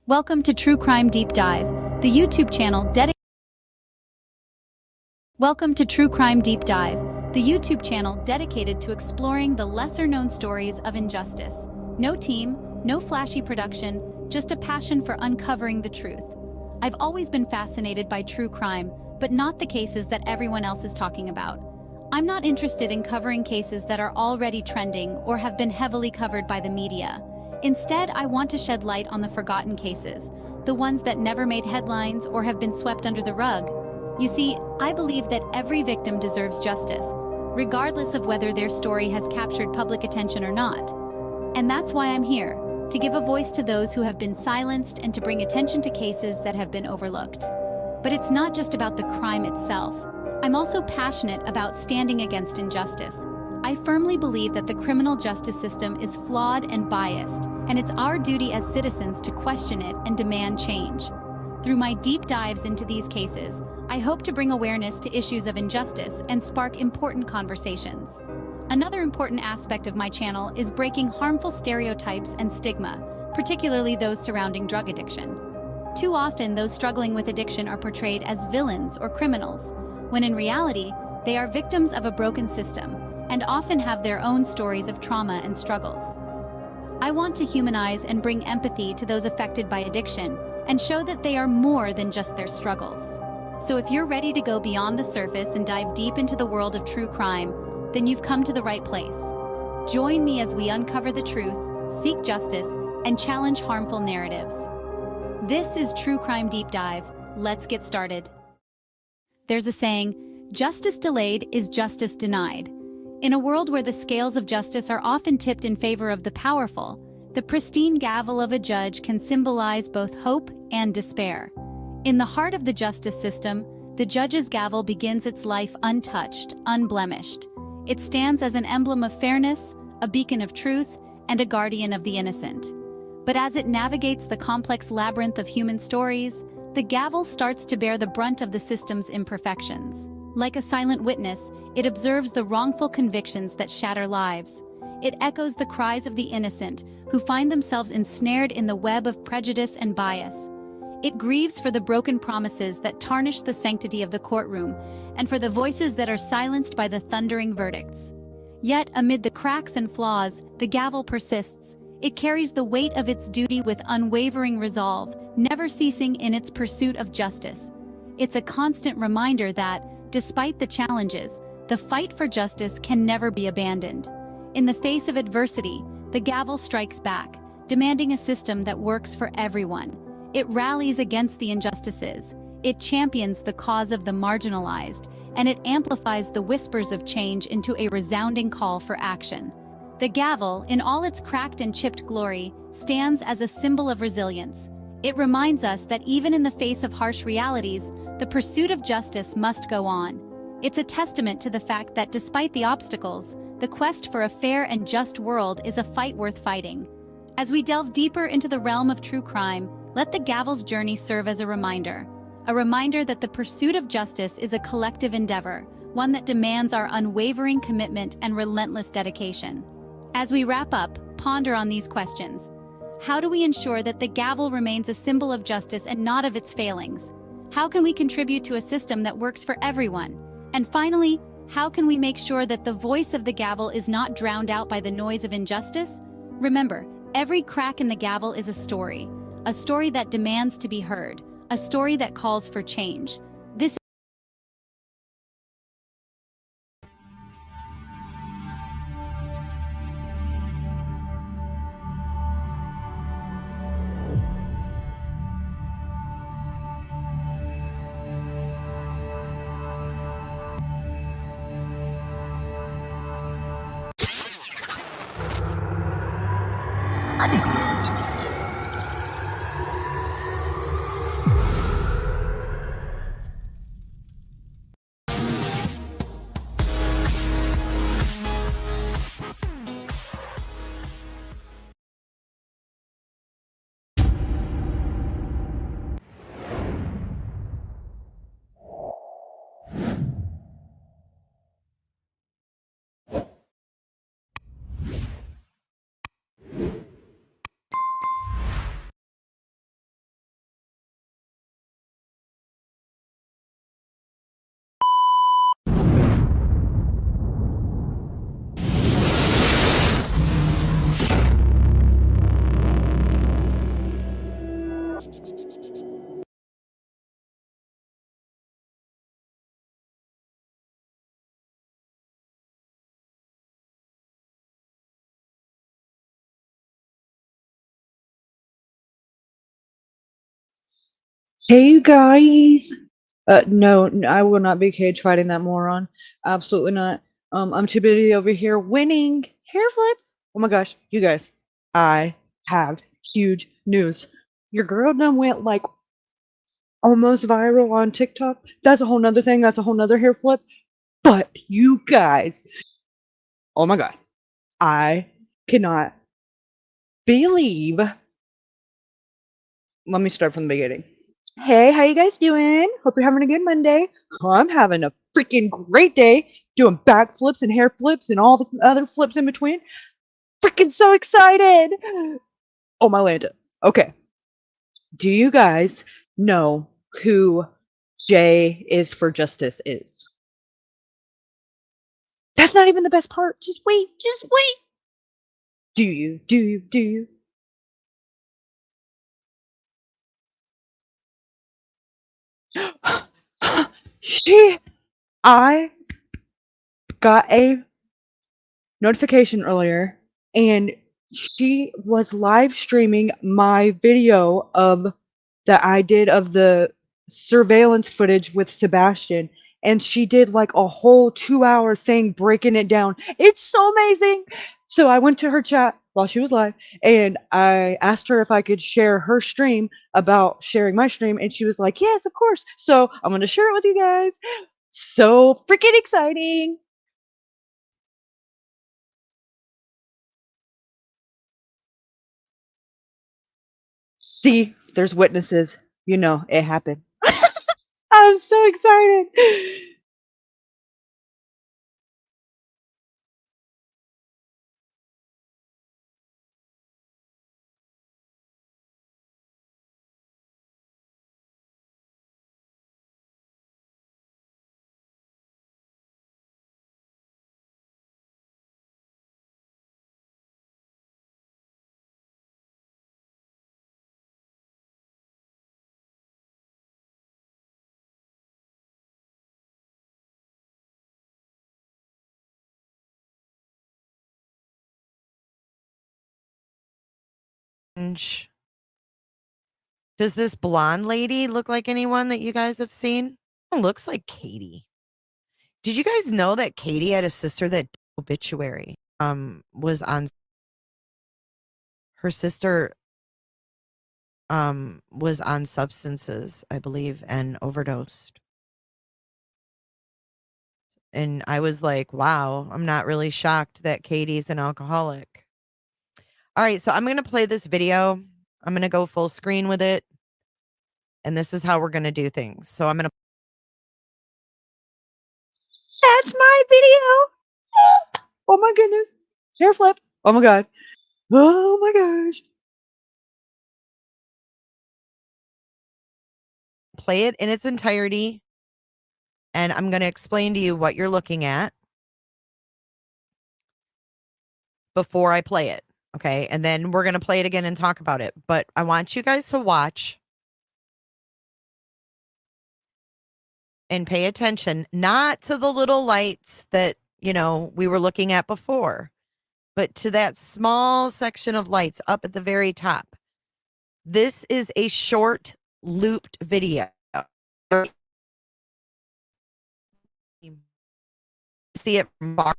Welcome to True Crime Deep Dive, the YouTube channel dedicated. Welcome to True Crime Deep Dive, the YouTube channel dedicated to exploring the lesser-known stories of injustice. No team, no flashy production, just a passion for uncovering the truth. I've always been fascinated by true crime, but not the cases that everyone else is talking about. I'm not interested in covering cases that are already trending or have been heavily covered by the media. Instead, I want to shed light on the forgotten cases, the ones that never made headlines or have been swept under the rug. You see, I believe that every victim deserves justice, regardless of whether their story has captured public attention or not. And that's why I'm here, to give a voice to those who have been silenced and to bring attention to cases that have been overlooked. But it's not just about the crime itself. I'm also passionate about standing against injustice. I firmly believe that the criminal justice system is flawed and biased, and it's our duty as citizens to question it and demand change. Through my deep dives into these cases, I hope to bring awareness to issues of injustice and spark important conversations. Another important aspect of my channel is breaking harmful stereotypes and stigma, particularly those surrounding drug addiction. Too often, those struggling with addiction are portrayed as villains or criminals, when in reality, they are victims of a broken system and often have their own stories of trauma and struggles. I want to humanize and bring empathy to those affected by addiction and show that they are more than just their struggles. So if you're ready to go beyond the surface and dive deep into the world of true crime, then you've come to the right place. Join me as we uncover the truth, seek justice, and challenge harmful narratives. This is True Crime Deep Dive. Let's get started. There's a saying, justice delayed is justice denied. In a world where the scales of justice are often tipped in favor of the powerful, the pristine gavel of a judge can symbolize both hope and despair. In the heart of the justice system, the judge's gavel begins its life untouched, unblemished. It stands as an emblem of fairness, a beacon of truth, and a guardian of the innocent. But as it navigates the complex labyrinth of human stories, the gavel starts to bear the brunt of the system's imperfections. Like a silent witness, it observes the wrongful convictions that shatter lives. It echoes the cries of the innocent, who find themselves ensnared in the web of prejudice and bias. It grieves for the broken promises that tarnish the sanctity of the courtroom, and for the voices that are silenced by the thundering verdicts. Yet, amid the cracks and flaws, the gavel persists. It carries the weight of its duty with unwavering resolve, never ceasing in its pursuit of justice. It's a constant reminder that, despite the challenges, the fight for justice can never be abandoned. In the face of adversity, the gavel strikes back, demanding a system that works for everyone. It rallies against the injustices, it champions the cause of the marginalized, and it amplifies the whispers of change into a resounding call for action. The gavel, in all its cracked and chipped glory, stands as a symbol of resilience. It reminds us that even in the face of harsh realities, the pursuit of justice must go on. It's a testament to the fact that despite the obstacles, the quest for a fair and just world is a fight worth fighting. As we delve deeper into the realm of true crime, let the gavel's journey serve as a reminder that the pursuit of justice is a collective endeavor, one that demands our unwavering commitment and relentless dedication. As we wrap up, ponder on these questions. How do we ensure that the gavel remains a symbol of justice and not of its failings? How can we contribute to a system that works for everyone? And finally, how can we make sure that the voice of the gavel is not drowned out by the noise of injustice? Remember, every crack in the gavel is a story that demands to be heard, a story that calls for change. This Hey, you guys. No, I will not be cage fighting that moron. Absolutely not. I'm too busy over here winning. Hair flip. Oh my gosh, you guys. I have huge news. Your girl done went like almost viral on TikTok. That's a whole nother thing. That's a whole nother hair flip. But you guys, oh my god, I cannot believe. Let me start from the beginning. Hey, how you guys doing? Hope you're having a good Monday. I'm having a freaking great day doing backflips and hair flips and all the other flips in between. Freaking so excited. Oh my Lanta. Okay. Do you guys know who J is for Justice is? That's not even the best part. Just wait. Just wait. Do you? Do you? Do you? she I got a notification earlier, and she was live streaming my video of that I did of the surveillance footage with Sebastian, and she did like a whole 2-hour thing breaking it down. It's so amazing. So I went to her chat while she was live, and I asked her if I could share her stream about sharing my stream, and she was like, yes, of course. So I'm going to share it with you guys. So freaking exciting. See, there's witnesses. You know, it happened. I'm so excited. Does this blonde lady look like anyone that you guys have seen? It looks like Katie. Did you guys know that Katie had a sister that obituary was on her sister was on substances, I believe, and overdosed. And I was like, wow, I'm not really shocked that Katie's an alcoholic. All right, so I'm going to play this video. I'm going to go full screen with it. And this is how we're going to do things. So I'm going to. That's my video. Oh my goodness. Hair flip. Oh my god. Oh my gosh. Play it in its entirety. And I'm going to explain to you what you're looking at before I play it. Okay. And then we're going to play it again and talk about it. But I want you guys to watch and pay attention, not to the little lights that, we were looking at before, but to that small section of lights up at the very top. This is a short looped video. See it from far.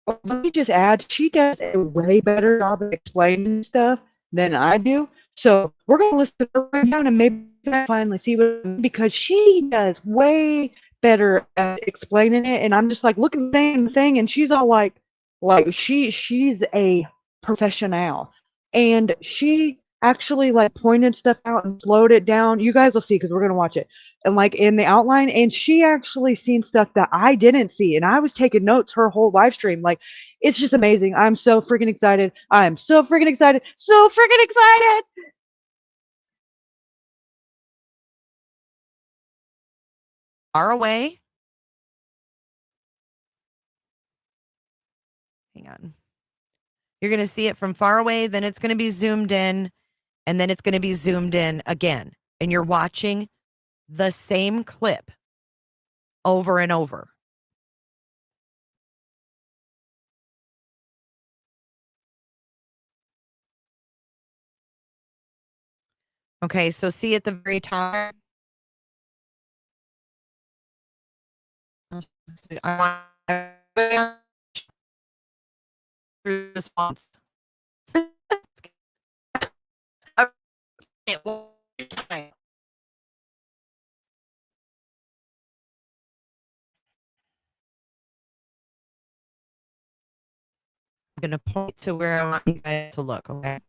let me just add, she does a way better job of explaining stuff than I do. So we're gonna listen to her right now, and maybe I finally see what, because she does way better at explaining it. And I'm just like, look at the same thing, and she's all like she's a professional, and she actually like pointed stuff out and slowed it down. You guys will see because we're gonna watch it, and like in the outline, and she actually seen stuff that I didn't see, and I was taking notes her whole live stream. Like, it's just amazing. I'm so freaking excited. I'm so freaking excited. So freaking excited. Far away. Hang on. You're going to see it from far away, then it's going to be zoomed in, and then it's going to be zoomed in again. And you're watching the same clip over and over. Okay, so see at the very top. I want response. I'm going to point to where I want you guys to look, okay?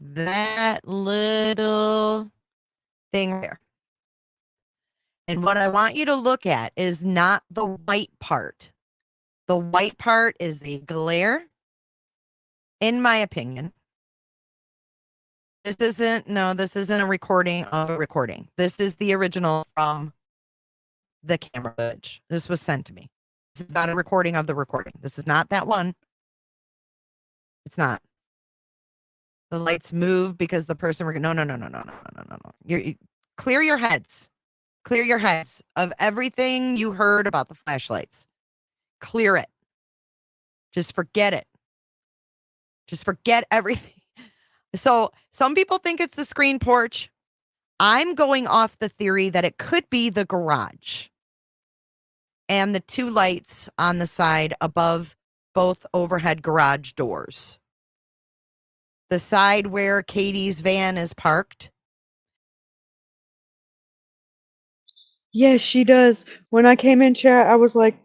That little thing there. And what I want you to look at is not the white part. The white part is a glare, in my opinion. This isn't a recording of a recording. This is the original from the camera footage. This was sent to me. This is not a recording of the recording. This is not that one. It's not. The lights move because the person no. You clear your heads. Clear your heads of everything you heard about the flashlights. Clear it. Just forget it. Just forget everything. So some people think it's the screen porch. I'm going off the theory that it could be the garage and the two lights on the side above both overhead garage doors. The side where Katie's van is parked. Yes, she does. When I came in chat, I was like,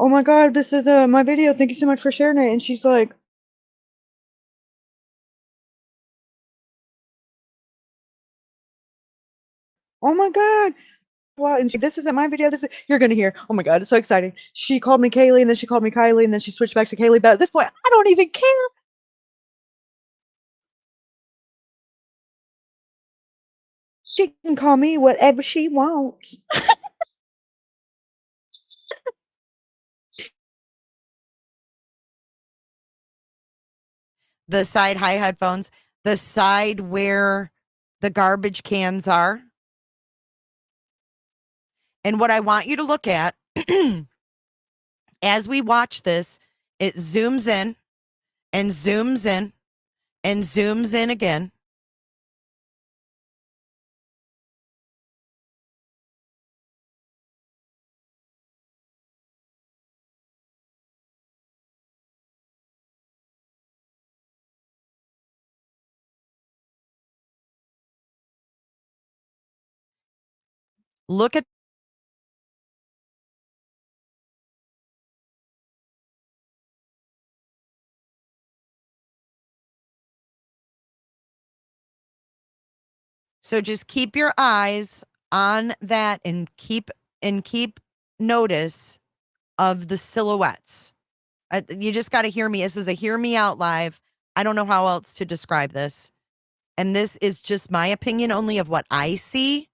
"Oh my God, this is my video. Thank you so much for sharing it." And she's like, "Oh my God, wow!" And this isn't my video. This is, you're gonna hear. Oh my God, it's so exciting. She called me Kaylee, and then she called me Kylie, and then she switched back to Kaylee. But at this point, I don't even care. She can call me whatever she wants. The side high headphones. The side where the garbage cans are. And what I want you to look at as we watch this, it zooms in and zooms in and zooms in again. Look at so just keep your eyes on that and keep notice of the silhouettes. You just got to hear me. This is a hear me out live. I don't know how else to describe this. And this is just my opinion only of what I see.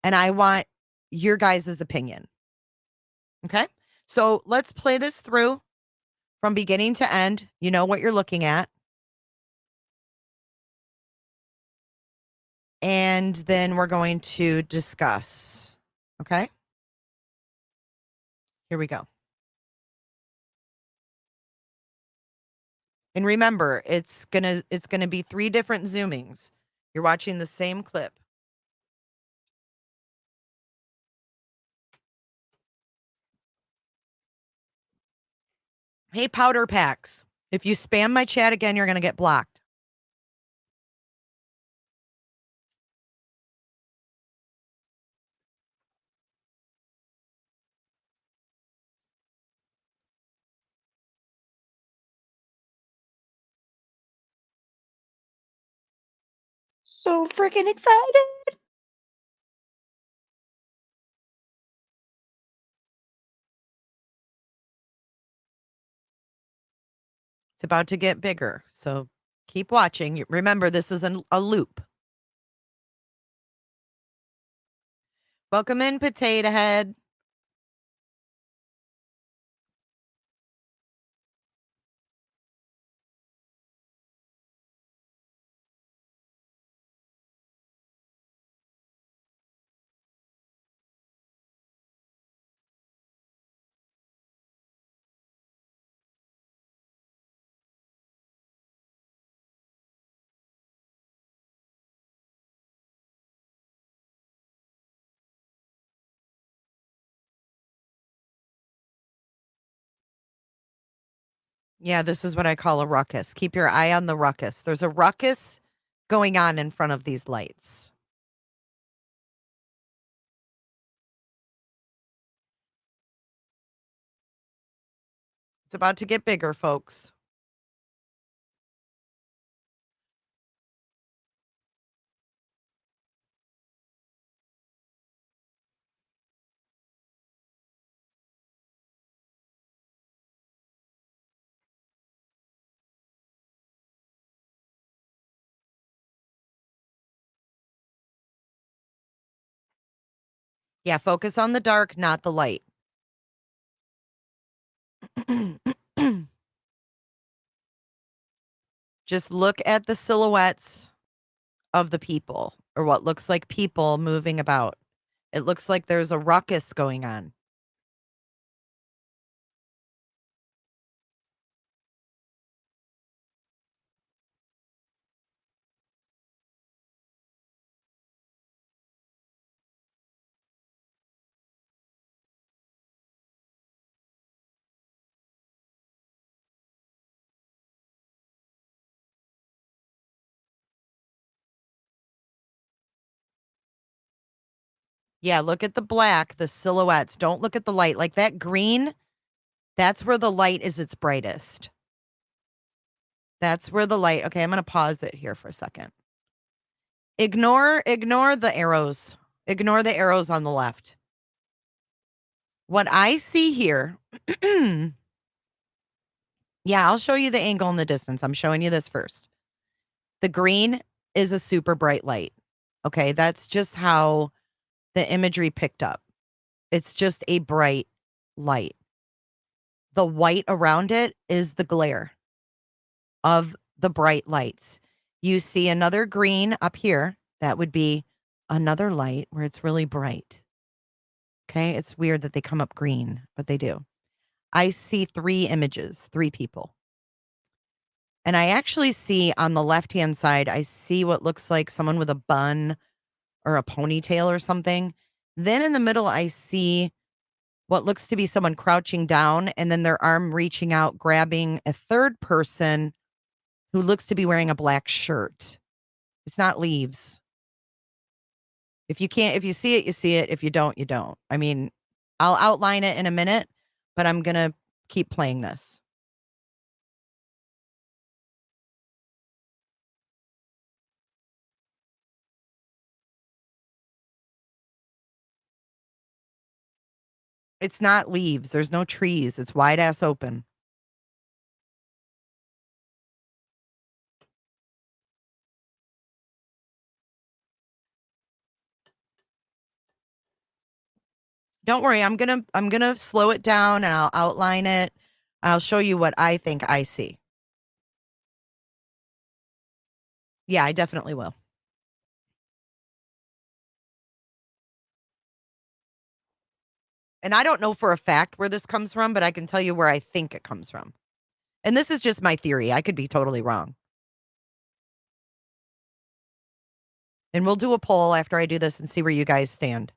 And I want your guys' opinion. Okay. So let's play this through from beginning to end. You know what you're looking at. And then we're going to discuss. Okay. Here we go. And remember, it's gonna be 3 different zoomings. You're watching the same clip. Hey, powder packs. If you spam my chat again, you're gonna get blocked. So freaking excited. It's about to get bigger, so keep watching. Remember, this is a loop. Welcome in, Potato Head. Yeah, this is what I call a ruckus. Keep your eye on the ruckus. There's a ruckus going on in front of these lights. It's about to get bigger, folks. Yeah, focus on the dark, not the light. Just look at the silhouettes of the people, or what looks like people moving about. It looks like there's a ruckus going on. Yeah, look at the black, the silhouettes. Don't look at the light. Like that green, that's where the light is its brightest. That's where the light. Okay, I'm going to pause it here for a second. Ignore the arrows. Ignore the arrows on the left. What I see here, yeah, I'll show you the angle in the distance. I'm showing you this first. The green is a super bright light. Okay, that's just how the imagery picked up. It's just a bright light. The white around it is the glare of the bright lights. You see another green up here. That would be another light where it's really bright. Okay, it's weird that they come up green, but they do. I see 3 images, 3 people. And I actually see on the left-hand side, I see what looks like someone with a bun or a ponytail or something. Then in the middle, I see what looks to be someone crouching down and then their arm reaching out, grabbing a third person who looks to be wearing a black shirt. It's not leaves. If you see it, you see it. If you don't, you don't. I mean, I'll outline it in a minute, but I'm going to keep playing this. It's not leaves. There's no trees. It's wide ass open. Don't worry. I'm going to slow it down and I'll outline it. I'll show you what I think I see. Yeah, I definitely will. And I don't know for a fact where this comes from, but I can tell you where I think it comes from. And this is just my theory. I could be totally wrong. And we'll do a poll after I do this and see where you guys stand.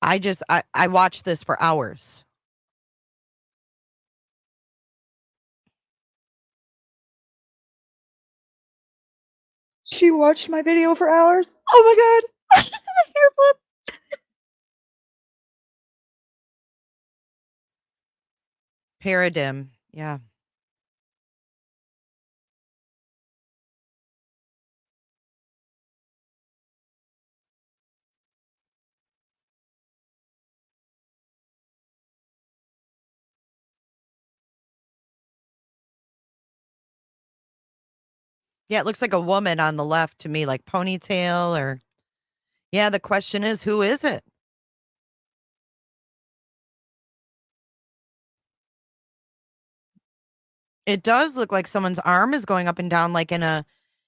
I watched this for hours. She watched my video for hours. Oh my god. Hair flip. Paradigm. Yeah. Yeah, it looks like a woman on the left to me, like ponytail or yeah, the question is, who is it? It does look like someone's arm is going up and down like in a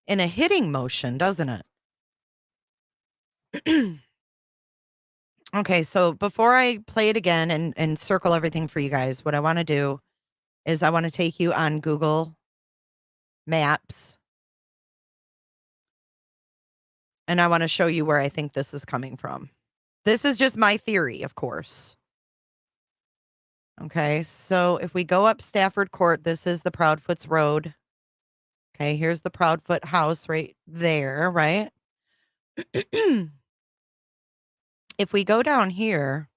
hitting motion, doesn't it? Okay, so before I play it again and circle everything for you guys, what I want to do is I want to take you on Google Maps and I want to show you where I think this is coming from. This is just my theory, of course. Okay, so if we go up Stafford Court, this is the Proudfoots Road. Okay, here's the Proudfoot house right there, right? If we go down here,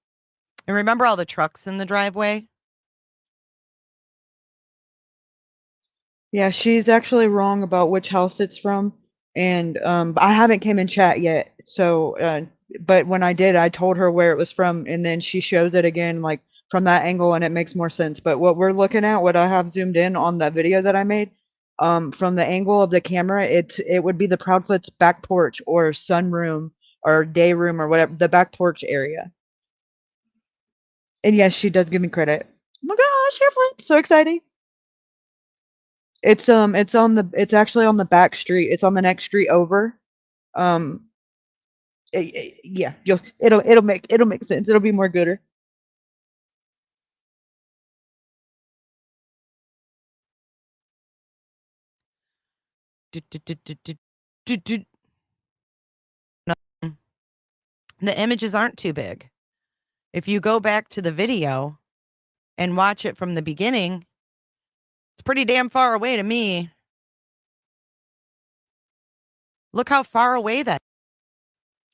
and remember all the trucks in the driveway? Yeah, she's actually wrong about which house it's from, and I haven't came in chat yet. So, but when I did, I told her where it was from, and then she shows it again, like from that angle, and it makes more sense. But what we're looking at, what I have zoomed in on the video that I made, from the angle of the camera, it would be the Proudfoot's back porch or sunroom or day room or whatever, the back porch area. And yes, she does give me credit. Oh my gosh, hair flip! So exciting. It's actually on the back street. It's on the next street over. Um, yeah, it'll make sense. It'll be more gooder. No, the images aren't too big. If you go back to the video and watch it from the beginning, it's pretty damn far away to me. Look how far away that.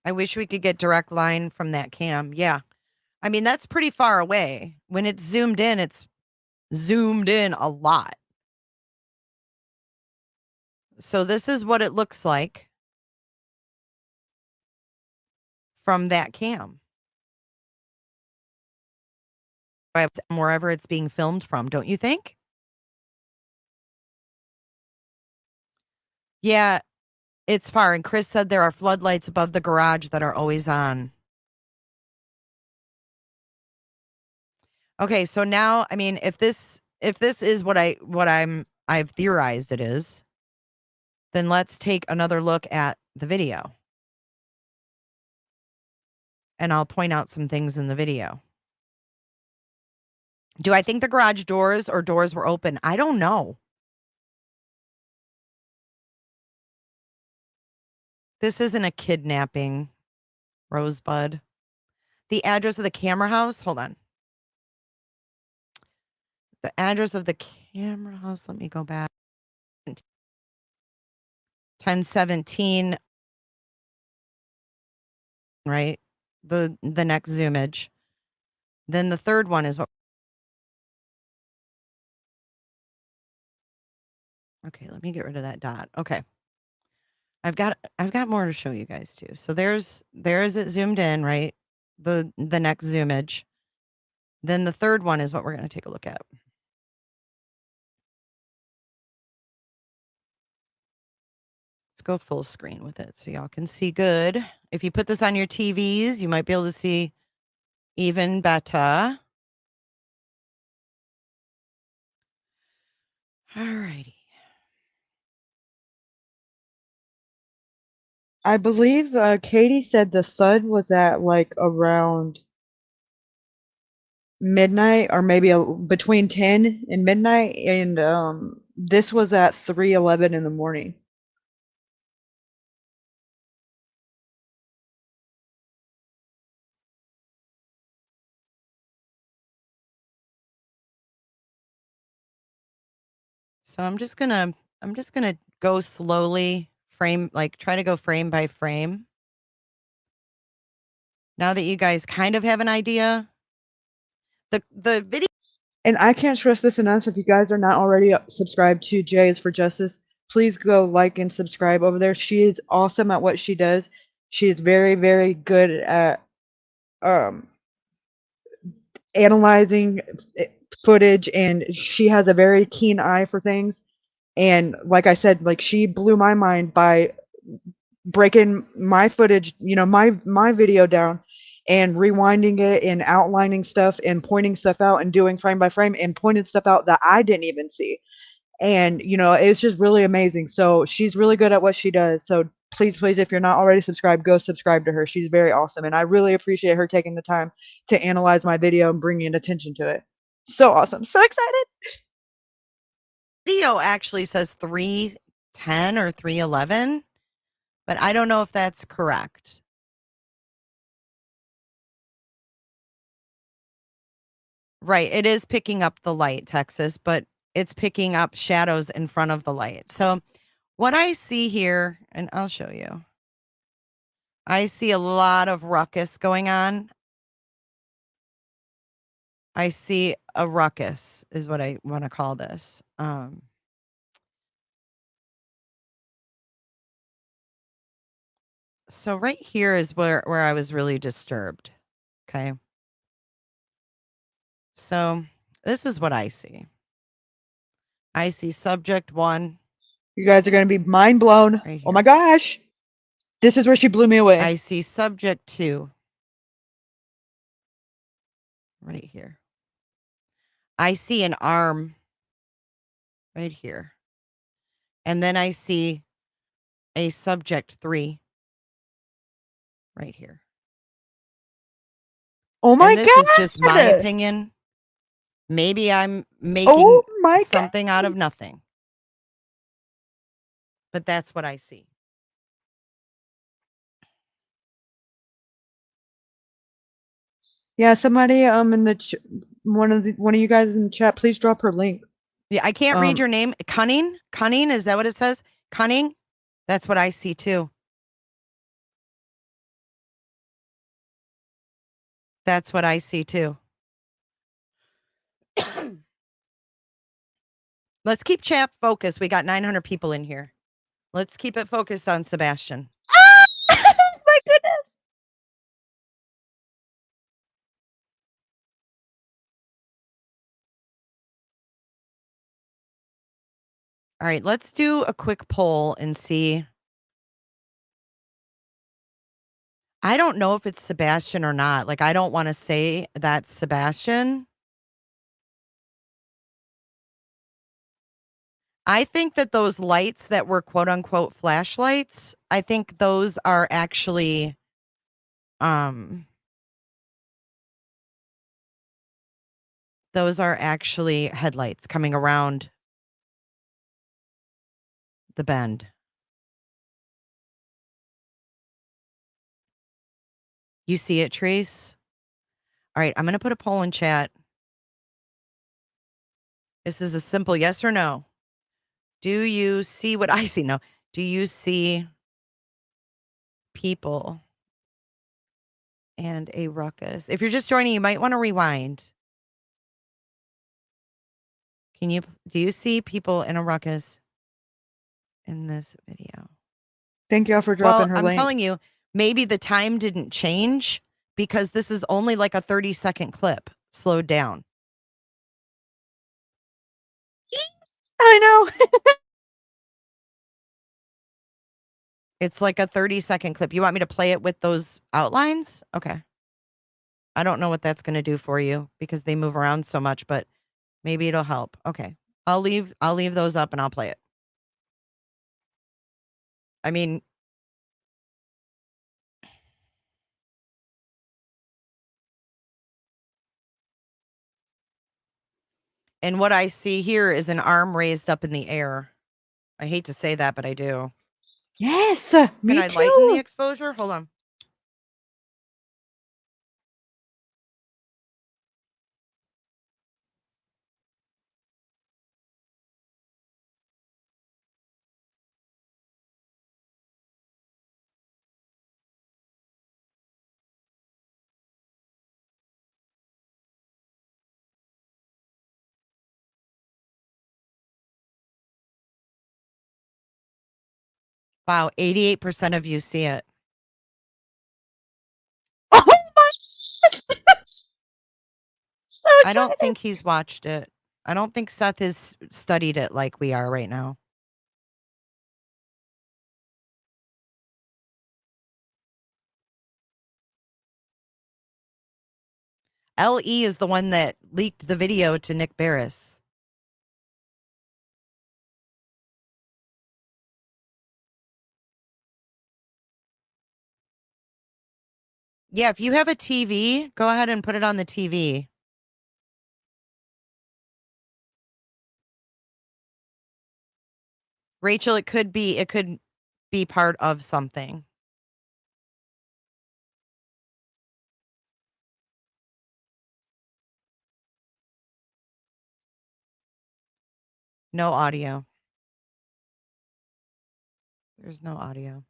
I wish we could get direct line from that cam. Yeah. I mean, that's pretty far away. When it's zoomed in a lot. So this is what it looks like from that cam. Wherever it's being filmed from, don't you think? Yeah, it's far. And Chris said there are floodlights above the garage that are always on. Okay, so now, I mean, if this is what I've theorized it is, then let's take another look at the video. And I'll point out some things in the video. Do I think the garage doors or doors were open? I don't know. This isn't a kidnapping, Rosebud. The address of the camera house, hold on. The address of the camera house, let me go back. 1017, right? The next zoomage. Then the third one is what. Okay, let me get rid of that dot. Okay. I've got more to show you guys too. So there is it zoomed in, right? The next zoomage. Then the third one is what we're going to take a look at. Let's go full screen with it so y'all can see good. If you put this on your TVs, you might be able to see even better. All righty. I believe Katie said the thud was at like around midnight, or maybe between 10 and midnight, and this was at 3:11 in the morning. So I'm just gonna go slowly, try to go frame by frame. Now that you guys kind of have an idea, the video. And I can't stress this enough. If you guys are not already subscribed to J is for Justice, please go like and subscribe over there. She is awesome at what she does. She is very, very good at um, analyzing footage, and she has a very keen eye for things. And like I said, like, she blew my mind by breaking my footage, my video down, and rewinding it and outlining stuff and pointing stuff out and doing frame by frame and pointing stuff out that I didn't even see. And it's just really amazing. So she's really good at what she does. So please, please, if you're not already subscribed, go subscribe to her. She's very awesome, and I really appreciate her taking the time to analyze my video and bringing attention to it. So awesome. So excited. Video actually says 3:10 or 3:11, but I don't know if that's correct. Right, it is picking up the light, Texas, but it's picking up shadows in front of the light. So what I see here, and I'll show you, I see a lot of ruckus going on. I see a ruckus is what I want to call this. So right here is where I was really disturbed. Okay. So this is what I see. I see subject 1. You guys are going to be mind blown. Right Oh my here. gosh. This is where she blew me away. I see subject 2. Right here. I see an arm right here. And then I see a subject 3 right here. Oh my And this is just my god. opinion. Maybe I'm making Oh my god. something out of nothing. But that's what I see. Yeah, somebody in the one of you guys in the chat, please drop her link. Yeah, I can't read your name. Cunning? Cunning, is that what it says? Cunning? That's what I see too. That's what I see too. Let's keep chat focused. We got 900 people in here. Let's keep it focused on Sebastian. My goodness. All right, let's do a quick poll and see. I don't know if it's Sebastian or not. Like, I don't want to say that's Sebastian. I think that those lights that were quote unquote flashlights, I think those are actually headlights coming around the bend. You see it, Trace? All right, I'm going to put a poll in chat. This is a simple yes or no. Do you see what I see? No. Do you see people and a ruckus? If you're just joining, you might want to rewind. Do you see people in a ruckus in this video? Thank y'all for dropping her I'm link. telling you, maybe the time didn't change because this is only like a 30-second clip slowed down. I know. It's like a 30-second clip. You want me to play it with those outlines? Okay. I don't know what that's going to do for you because they move around so much, but maybe it'll help. Okay. I'll leave those up and I'll play it. I mean, And what I see here is an arm raised up in the air. I hate to say that, but I do. Yes, Can me I lighten the too. exposure? Hold on. Wow, 88% of you see it. Oh my gosh. So I don't excited. think he's watched it. I don't think Seth has studied it like we are right now. LE is the one that leaked the video to Nick Barris. Yeah, if you have a TV, go ahead and put it on the TV. Rachel, it could be part of something. No audio. There's no audio.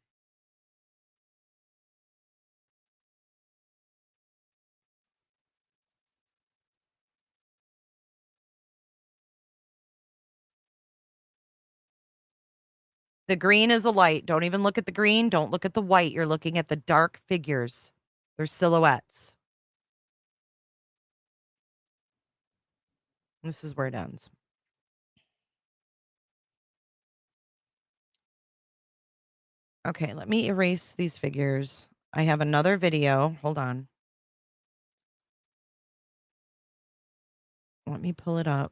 The green is a light. Don't even look at the green. Don't look at the white. You're looking at the dark figures. They're silhouettes. This is where it ends. Okay, let me erase these figures. I have another video. Hold on. Let me pull it up.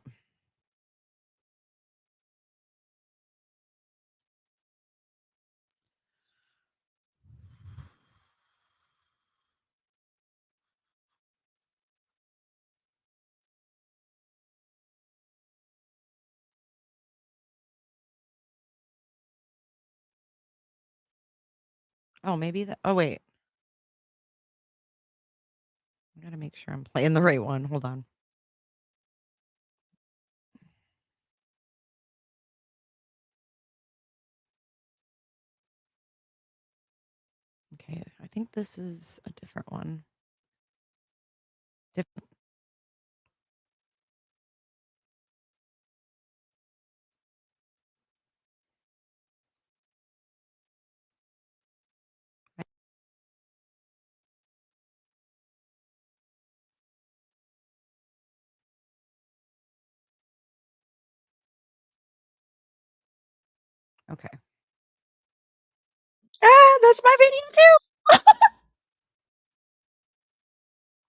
Oh, maybe that. Oh, wait. I gotta make sure I'm playing the right one. Hold on. Okay, I think this is a different one. Different. Okay. Ah, that's my video too.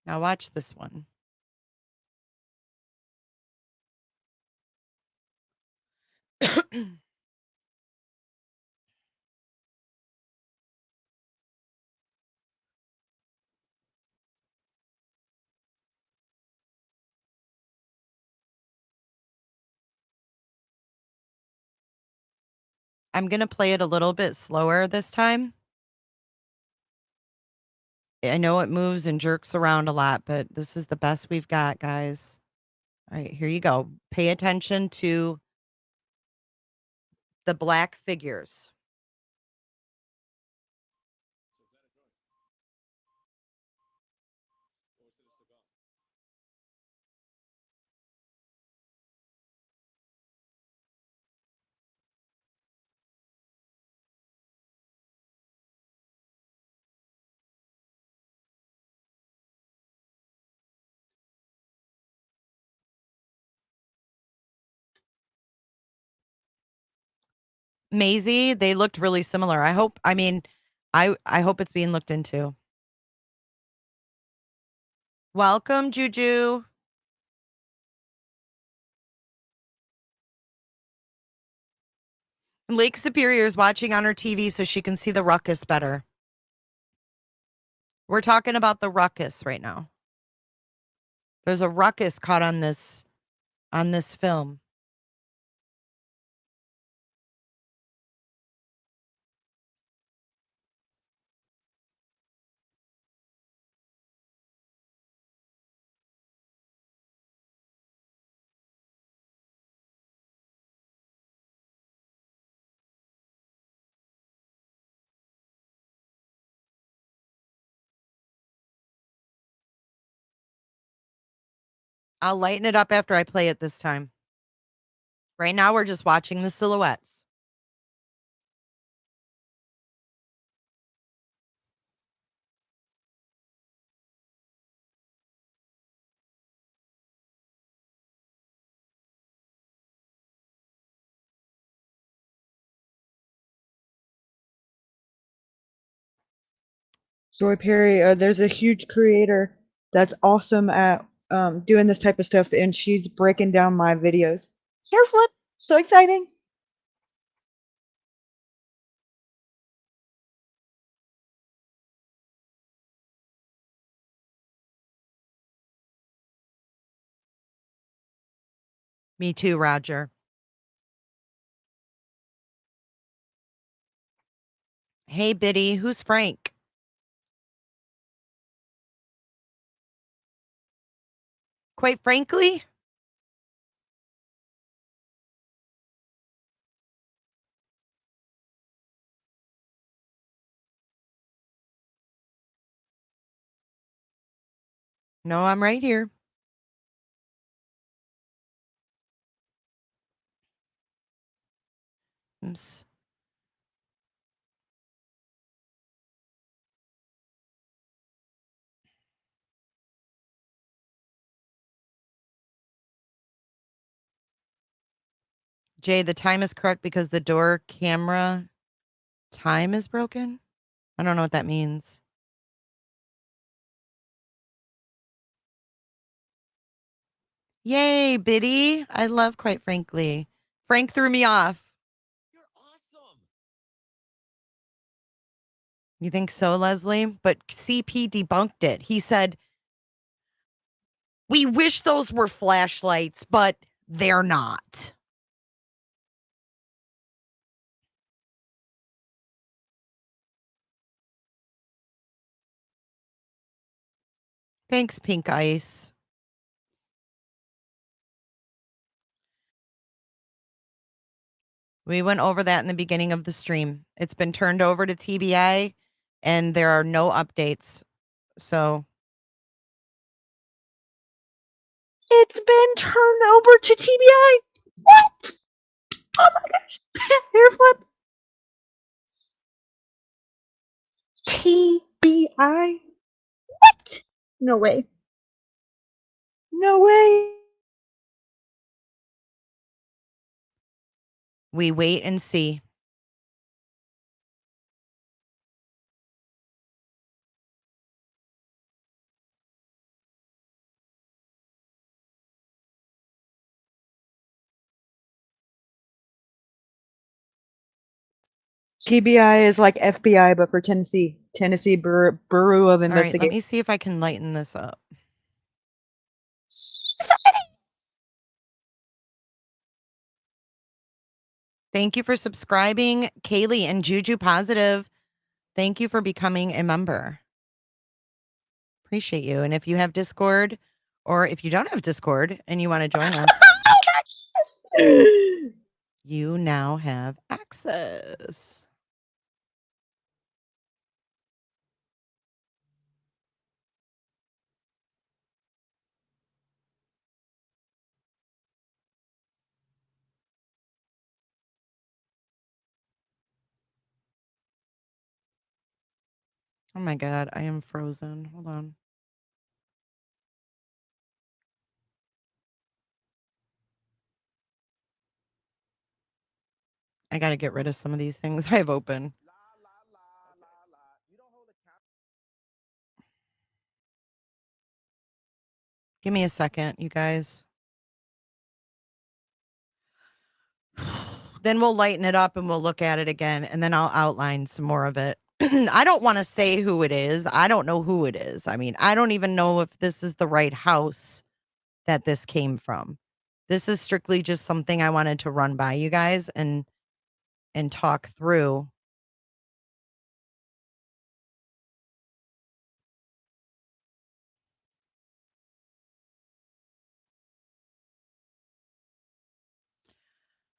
Now watch this one. I'm gonna play it a little bit slower this time. I know it moves and jerks around a lot, but this is the best we've got, guys. All right, here you go. Pay attention to the black figures. Maisie, they looked really similar. I hope it's being looked into. Welcome, Juju. Lake Superior is watching on her TV so she can see the ruckus better. We're talking about the ruckus right now. There's a ruckus caught on this on this film. I'll lighten it up after I play it this time. Right now, we're just watching the silhouettes. Joy Perry, there's a huge creator that's awesome at doing this type of stuff, and she's breaking down my videos. Hair flip, so exciting! Me too, Roger. Hey, Biddy, who's Frank? Quite frankly, no, I'm right here. Oops. Jay, the time is correct because the door camera time is broken. I don't know what that means. Yay, Biddy. I love Quite Frankly. Frank threw me off. You're awesome. You think so, Leslie? But CP debunked it. He said, we wish those were flashlights, but they're not. Thanks, Pink Ice. We went over that in the beginning of the stream. It's been turned over to TBI, and there are no updates. So It's been turned over to TBI. What? Oh my gosh! Hair flip. TBI. What? No way. No way. we wait and see. TBI is like FBI, but for Tennessee. Tennessee Bureau of All right, let Investigation. me see if I can lighten this up. Thank you for subscribing, Kaylee and Juju Positive. Thank you for becoming a member. Appreciate you. And if you have Discord, or if you don't have Discord and you want to join us, you now have access. Oh my God, I am frozen. Hold on. I got to get rid of some of these things I have open. Give me a second, you guys. Then we'll lighten it up and we'll look at it again, and then I'll outline some more of it. I don't want to say who it is. I don't know who it is. I mean, I don't even know if this is the right house that this came from. This is strictly just something I wanted to run by you guys and talk through.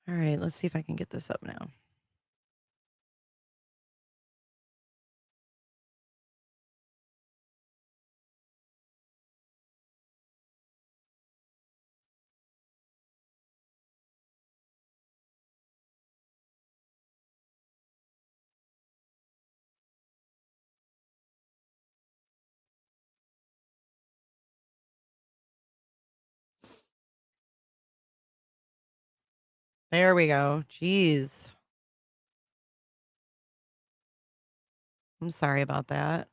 All right, let's see if I can get this up now. There we go. Jeez. I'm sorry about that.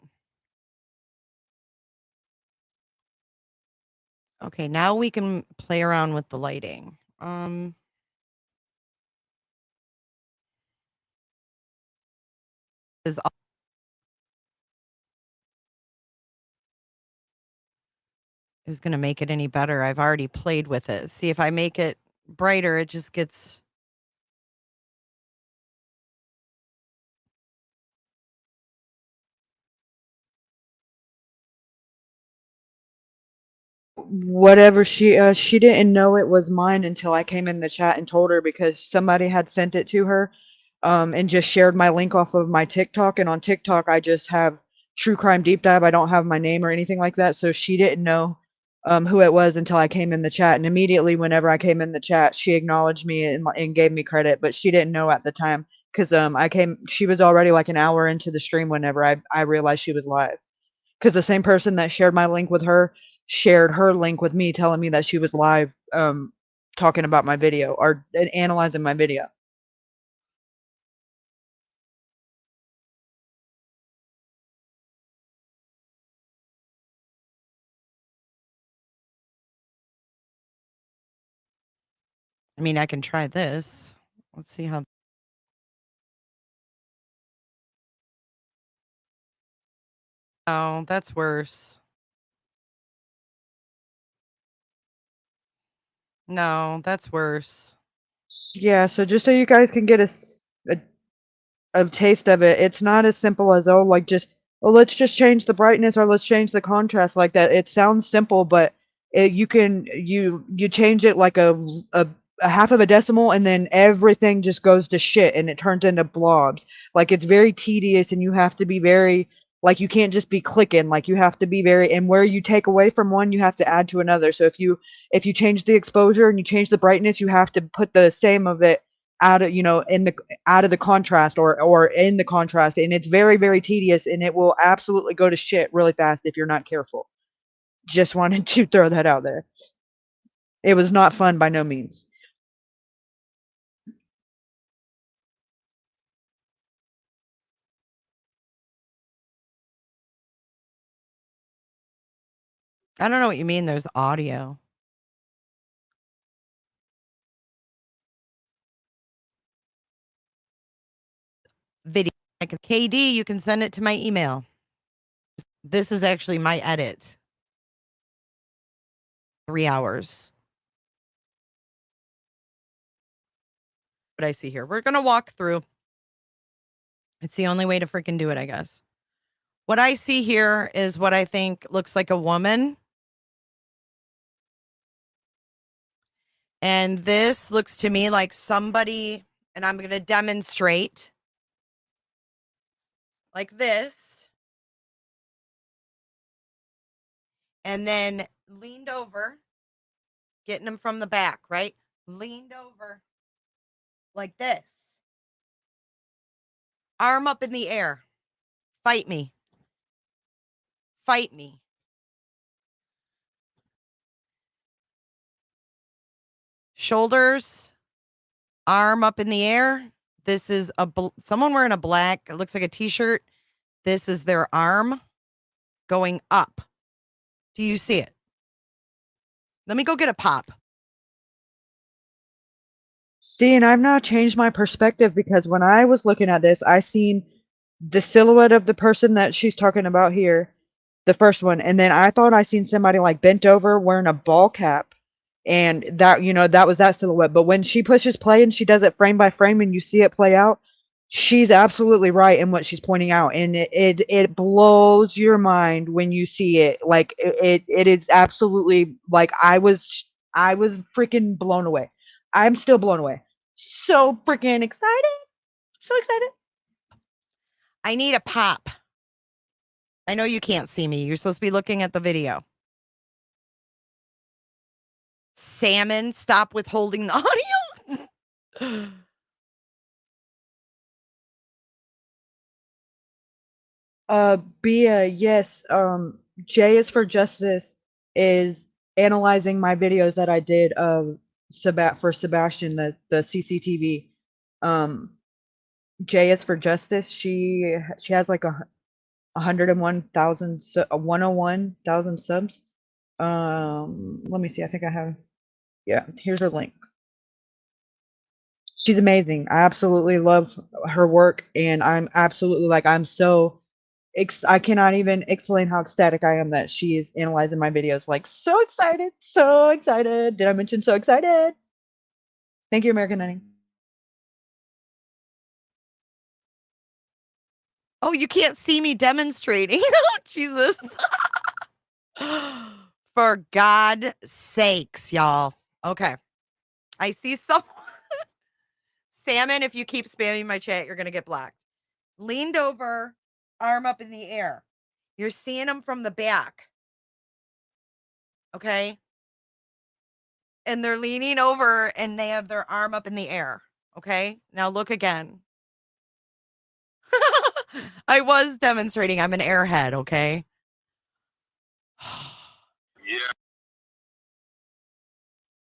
Okay, now we can play around with the lighting. Is going to make it any better. I've already played with it. See, if I make it brighter, it just gets... Whatever, she didn't know it was mine until I came in the chat and told her, because somebody had sent it to her, and just shared my link off of my TikTok, and on TikTok I just have True Crime Deep Dive. I don't have my name or anything like that, so she didn't know who it was until I came in the chat, and immediately whenever I came in the chat, she acknowledged me and gave me credit, but she didn't know at the time, because she was already like an hour into the stream whenever I realized she was live, because the same person that shared my link with her shared her link with me, telling me that she was live, talking about my video or analyzing my video. I mean, I can try this. Let's see how... Oh, that's worse. No, that's worse. Yeah, so just so you guys can get a taste of it, it's not as simple as, oh, like, just, oh, let's just change the brightness or let's change the contrast like that. It sounds simple, but you change it like a half of a decimal, and then everything just goes to shit and it turns into blobs. Like, it's very tedious, and you have to be very, like, you can't just be clicking. Like, you have to be very, and where you take away from one, you have to add to another. So if you change the exposure and you change the brightness, you have to put the same of it out of, out of the contrast, or in the contrast, and it's very, very tedious, and it will absolutely go to shit really fast if you're not careful. Just wanted to throw that out there. It was not fun by no means. I don't know what you mean there's audio. Video. Like KD, you can send it to my email. This is actually my edit. 3 hours. What I see here. We're going to walk through. It's the only way to freaking do it, I guess. What I see here is what I think looks like a woman. And this looks to me like somebody, and I'm going to demonstrate like this. And then leaned over, getting them from the back, right? Leaned over like this. Arm up in the air. Fight me. Fight me. Shoulders, arm up in the air. This is someone wearing a black, it looks like a t-shirt. This is their arm going up. Do you see it? Let me go get a pop. See, and I've now changed my perspective, because when I was looking at this, I seen the silhouette of the person that she's talking about here, the first one, and then I thought I seen somebody like bent over wearing a ball cap, and that, that was that silhouette. But when she pushes play and she does it frame by frame and you see it play out, she's absolutely right in what she's pointing out, and it blows your mind when you see it. Like it is absolutely, like, I was freaking blown away. I'm still blown away. So freaking excited. So excited. I need a pop. I know you can't see me. You're supposed to be looking at the video. Salmon, stop withholding the audio. Bia, yes. J is for Justice is analyzing my videos that I did of for Sebastian, the CCTV. J is for Justice. She has like 101,000 101,000 subs. Let me see. I think I have. Yeah, here's her link. She's amazing. I absolutely love her work, and I'm absolutely, like, I'm so I cannot even explain how ecstatic I am that she is analyzing my videos. Like, so excited, so excited. Did I mention so excited? Thank you, American Honey. Oh, you can't see me demonstrating. Oh, Jesus. For God's sakes, y'all. Okay. I see someone. Salmon, if you keep spamming my chat, you're going to get blocked. Leaned over, arm up in the air. You're seeing them from the back. Okay. And they're leaning over and they have their arm up in the air. Okay. Now look again. I was demonstrating. I'm an airhead. Okay.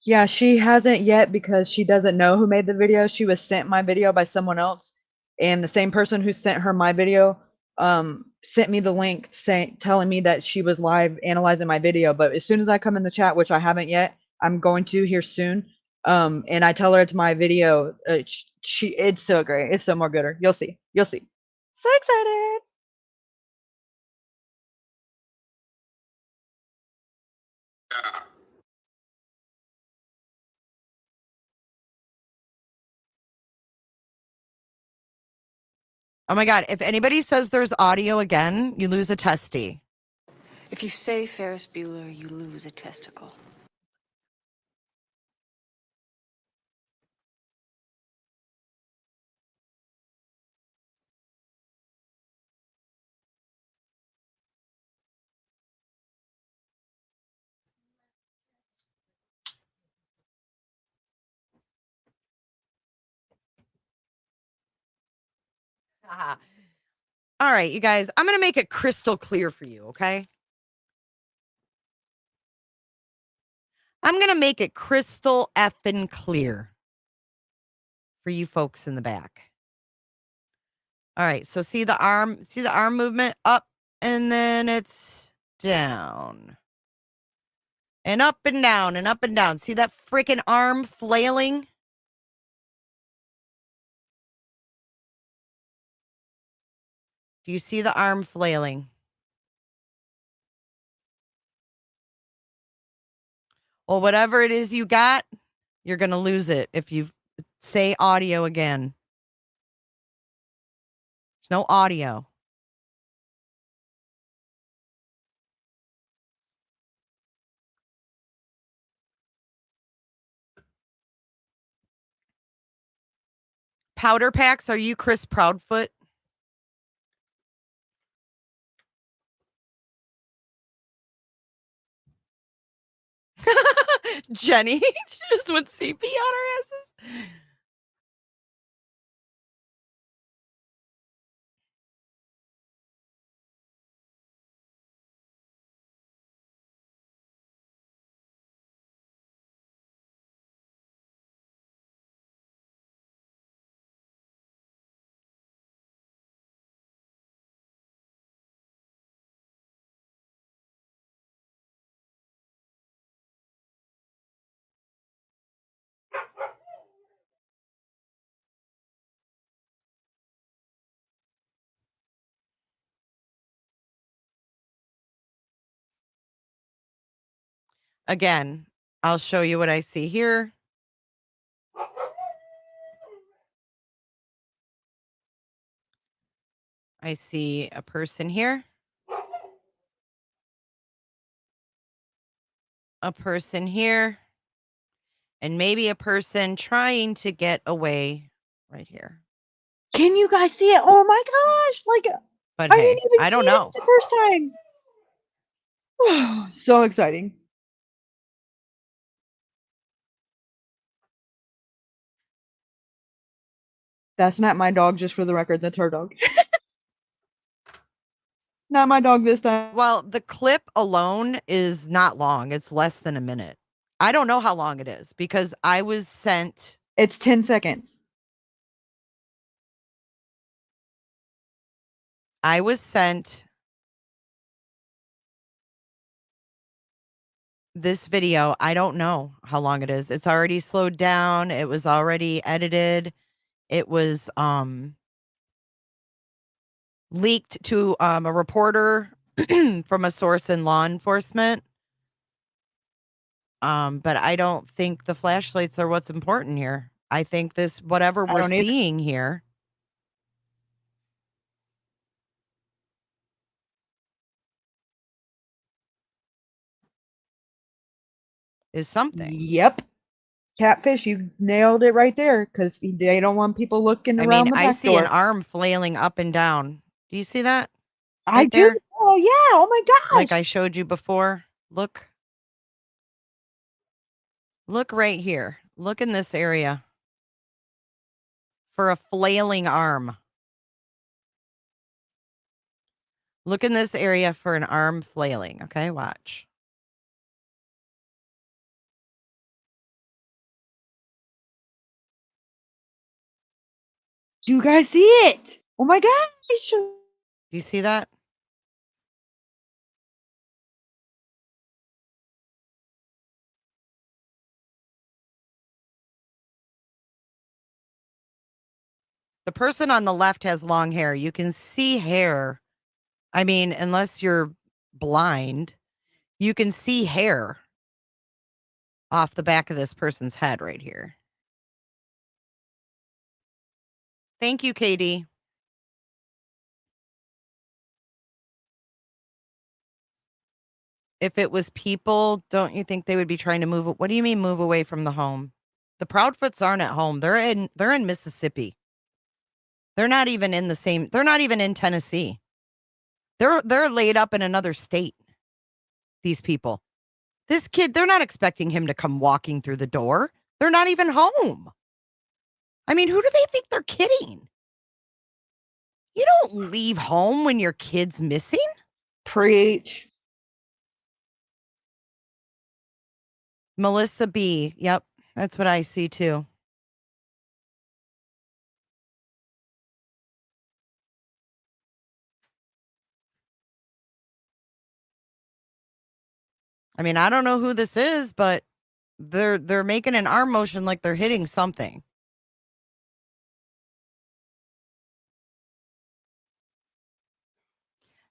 Yeah, she hasn't yet because she doesn't know who made the video. She was sent my video by someone else, and the same person who sent her my video sent me the link telling me that she was live analyzing my video. But as soon as I come in the chat, which I haven't yet, I'm going to here soon, and I tell her it's my video, it's so great. It's so more gooder. You'll see. You'll see. So excited. Oh my God. If anybody says there's audio again, you lose a testy. If you say Ferris Bueller, you lose a testicle. All right, you guys, I'm going to make it crystal clear for you, okay? I'm going to make it crystal effing clear for you folks in the back. All right, so see the arm movement up, and then it's down. And up and down and up and down. See that freaking arm flailing? Do you see the arm flailing? Well, whatever it is you got, you're going to lose it if you say audio again. There's no audio. Powder packs, are you Chris Proudfoot? Jenny just went CP on her asses. Again, I'll show you what I see here. I see a person here. A person here. And maybe a person trying to get away right here. Can you guys see it? Oh my gosh! Like, But I hey, didn't even I don't see it know. the first time. So exciting. That's not my dog, just for the record. That's her dog. Not my dog this time. Well, the clip alone is not long. It's less than a minute. I don't know how long it is because I was sent. It's 10 seconds. I was sent this video. I don't know how long it is. It's already slowed down. It was already edited. It was leaked to a reporter from a source in law enforcement. But I don't think the flashlights are what's important here. I think this, whatever I we're don't either. seeing here, is something. Yep. Catfish, you nailed it right there, because they don't want people looking I around mean, the I back see an door. arm flailing up and down. Do you see that? I Right do. there? Oh yeah. Oh my Like gosh. I showed you before. Look. Look right here. Look in this area for a flailing arm. Look in this area for an arm flailing. Okay, watch. Do you guys see it? Oh my gosh. Do you see that? The person on the left has long hair. You can see hair. I mean, unless you're blind, you can see hair off the back of this person's head right here. Thank you, Katie. If it was people, don't you think they would be trying to move? What do you mean move away from the home? The Proudfoots aren't at home. They're in Mississippi. They're not even in the same. They're not even in Tennessee. They're laid up in another state. These people. This kid, they're not expecting him to come walking through the door. They're not even home. I mean, who do they think they're kidding? You don't leave home when your kid's missing. Preach. Melissa B. Yep, that's what I see too. I mean, I don't know who this is, but they're making an arm motion like they're hitting something.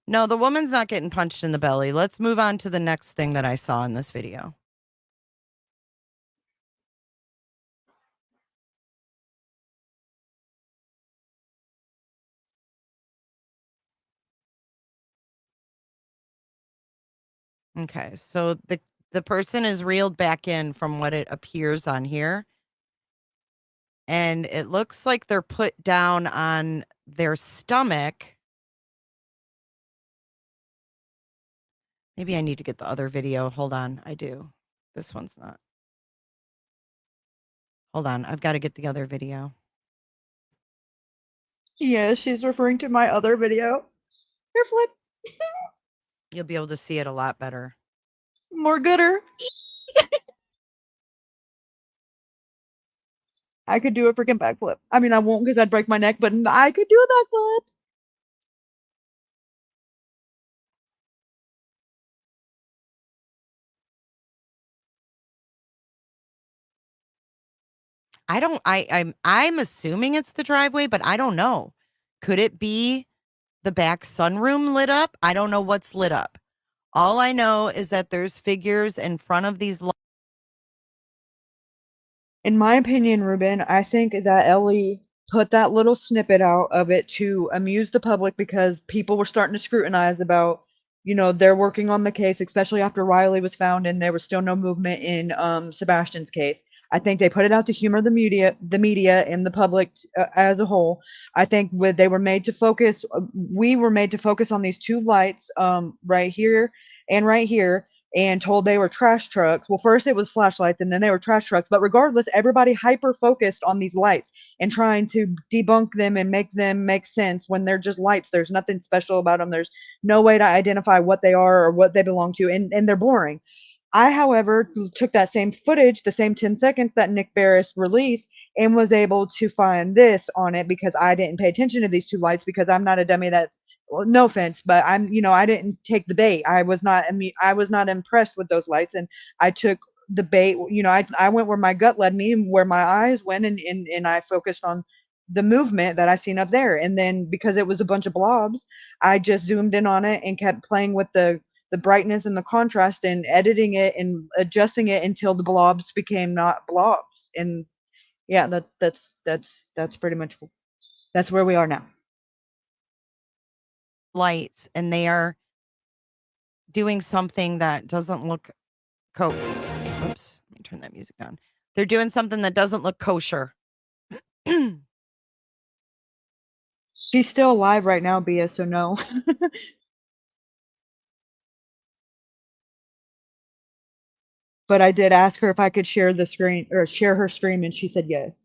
No, the woman's not getting punched in the belly. Let's move on to the next thing that I saw in this video. Okay, so the person is reeled back in from what it appears on here. And it looks like they're put down on their stomach. Maybe I need to get the other video. Hold on, I do. This one's not. Hold on, I've got to get the other video. Yeah, she's referring to my other video. Here, Flip. You'll be able to see it a lot better. More gooder. I could do a freaking backflip. I mean, I won't because I'd break my neck, but I could do a backflip. I'm assuming it's the driveway, but I don't know. Could it be the back sunroom lit up? I don't know what's lit up. All I know is that there's figures in front of these In my opinion, Ruben, I think that Ellie put that little snippet out of it to amuse the public because people were starting to scrutinize about, they're working on the case, especially after Riley was found and there was still no movement in Sebastian's case. I think they put it out to humor the media and the public as a whole. I think they were made to focus. We were made to focus on these two lights, right here and right here, and told they were trash trucks. Well, first it was flashlights and then they were trash trucks. But regardless, everybody hyper focused on these lights and trying to debunk them and make them make sense when they're just lights. There's nothing special about them. There's no way to identify what they are or what they belong to, and they're boring. I, however, took that same footage, the same 10 seconds that Nick Barris released, and was able to find this on it because I didn't pay attention to these two lights because I'm not a dummy that, well, no offense, but I didn't take the bait. I was not impressed with those lights, and I took the bait. I went where my gut led me and where my eyes went, and I focused on the movement that I seen up there. And then because it was a bunch of blobs, I just zoomed in on it and kept playing with the brightness and the contrast and editing it and adjusting it until the blobs became not blobs. And yeah, that's pretty much that's where we are now. Lights, and they are doing something that doesn't look oops, let me turn that music down. They're doing something that doesn't look kosher. She's still alive right now, Bia, so no. But I did ask her if I could share the screen or share her stream, and she said yes.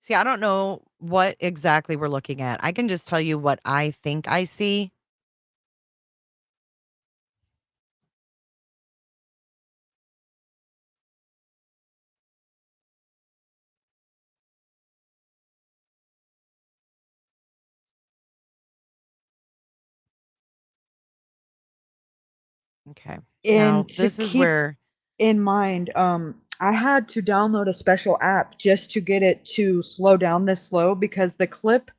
See, I don't know what exactly we're looking at. I can just tell you what I think I see. Okay. Now, And to this is keep where in mind, I had to download a special app just to get it to slow down this slow because the clip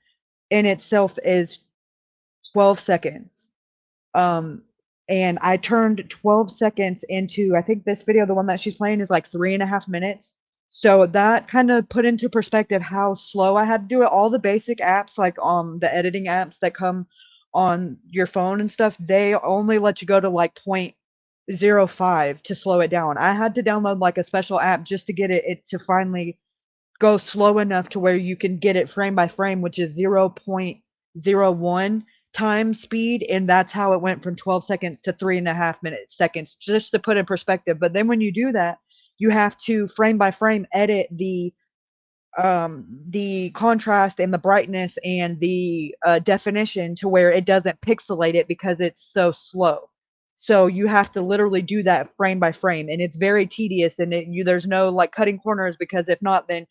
in itself is 12 seconds. Um, and I turned 12 seconds into, I think this video, the one that she's playing, is like 3.5 minutes. So that kind of put into perspective how slow I had to do it. All the basic apps, like the editing apps that come on your phone and stuff, they only let you go to like 0.05 to slow it down. I had to download like a special app just to get it to finally go slow enough to where you can get it frame by frame, which is 0.01 times speed, and that's how it went from 12 seconds to 3.5 minutes seconds, just to put in perspective. But then when you do that, you have to frame by frame edit the contrast and the brightness and the definition to where it doesn't pixelate it because it's so slow. So you have to literally do that frame by frame, and it's very tedious. And there's no like cutting corners because if not, then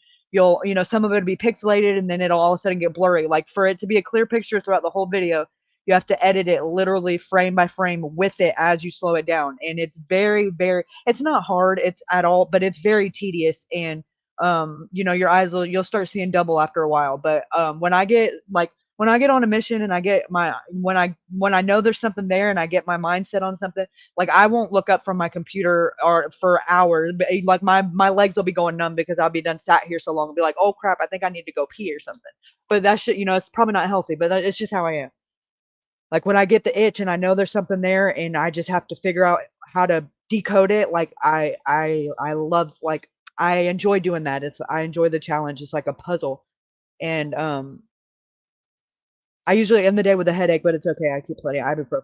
some of it will be pixelated and then it'll all of a sudden get blurry. Like for it to be a clear picture throughout the whole video, you have to edit it literally frame by frame with it as you slow it down. And it's very, very, it's not hard, it's at all, but it's very tedious. And your eyes you'll start seeing double after a while. But when I get on a mission and I get when I know there's something there and I get my mindset on something, like I won't look up from my computer or for hours. But like my legs will be going numb because I'll be done sat here so long and be like, oh crap, I think I need to go pee or something. But that shit, it's probably not healthy, but it's just how I am. Like when I get the itch and I know there's something there and I just have to figure out how to decode it, like I love, like I enjoy doing that. I enjoy the challenge. It's like a puzzle. And I usually end the day with a headache, but it's okay. I keep plenty of ibuprofen.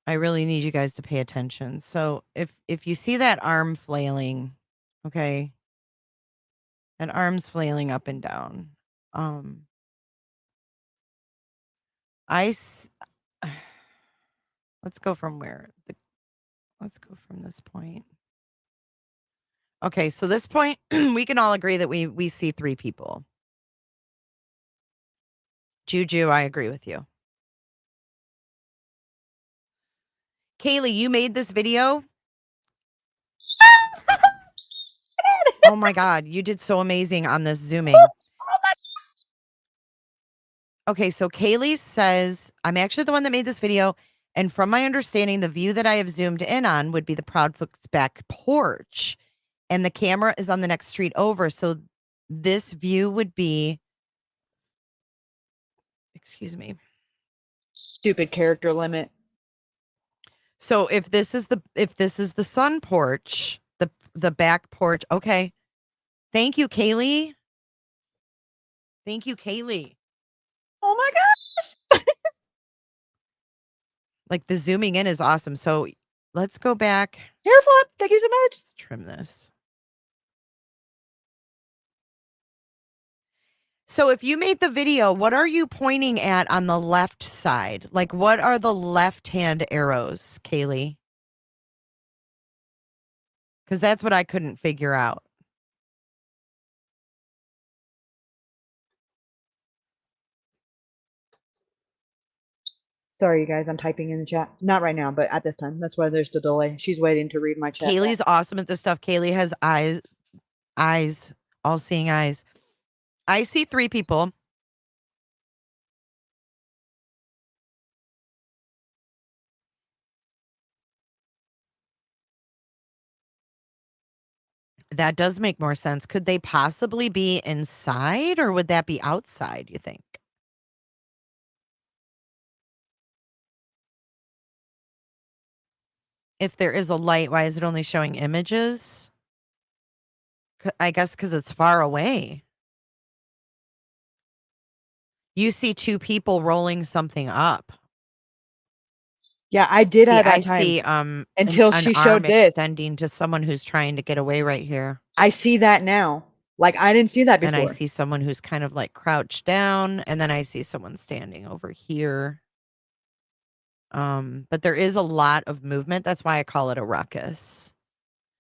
I really need you guys to pay attention. So if you see that arm flailing, okay, that arm's flailing up and down. I s- let's go from where let's go from this point. Okay, so this point we can all agree that we see three people. Juju, I agree with you. Kaylee, you made this video. Oh my God, you did so amazing on this zooming. Okay, so Kaylee says, I'm actually the one that made this video. And from my understanding, the view that I have zoomed in on would be the Proudfoot's back porch. And the camera is on the next street over. So this view would be, excuse me. Stupid character limit. So if this is the sun porch, the back porch, okay. Thank you, Kaylee. Thank you, Kaylee. Oh my gosh. Like the zooming in is awesome. So let's go back. Hair flip. Thank you so much. Let's trim this. So if you made the video, what are you pointing at on the left side? Like what are the left-hand arrows, Kaylee? Because that's what I couldn't figure out. Sorry, you guys. I'm typing in the chat. Not right now, but at this time. That's why there's the delay. She's waiting to read my chat. Kaylee's awesome at this stuff. Kaylee has eyes, all-seeing eyes. I see 3 people. That does make more sense. Could they possibly be inside or would that be outside, you think? If there is a light, why is it only showing images? I guess because it's far away. You see 2 people rolling something up. Yeah, I did See, at that I time. see Until an she arm showed this. extending to someone who's trying to get away right here. I see that now. Like I didn't see that before. And I see someone who's kind of like crouched down, and then I see someone standing over here. But there is a lot of movement. That's why I call it a ruckus.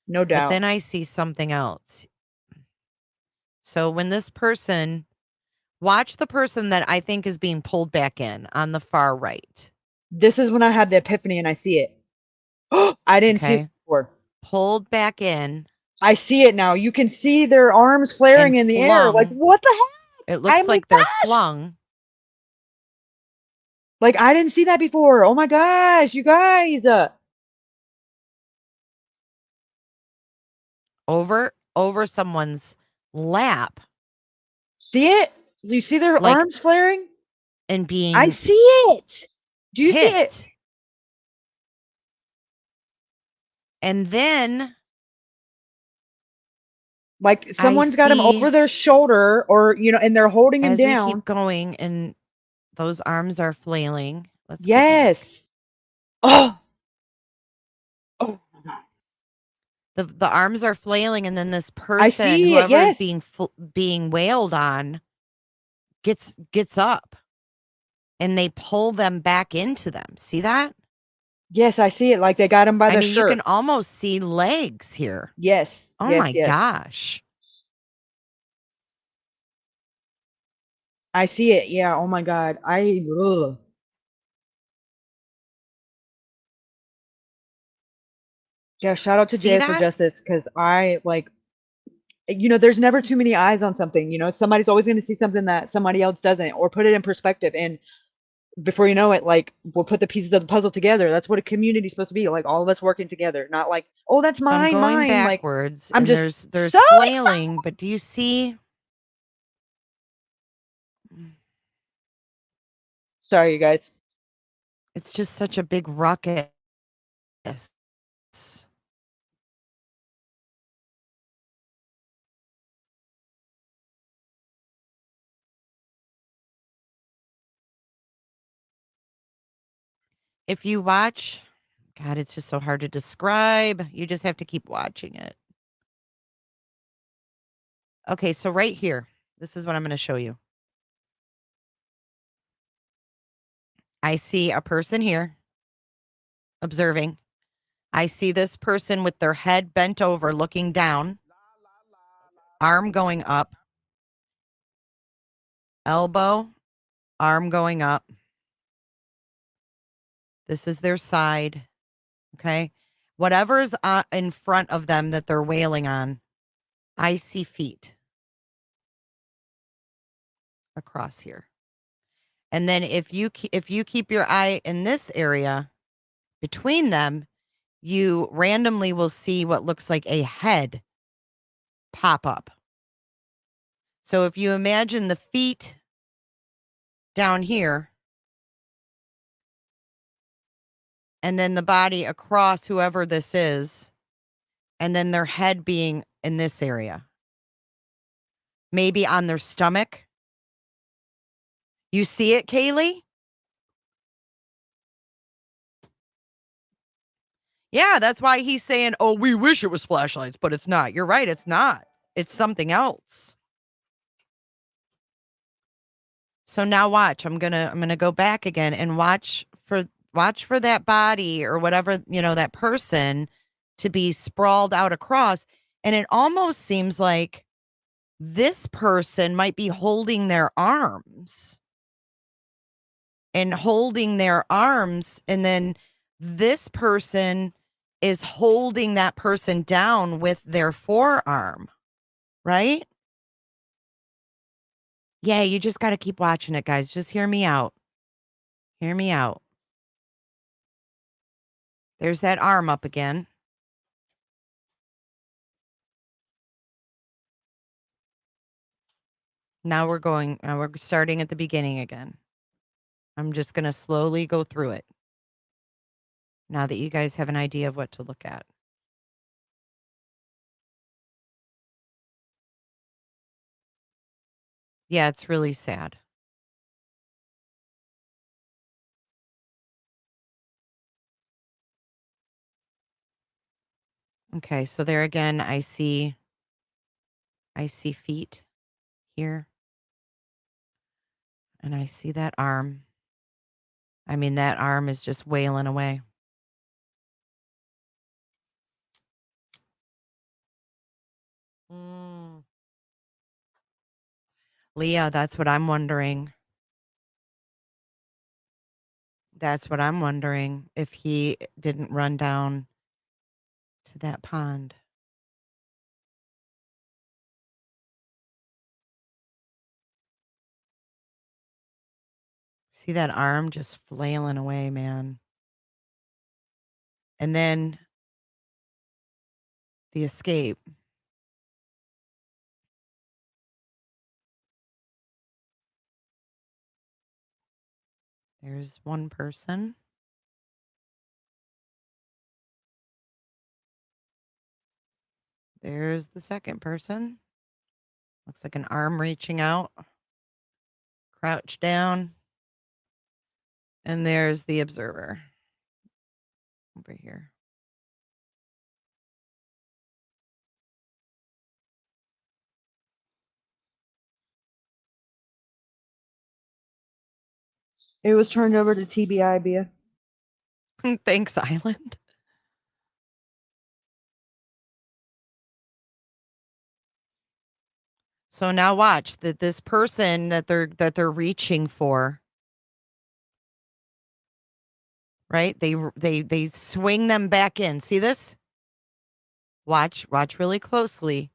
No doubt. But then I see something else. So when this person, watch the person that I think is being pulled back in on the far right. This is when I had the epiphany and I see it. I didn't see Okay. it before. Pulled back in. I see it now. You can see their arms flaring in the air. Like, flung. what the heck? It looks my like they're gosh! flung. Like, I didn't see that before. Oh my gosh, you guys. Over someone's lap. See it? Do you see their Like- arms flaring? And being I see it. Do you see it? hit. And then Like someone's got him see- over their shoulder, or and they're holding him as we down. keep going and those arms are flailing. Let's go back. Yes. Oh. Oh my God. The arms are flailing, and then this person, I see it, whoever is yes. being wailed on, gets up, and they pull them back into them. See that? Yes, I see it. Like they got him by the You shirt. can almost see legs here. Yes. Oh yes, my yes. gosh. I see it. Yeah. Oh my God. Ugh. Yeah. Shout out to See JS for that? Justice, because I like. There's never too many eyes on something. Somebody's always going to see something that somebody else doesn't, or put it in perspective. And before you know it, like we'll put the pieces of the puzzle together. That's what a community is supposed to be. Like all of us working together, not like, oh, that's So I'm mine, going mine. Like backwards, I'm and just there's so flailing, but do you see? sorry, you guys. It's just such a big ruckus. If you watch, God, it's just so hard to describe. You just have to keep watching it. Okay, so right here, this is what I'm going to show you. I see a person here observing. I see this person with their head bent over looking down, arm going up, elbow, arm going up. This is their side. Okay. Whatever's in front of them that they're wailing on, I see feet across here. And then if you keep your eye in this area between them, you randomly will see what looks like a head pop up. So if you imagine the feet down here and then the body across whoever this is, and then their head being in this area, maybe on their stomach. You see it, Kaylee? Yeah, that's why he's saying, oh, we wish it was flashlights, but it's not. You're right, it's not. It's something else. So now watch. I'm gonna go back again and watch for that body or whatever, that person to be sprawled out across. And it almost seems like this person might be holding their arms. And holding their arms, and then this person is holding that person down with their forearm, right? Yeah, you just got to keep watching it, guys. Just hear me out. Hear me out. There's that arm up again. Now we're starting at the beginning again. I'm just going to slowly go through it now that you guys have an idea of what to look at. Yeah, it's really sad. Okay, so there again, I see feet here. And I see that arm. I mean, that arm is just wailing away. Leah, that's what I'm wondering. That's what I'm wondering, if he didn't run down to that pond. See that arm just flailing away, man. And then the escape. There's one person. There's the second person. Looks like an arm reaching out. Crouch down. And there's the observer over here. It was turned over to TBI, Bia. Thanks, Island. So now watch that this person that they're reaching for, right? They swing them back in. See this? Watch really closely.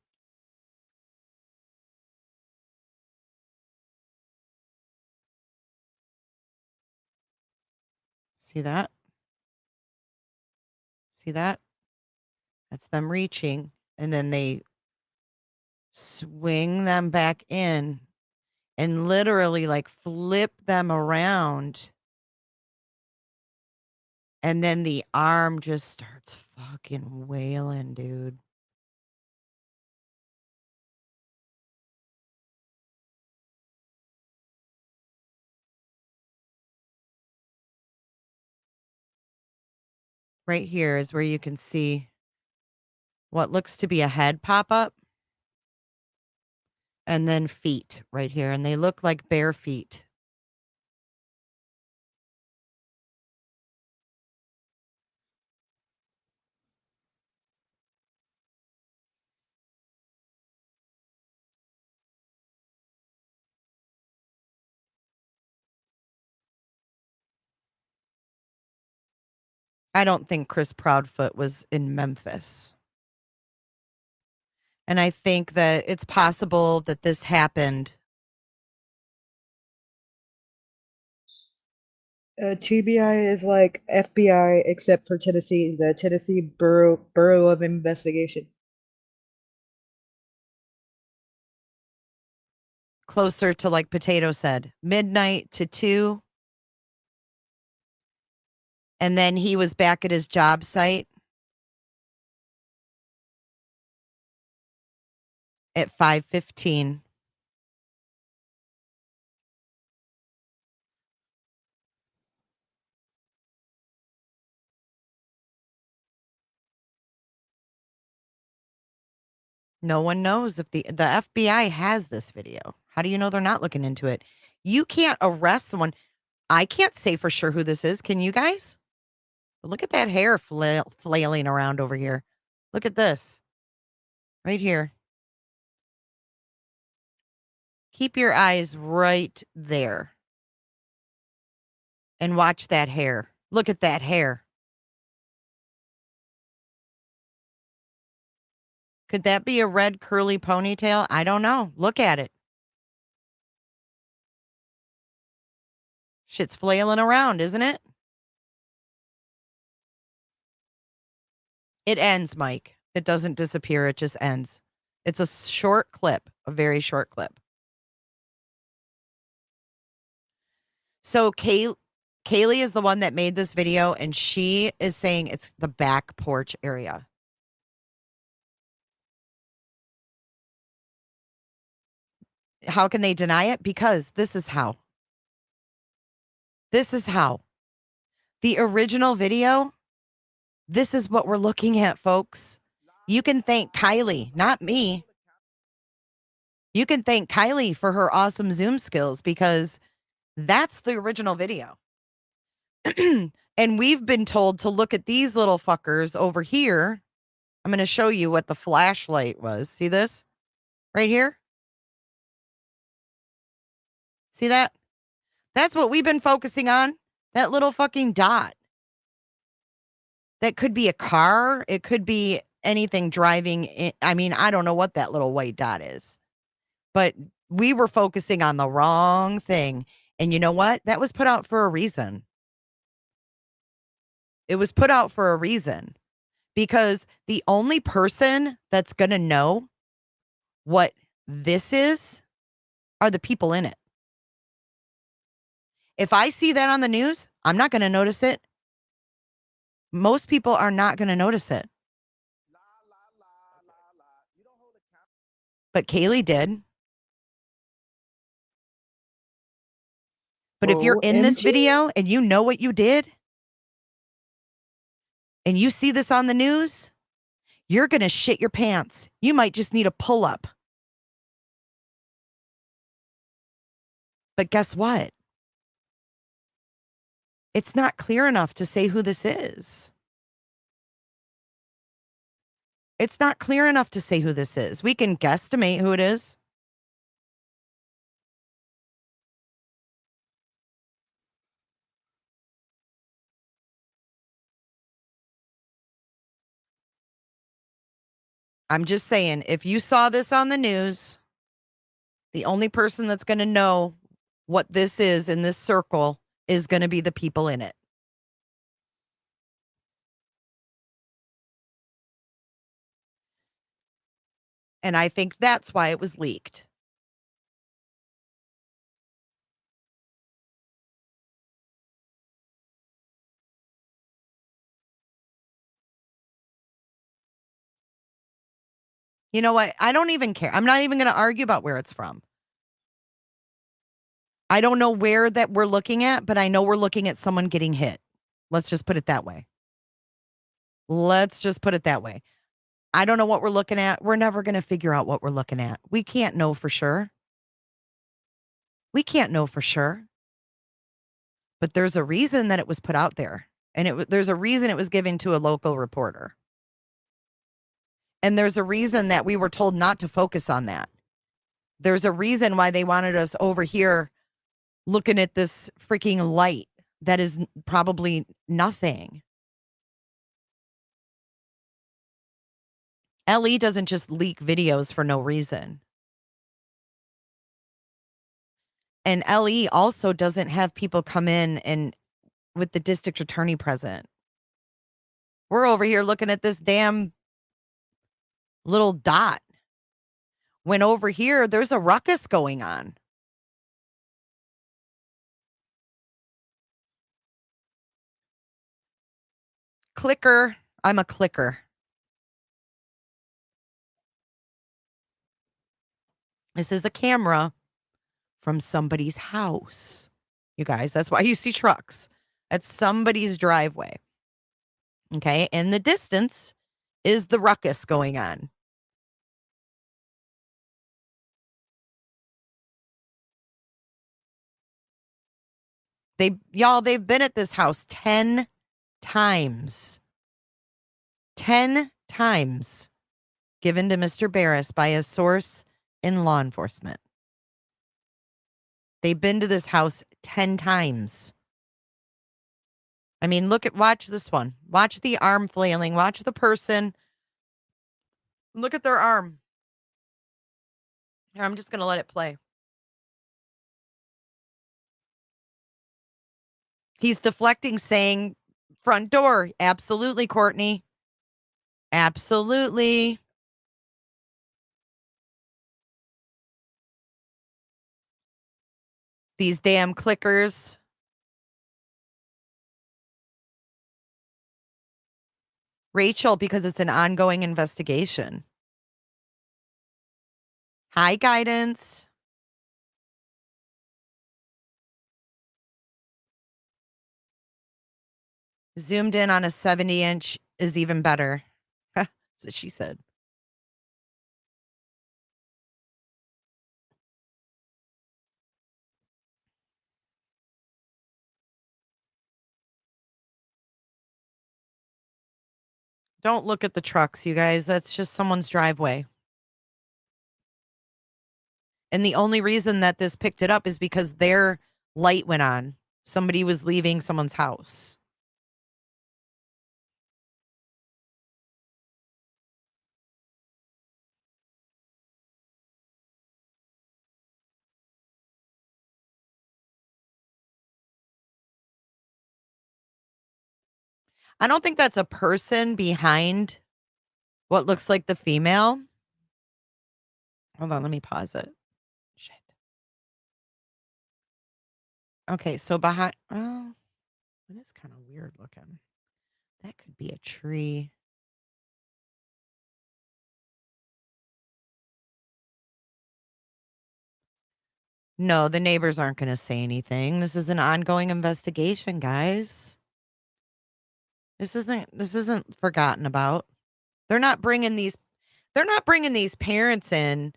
See that? See that? That's them reaching, and then they swing them back in and literally like flip them around. And then the arm just starts fucking wailing, dude. Right here is where you can see what looks to be a head pop up. And then feet right here. And they look like bare feet. I don't think Chris Proudfoot was in Memphis. And I think that it's possible that this happened. TBI is like FBI except for Tennessee, the Tennessee Bureau of Investigation. Closer to, like Potato said, midnight to 2. And then he was back at his job site at 5:15. No one knows if the FBI has this video. How do you know they're not looking into it? You can't arrest someone. I can't say for sure who this is. Can you guys? Look at that hair flailing around over here. Look at this. Right here. Keep your eyes right there. And watch that hair. Look at that hair. Could that be a red curly ponytail? I don't know. Look at it. Shit's flailing around, isn't it? It ends, Mike. It doesn't disappear. It just ends. It's a short clip, a very short clip. So Kaylee is the one that made this video, and she is saying it's the back porch area. How can they deny it? Because this is how. This is how. The original video, this is what we're looking at, folks. You can thank Kylie, not me. You can thank Kylie for her awesome Zoom skills because that's the original video. And we've been told to look at these little fuckers over here. I'm going to show you what the flashlight was. See this? Right here? See that? That's what we've been focusing on. That little fucking dot. That could be a car. It could be anything driving in. I mean, I don't know what that little white dot is. But we were focusing on the wrong thing. And you know what? That was put out for a reason. It was put out for a reason. Because the only person that's going to know what this is are the people in it. If I see that on the news, I'm not going to notice it. Most people are not going to notice it. But Kaylee did. But if you're in this OMG. video and you know what you did, and you see this on the news, you're going to shit your pants. You might just need a pull-up. But guess what? It's not clear enough to say who this is. It's not clear enough to say who this is. We can guesstimate who it is. I'm just saying, if you saw this on the news, the only person that's going to know what this is in this circle is going to be the people in it. And I think that's why it was leaked. You know what? I don't even care. I'm not even going to argue about where it's from. I don't know where that we're looking at, but I know we're looking at someone getting hit. Let's just put it that way. Let's just put it that way. I don't know what we're looking at. We're never going to figure out what we're looking at. We can't know for sure. We can't know for sure. But there's a reason that it was put out there. And there's a reason it was given to a local reporter. And there's a reason that we were told not to focus on that. There's a reason why they wanted us over here looking at this freaking light that is probably nothing. LE doesn't just leak videos for no reason. And LE also doesn't have people come in and with the district attorney present. We're over here looking at this damn little dot. When over here, there's a ruckus going on. Clicker. I'm a clicker. This is a camera from somebody's house. You guys, that's why you see trucks. That's somebody's driveway. Okay. In the distance is the ruckus going on. They've been at this house 10 times. 10 times given to Mr. Barris by a source in law enforcement. They've been to this house 10 times. I mean, watch this one. Watch the arm flailing. Watch the person. Look at their arm. Here, I'm just going to let it play. He's deflecting, saying, front door. Absolutely, Courtney. Absolutely. These damn clickers. Rachel, because it's an ongoing investigation. Hi, guidance. Zoomed in on a 70-inch is even better. That's what she said. Don't look at the trucks, you guys. That's just someone's driveway. And the only reason that this picked it up is because their light went on. Somebody was leaving someone's house. I don't think that's a person behind what looks like the female. Hold on, let me pause it. Shit. Okay, so behind, oh, it is kind of weird looking. That could be a tree. No, the neighbors aren't going to say anything. This is an ongoing investigation, guys. This isn't forgotten about. They're not bringing these parents in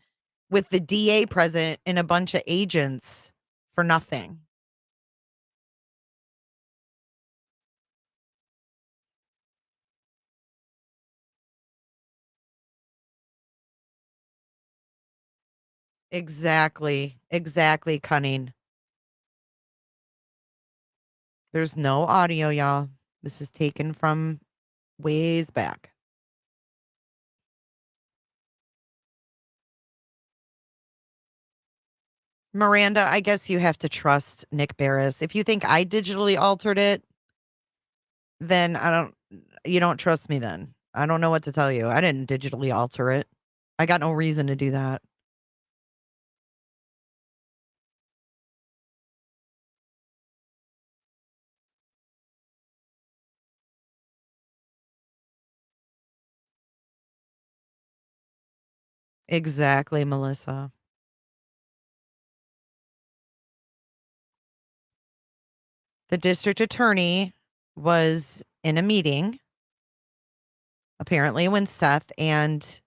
with the DA present and a bunch of agents for nothing. Exactly, Cunning. There's no audio, y'all. This is taken from ways back. Miranda, I guess you have to trust Nick Barris. If you think I digitally altered it, then you don't trust me then. I don't know what to tell you. I didn't digitally alter it. I got no reason to do that. Exactly, Melissa. The district attorney was in a meeting, apparently, when Seth and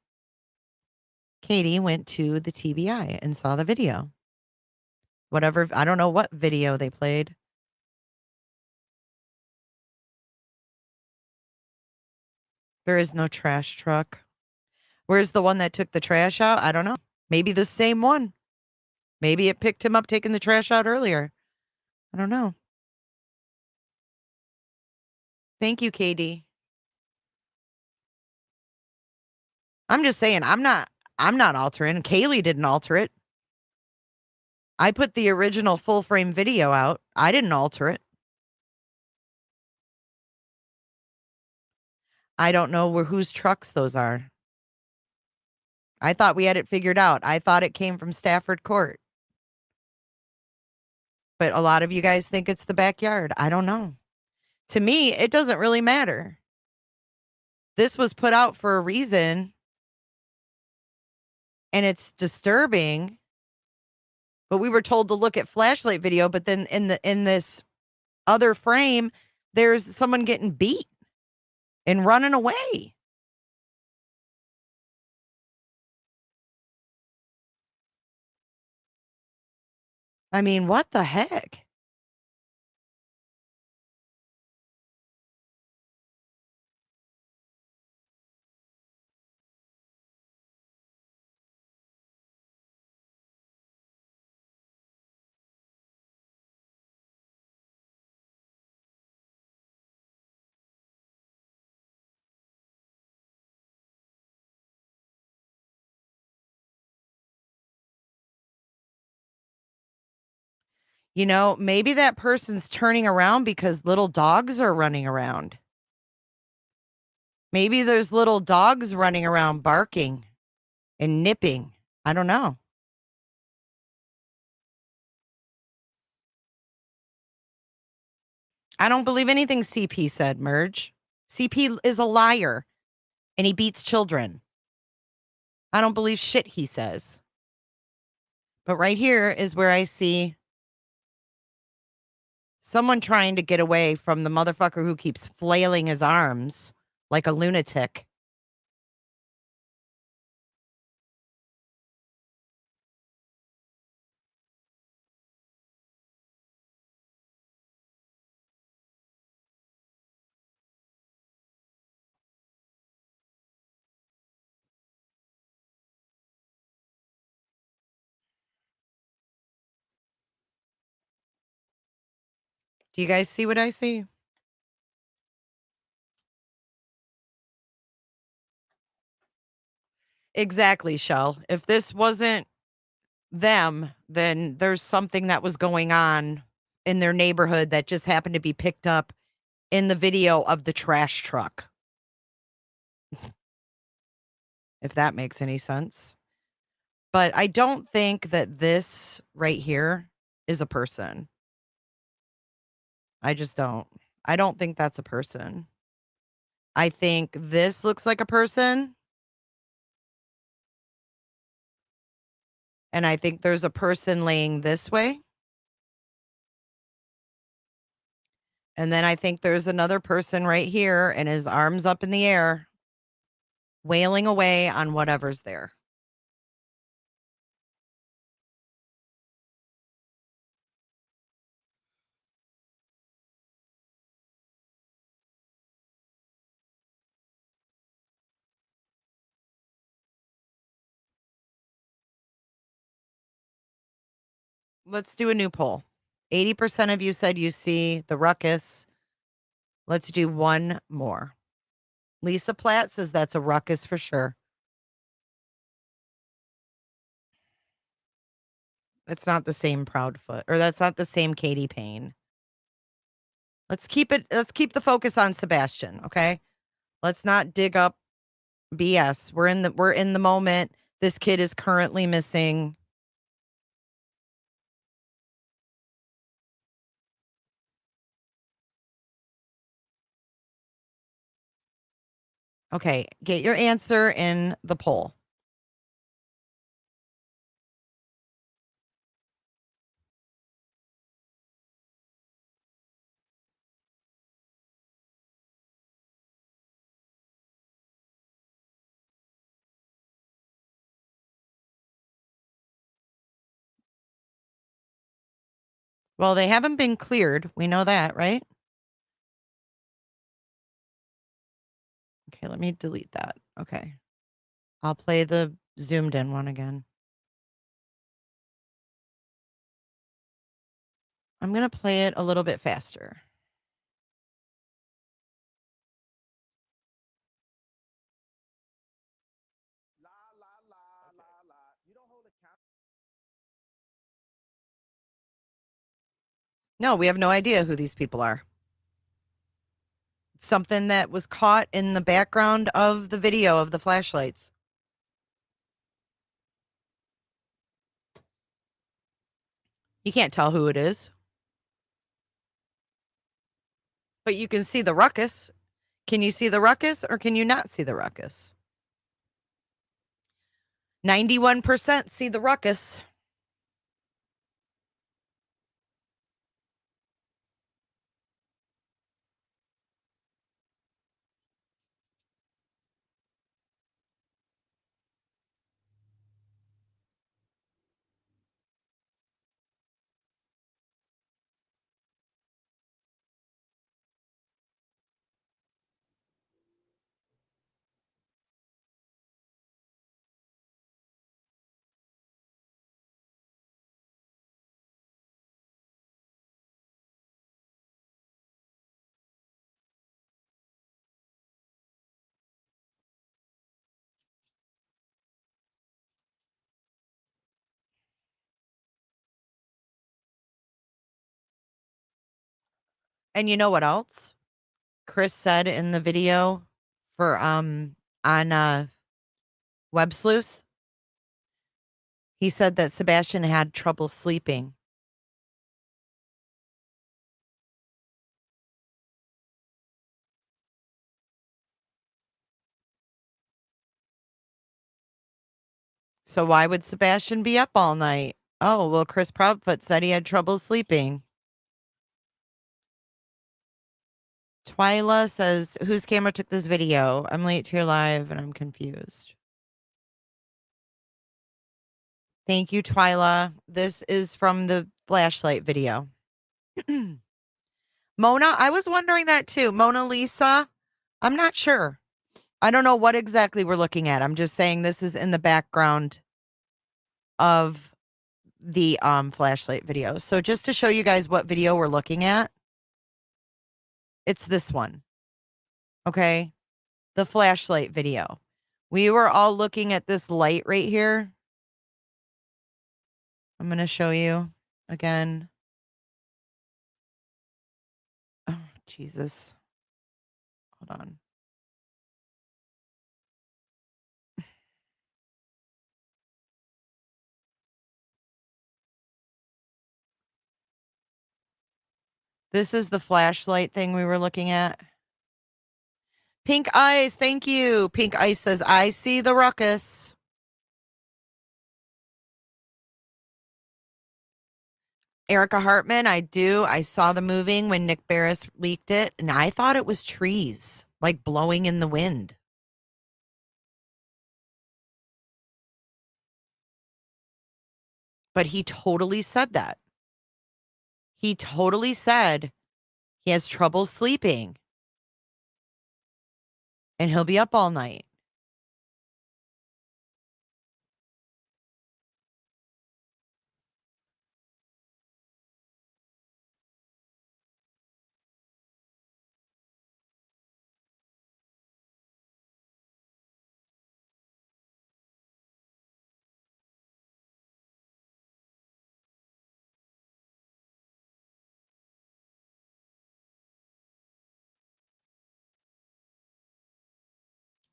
Katie went to the TBI and saw the video. Whatever, I don't know what video they played. There is no trash truck. Where's the one that took the trash out? I don't know. Maybe the same one. Maybe it picked him up taking the trash out earlier. I don't know. Thank you, Katie. I'm just saying, I'm not altering. Kaylee didn't alter it. I put the original full frame video out. I didn't alter it. I don't know whose trucks those are. I thought we had it figured out. I thought it came from Stafford Court. But a lot of you guys think it's the backyard. I don't know. To me, it doesn't really matter. This was put out for a reason, and it's disturbing. But we were told to look at flashlight video, but then in this other frame, there's someone getting beat and running away. I mean, what the heck? You know, maybe that person's turning around because little dogs are running around. Maybe there's little dogs running around barking and nipping. I don't know. I don't believe anything CP said, Merge. CP is a liar and he beats children. I don't believe shit he says. But right here is where I see someone trying to get away from the motherfucker who keeps flailing his arms like a lunatic. Do you guys see what I see? Exactly, Shell. If this wasn't them, then there's something that was going on in their neighborhood that just happened to be picked up in the video of the trash truck. If that makes any sense. But I don't think that this right here is a person. I just don't. I don't think that's a person. I think this looks like a person. And I think there's a person laying this way. And then I think there's another person right here and his arms up in the air, wailing away on whatever's there. Let's do a new poll. 80% of you said you see the ruckus. Let's do one more. Lisa Platt says that's a ruckus for sure. It's not the same Proudfoot, or that's not the same Katie Payne. Let's keep the focus on Sebastian, okay? Let's not dig up BS. We're in the moment. This kid is currently missing. Okay, get your answer in the poll. Well, they haven't been cleared. We know that, right? Okay, let me delete that. Okay. I'll play the zoomed in one again. I'm going to play it a little bit faster. No, we have no idea who these people are. Something that was caught in the background of the video of the flashlights. You can't tell who it is. But you can see the ruckus. Can you see the ruckus or can you not see the ruckus? 91% see the ruckus. And you know what else? Chris said in the video for on Web Sleuth, he said that Sebastian had trouble sleeping. So why would Sebastian be up all night? Oh, well, Chris Proudfoot said he had trouble sleeping. Twyla says, whose camera took this video? I'm late to your live and I'm confused. Thank you, Twyla. This is from the flashlight video. Mona, I was wondering that too. Mona Lisa, I'm not sure. I don't know what exactly we're looking at. I'm just saying this is in the background of the flashlight video. So just to show you guys what video we're looking at, it's this one. Okay? The flashlight video. We were all looking at this light right here. I'm going to show you again. Oh, Jesus. Hold on. This is the flashlight thing we were looking at. Pink Ice, thank you. Pink Ice says, I see the ruckus. Erica Hartman, I do. I saw the moving when Nick Barris leaked it, and I thought it was trees, like blowing in the wind. But he totally said that. He totally said he has trouble sleeping and he'll be up all night.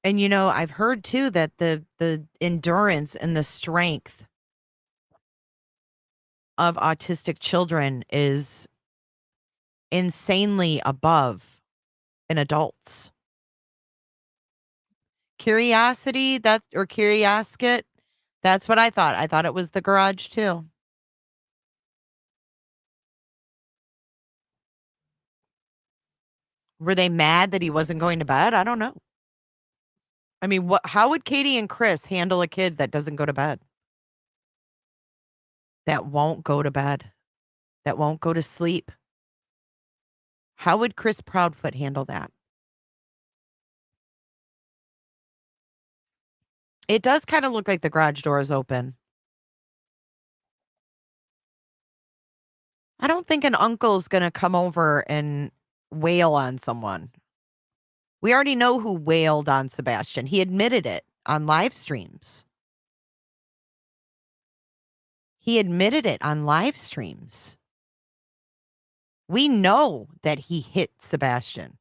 And you know, I've heard too that the endurance and the strength of autistic children is insanely above an adult's. Curiosity, that or curiosket, that's what I thought. I thought it was the garage too. Were they mad that he wasn't going to bed? I don't know. I mean, how would Katie and Chris handle a kid that doesn't go to bed? That won't go to bed. That won't go to sleep. How would Chris Proudfoot handle that? It does kind of look like the garage door is open. I don't think an uncle's going to come over and wail on someone. We already know who wailed on Sebastian. He admitted it on live streams. He admitted it on live streams. We know that he hit Sebastian.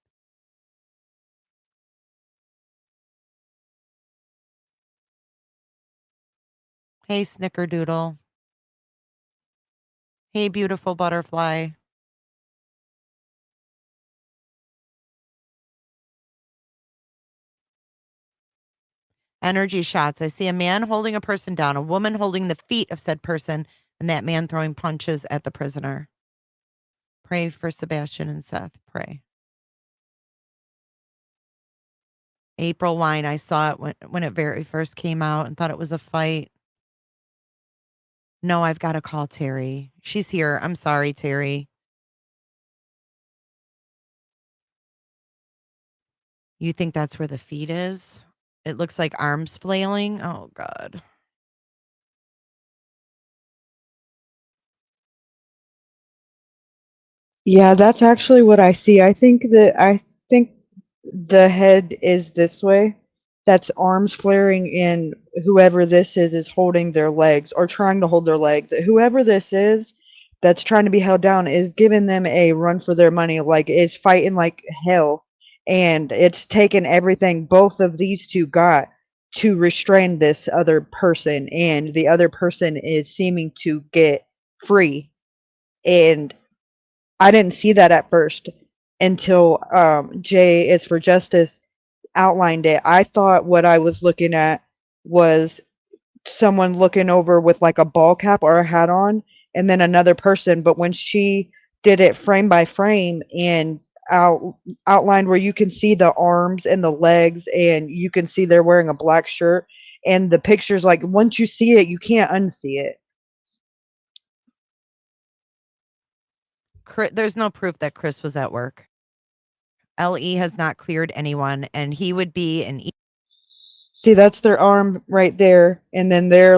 Hey, Snickerdoodle. Hey, beautiful butterfly. Energy shots. I see a man holding a person down, a woman holding the feet of said person, and that man throwing punches at the prisoner. Pray for Sebastian and Seth. Pray. April Wine. I saw it when it very first came out and thought it was a fight. No, I've got to call Terry. She's here. I'm sorry, Terry. You think that's where the feet is? It looks like arms flailing. Oh, God. Yeah, that's actually what I see. I think the head is this way. That's arms flaring, and whoever this is holding their legs or trying to hold their legs. Whoever this is that's trying to be held down is giving them a run for their money, like it's fighting like hell, and it's taken everything both of these two got to restrain this other person, and the other person is seeming to get free. And I didn't see that at first until J is for Justice outlined it. I thought what I was looking at was someone looking over with like a ball cap or a hat on, and then another person. But when she did it frame by frame and outlined where you can see the arms and the legs, and you can see they're wearing a black shirt, and the pictures, like once you see it, you can't unsee it. There's no proof that Chris was at work. LE has not cleared anyone, and he would be an See, that's their arm right there, and then they're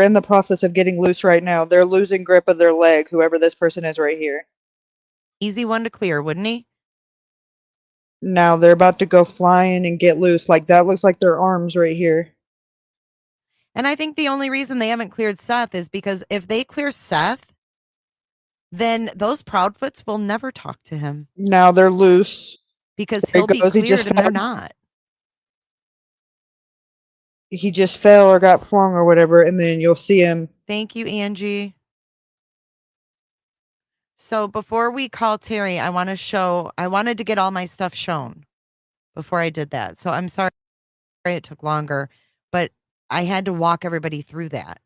in the process of getting loose right now. They're losing grip of their leg, whoever this person is right here. easy one to clear, wouldn't he? Now they're about to go flying and get loose. Like that looks like their arms right here. And I think the only reason they haven't cleared Seth is because if they clear Seth, then those Proudfoots will never talk to him Now they're loose. because There he'll he be goes. cleared and they're not. He just fell or got flung or whatever, and then you'll see him. Thank you, Angie. So before we call Terry, I wanted to get all my stuff shown before I did that. So I'm sorry it took longer, but I had to walk everybody through that.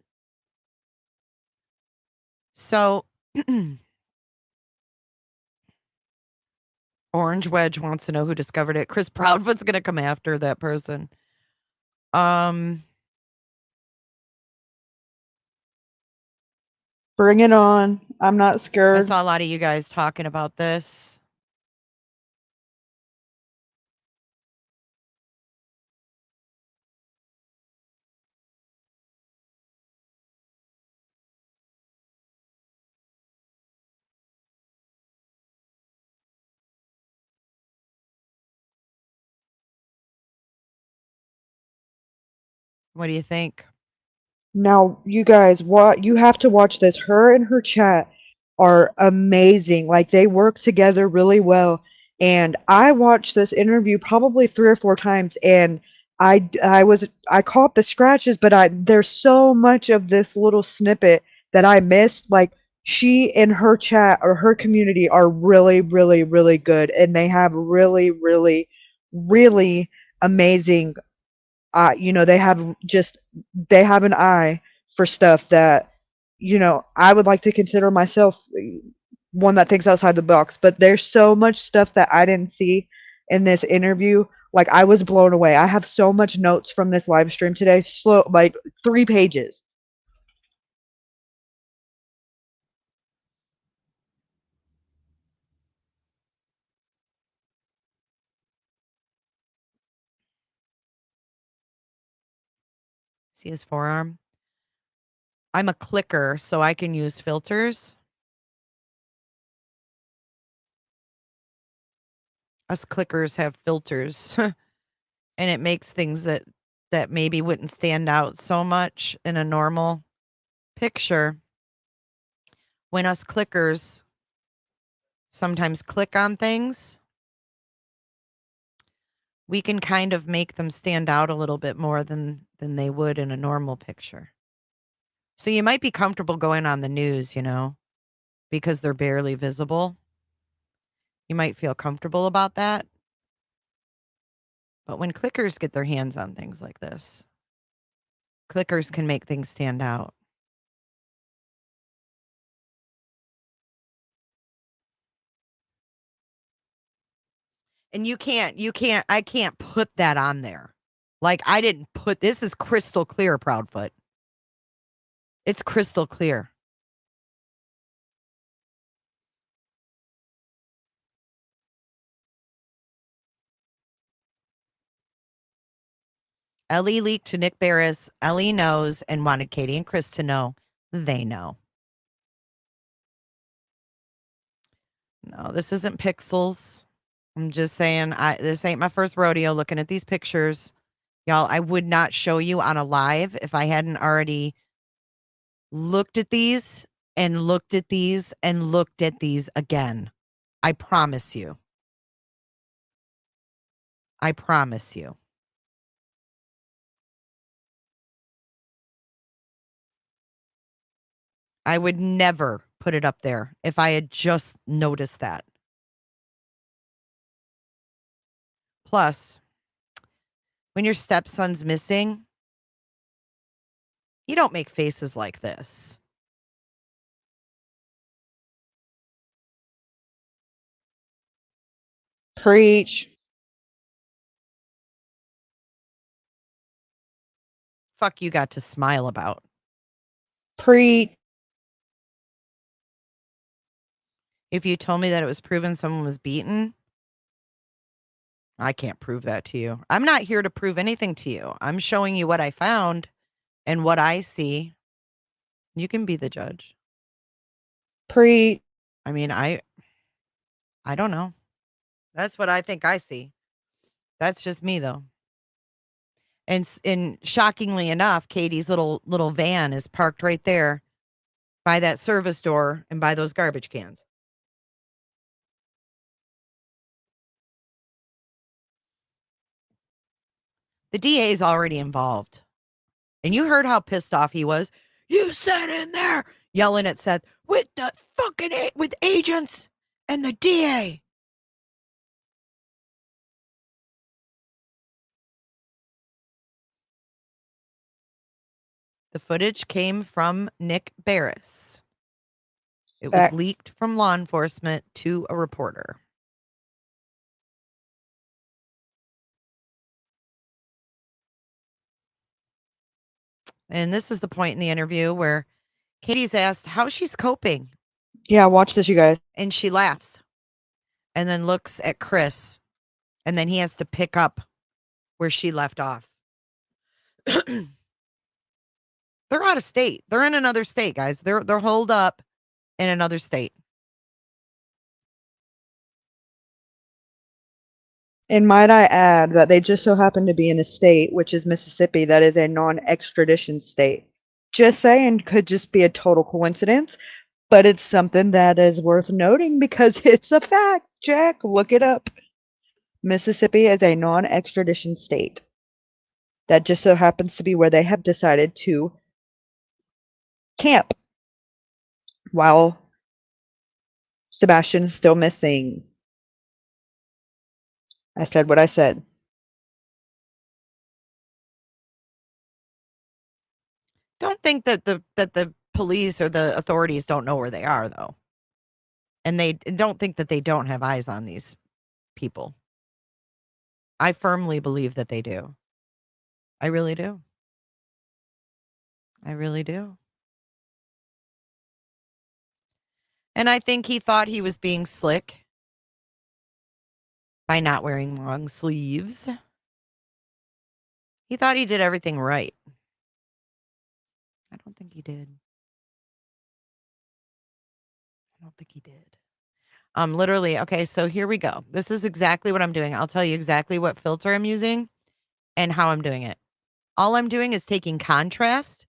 So Orange Wedge wants to know who discovered it. Chris Proudfoot's going to come after that person. Bring it on. I'm not I scared. saw a lot of you guys talking about this. What do you think? Now, you guys, what you have to watch this. Her and her chat are amazing. Like they work together really well. And I watched this interview probably 3 or 4 times, and I caught the scratches, but I there's so much of this little snippet that I missed. Like she and her chat or her community are really, really, really good, and they have really, really, really amazing they have they have an eye for stuff that I would like to consider myself one that thinks outside the box, but there's so much stuff that I didn't see in this interview. Like I was blown away. I have so much notes from this live stream today, slow like 3 pages. See his forearm? I'm a clicker, so I can use filters. Us clickers have filters, and it makes things that maybe wouldn't stand out so much in a normal picture when us clickers sometimes click on things, we can kind of make them stand out a little bit more than they would in a normal picture. So you might be comfortable going on the news, because they're barely visible. You might feel comfortable about that. But when clickers get their hands on things like this, clickers can make things stand out. And I can't put that on there. Like, I didn't this is crystal clear, Proudfoot. It's crystal clear. Ellie leaked to Nick Barris. Ellie knows and wanted Katie and Chris to know. They know. No, this isn't pixels. I'm just saying, this ain't my first rodeo looking at these pictures. Y'all, I would not show you on a live if I hadn't already looked at these and looked at these and looked at these again. I promise you. I promise you. I would never put it up there if I had just noticed that. Plus, when your stepson's missing, you don't make faces like this. Preach. Fuck you got to smile about. Preach. If you told me that it was proven someone was beaten, I can't prove that to you. I'm not here to prove anything to you. I'm showing you what I found and what I see. You can be the judge. Preach. I mean, I don't know. That's what I think I see. That's just me, though. And shockingly enough, Katie's little van is parked right there by that service door and by those garbage cans. The DA is already involved. And you heard how pissed off he was. You sat in there yelling at Seth with the fucking with agents and the DA. The footage came from Nick Barris. It was Fact. leaked from law enforcement to a reporter. And this is the point in the interview where Katie's asked how she's coping. Yeah, watch this, you guys. And she laughs and then looks at Chris. And then he has to pick up where she left off. They're out of state. They're in another state, guys. They're holed up in another state. And might I add that they just so happen to be in a state, which is Mississippi, that is a non-extradition state. Just saying, could just be a total coincidence, but it's something that is worth noting because it's a fact. Jack, look it up. Mississippi is a non-extradition state. That just so happens to be where they have decided to camp while Sebastian is still missing. I said what I said. Don't think that the police or the authorities don't know where they are, though. And they don't think that they don't have eyes on these people. I firmly believe that they do. I really do. I really do. And I think he thought he was being slick by not wearing long sleeves. He thought he did everything right. I don't think he did. I don't think he did. Literally, okay, so here we go. This is exactly what I'm doing. I'll tell you exactly what filter I'm using and how I'm doing it. All I'm doing is taking contrast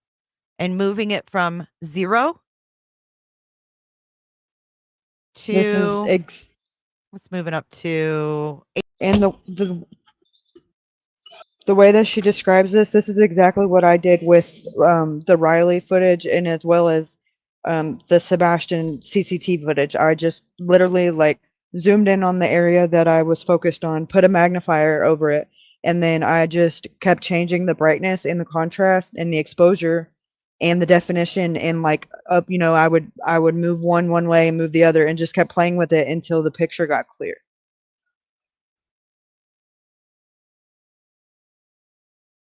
and moving it from 0 This is to, let's move it up to, and the way that she describes this is exactly what I did with the Riley footage and as well as the Sebastian CCT footage. I just literally like zoomed in on the area that I was focused on, put a magnifier over it, and then I just kept changing the brightness and the contrast and the exposure and the definition and like up, I would move one way and move the other and just kept playing with it until the picture got clear.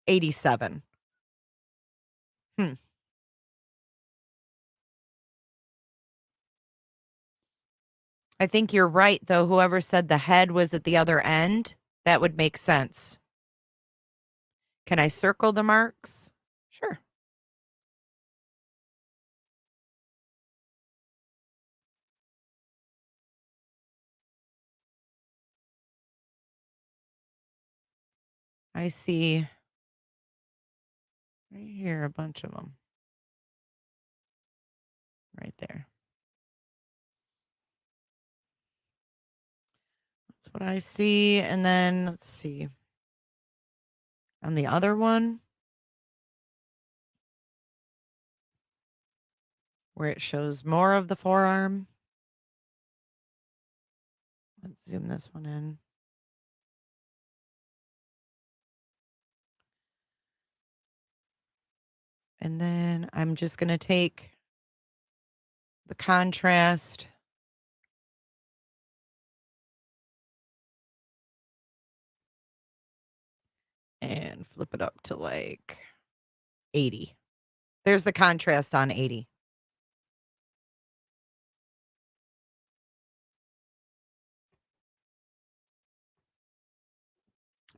'87. I think you're right, though. Whoever said the head was at the other end, that would make sense. Can I circle the marks? Sure. I see right here a bunch of them. Right there. That's what I see. And then let's see. On the other one, where it shows more of the forearm. Let's zoom this one in. And then I'm just going to take the contrast and flip it up to like 80. There's the contrast on 80.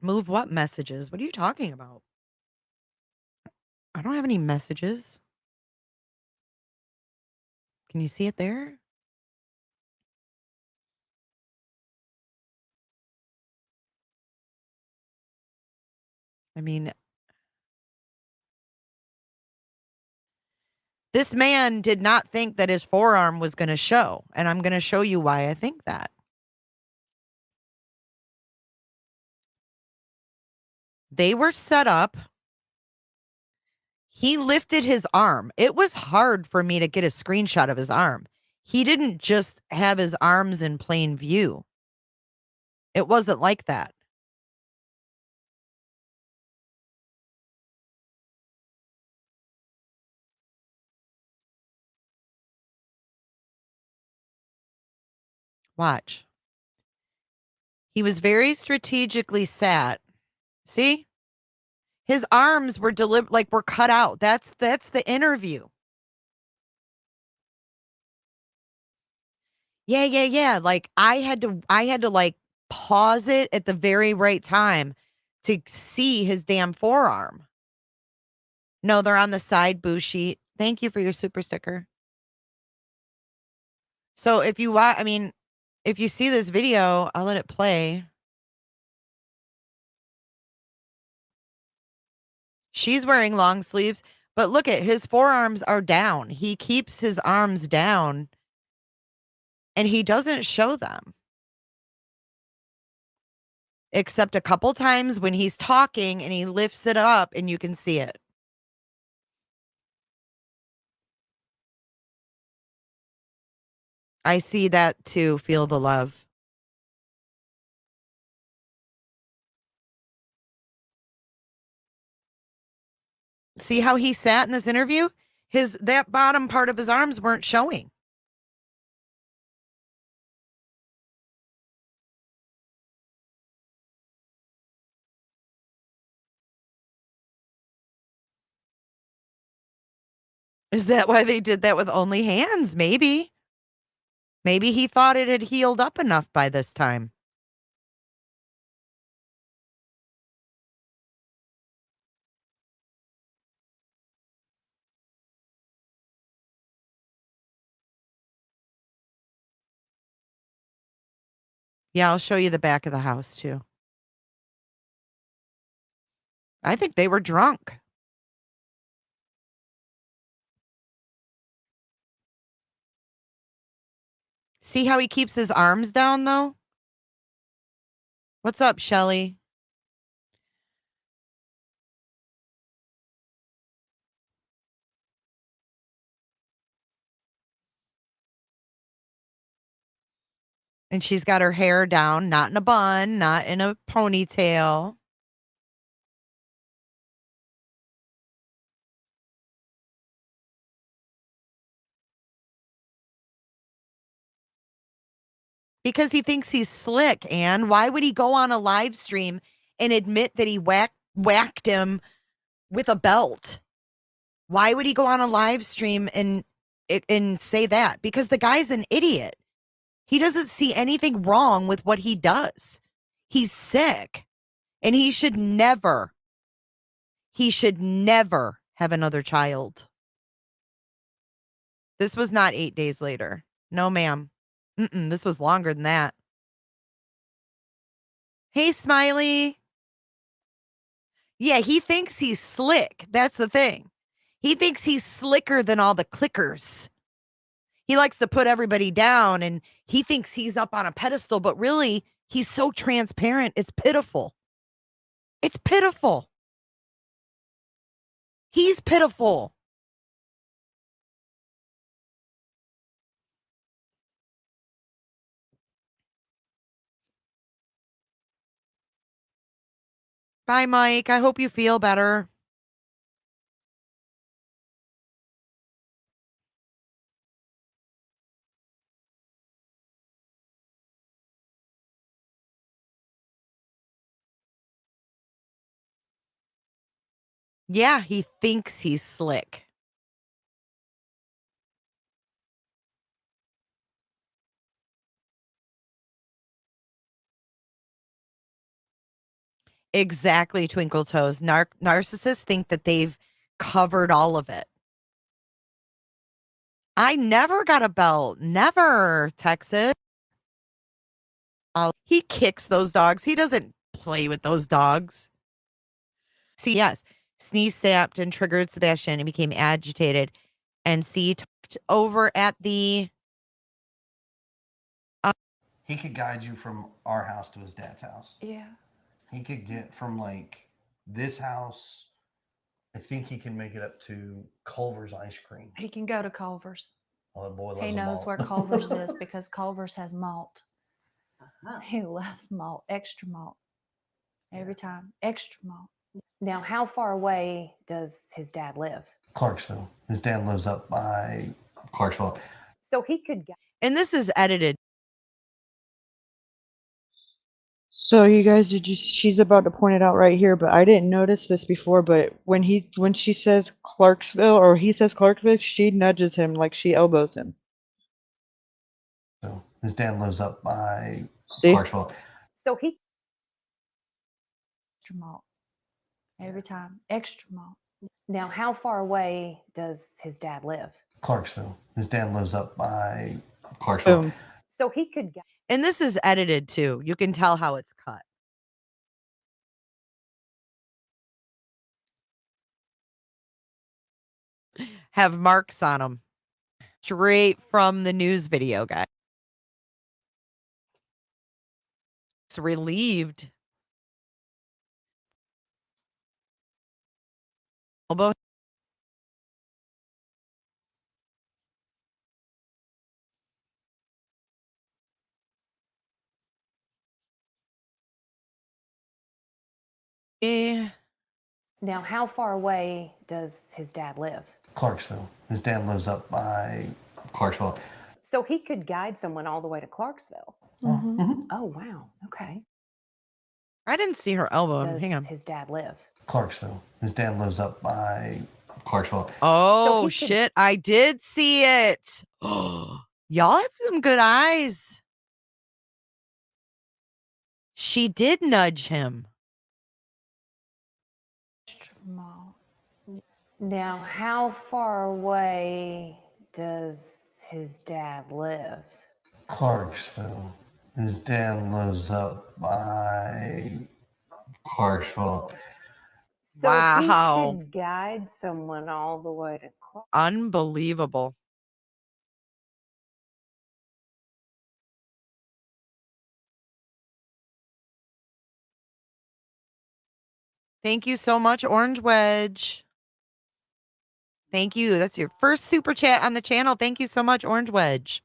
Move what messages? What are you talking about? I don't have any messages. Can you see it there? I mean, this man did not think that his forearm was going to show, and I'm going to show you why I think that. They were set up. He lifted his arm. It was hard for me to get a screenshot of his arm. He didn't just have his arms in plain view. It wasn't like that. Watch. He was very strategically sat. See? His arms were were cut out. That's the interview. Yeah. Like I had to like pause it at the very right time to see his damn forearm. No, they're on the side boo sheet. Thank you for your super sticker. So if you watch, I mean, if you see this video, I'll let it play. She's wearing long sleeves, but look at his forearms are down. He keeps his arms down and he doesn't show them. Except a couple times when he's talking and he lifts it up and you can see it. I see that too. Feel the love. See how he sat in this interview? That bottom part of his arms weren't showing. Is that why they did that with only hands? Maybe. Maybe he thought it had healed up enough by this time. Yeah, I'll show you the back of the house too. I think they were drunk. See how he keeps his arms down, though? What's up, Shelly? And she's got her hair down, not in a bun, not in a ponytail. Because he thinks he's slick, and why would he go on a live stream and admit that he whacked him with a belt? Why would he go on a live stream and say that? Because the guy's an idiot. He doesn't see anything wrong with what he does. He's sick, and he should never have another child. This was not 8 days later. No, ma'am. This was longer than that. Hey, Smiley. Yeah, he thinks he's slick. That's the thing. He thinks he's slicker than all the clickers. He likes to put everybody down, and he thinks he's up on a pedestal, but really, he's so transparent. It's pitiful. It's pitiful. He's pitiful. Bye, Mike. I hope you feel better. Yeah, he thinks he's slick. Exactly, Twinkle Toes. Narcissists think that they've covered all of it. I never got a belt. Never, Texas. He kicks those dogs. He doesn't play with those dogs. See, yes, sneeze snapped and triggered Sebastian and became agitated. And C talked over at the. He could guide you from our house to his dad's house. Yeah. He could get from like this house. I think he can make it up to Culver's ice cream. He can go to Culver's. Oh, the boy loves He a knows malt. where Culver's is because Culver's has malt. He loves malt, extra malt. Every time, extra malt. Now, how far away does his dad live? Clarksville. His dad lives up by Clarksville. So he could get. And this is edited. So you guys, she's about to point it out right here, but I didn't notice this before, but when she says Clarksville or he says Clarksville, she nudges him like she elbows him. So his dad lives up by See? Clarksville. So he. Extra malt. Every time, extra malt. Now, how far away does his dad live? Clarksville. His dad lives up by Clarksville. Boom. So he could get. And this is edited too. You can tell how it's cut. Have marks on them. Straight from the news video, guys. It's relieved. Elbow. Eh. Now, how far away does his dad live? Clarksville. His dad lives up by Clarksville. So he could guide someone all the way to Clarksville. Mhm. Oh, wow. Okay. I didn't see her elbow. Does Hang on. his dad live? Clarksville. His dad lives up by Clarksville. Oh, he could- shit. I did see it. Y'all have some good eyes. She did nudge him. Extra malt. Now, how far away does his dad live? Clarksville. His dad lives up by Clarksville. So Wow. he could guide someone all the way to Clarksville. Unbelievable. Thank you so much, Orange Wedge. Thank you. That's your first super chat on the channel. Thank you so much, Orange Wedge.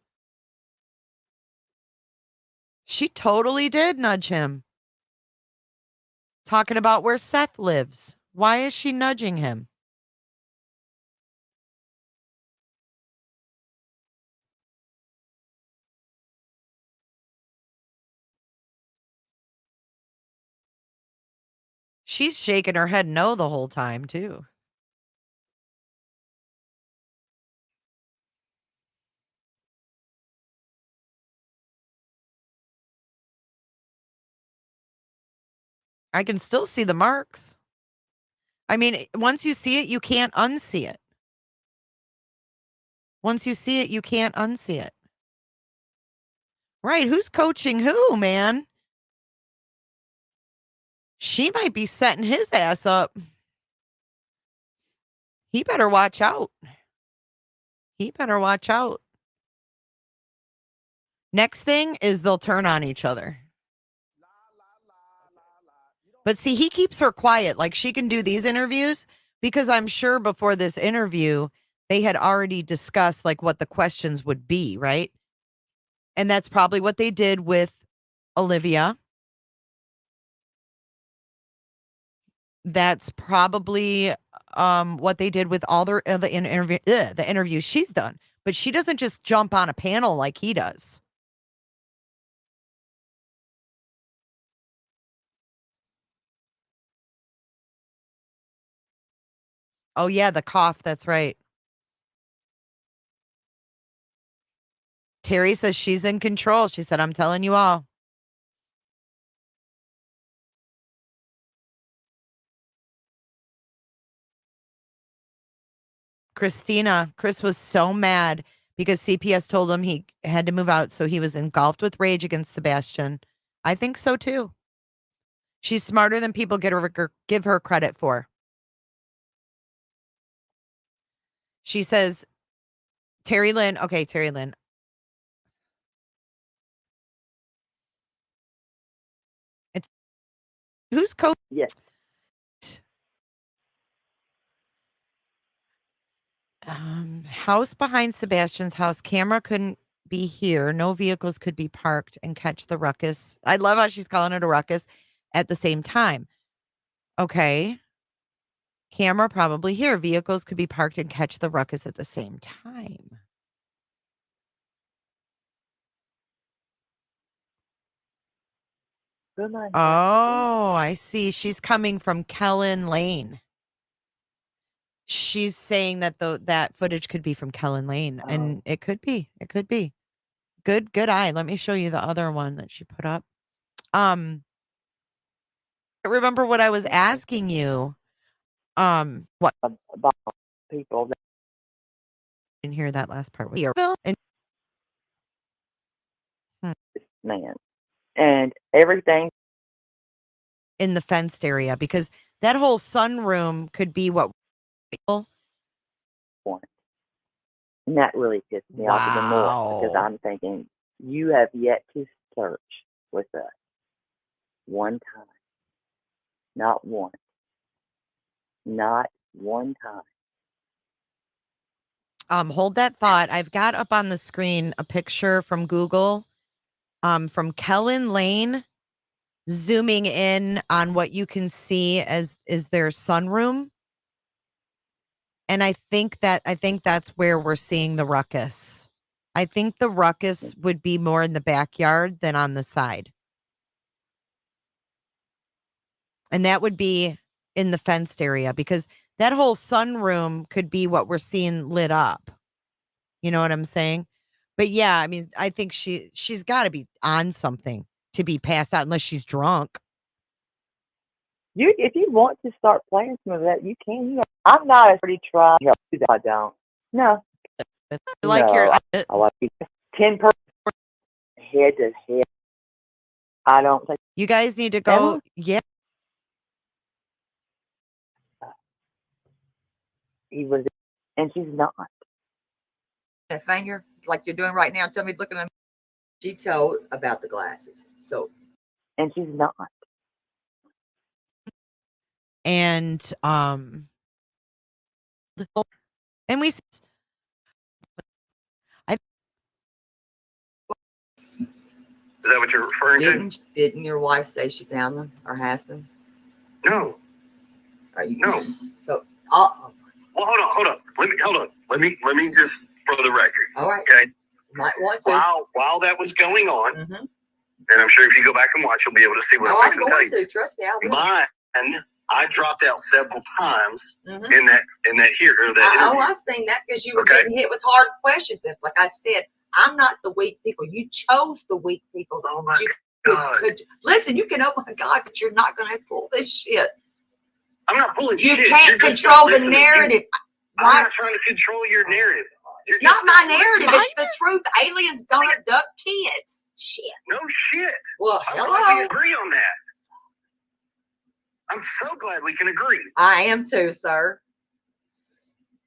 She totally did nudge him. Talking about where Seth lives. Why is she nudging him? She's shaking her head no the whole time, too. I can still see the marks. I mean, once you see it, you can't unsee it. Once you see it, you can't unsee it. Right, who's coaching who, man? She might be setting his ass up. He better watch out. He better watch out. Next thing is they'll turn on each other. But see, he keeps her quiet. Like she can do these interviews because I'm sure before this interview, they had already discussed like what the questions would be, right? And that's probably what they did with Olivia. That's probably what they did with all the interviews she's done. But she doesn't just jump on a panel like he does. Oh yeah, the cough. That's right. Terry says she's in control. She said, I'm telling you all. Chris was so mad because CPS told him he had to move out, so he was engulfed with rage against Sebastian. I think so too. She's smarter than people give her credit for. She says, Terry Lynn. Okay, Terry Lynn. It's who's coach? Yes. House behind Sebastian's house. Camera couldn't be here. No vehicles could be parked and catch the ruckus. I love how she's calling it a ruckus at the same time. Okay. Camera probably here. Vehicles could be parked and catch the ruckus at the same time. Oh, I see. She's coming from Kellen Lane. She's saying that that footage could be from Kellen Lane, and it could be. It could be. Good eye. Let me show you the other one that she put up. I remember what I was asking you. What about people that didn't hear that last part with man and everything in the fenced area, because that whole sunroom could be what. And that really pissed me off even more because I'm thinking you have yet to search with us one time. Not one. Not one time. Hold that thought. I've got up on the screen a picture from Google from Kellen Lane, zooming in on what you can see as is their sunroom. And I think that's where we're seeing the ruckus. I think the ruckus would be more in the backyard than on the side. And that would be in the fenced area because that whole sunroom could be what we're seeing lit up. You know what I'm saying? But yeah, I mean, I think she's got to be on something to be passed out unless she's drunk. If you want to start playing some of that, you can. You know, I'm not a pretty try. I don't. No. Like no, your I like 10 person head to head. I don't think you guys need to go. Emma? Yeah. He was, and she's not. A finger like you're doing right now. Tell me, looking at me. She told about the glasses. So, and she's not. and and we Is that what you're referring to? Didn't your wife say she found them or has them? No. Are you No. So well, hold on. Let me just for the record. All right. Okay. You might want to. While that was going on, Mm-hmm. and I'm sure if you go back and watch, you'll be able to see what I'm going going to. Trust me, I will. Mine, I dropped out several times Mm-hmm. in that interview. I seen that because you were getting hit with hard questions. But like I said, I'm not the weak people. You chose the weak people. Oh my God. Listen, you can, oh my God, but you're not going to pull this shit. I'm not pulling You shit. can't control the narrative. I'm not trying to control your narrative. It's not my narrative. It's the truth. Aliens don't abduct kids. Shit. No shit. Well, I'm glad we agree on that. I'm so glad we can agree. I am too, sir.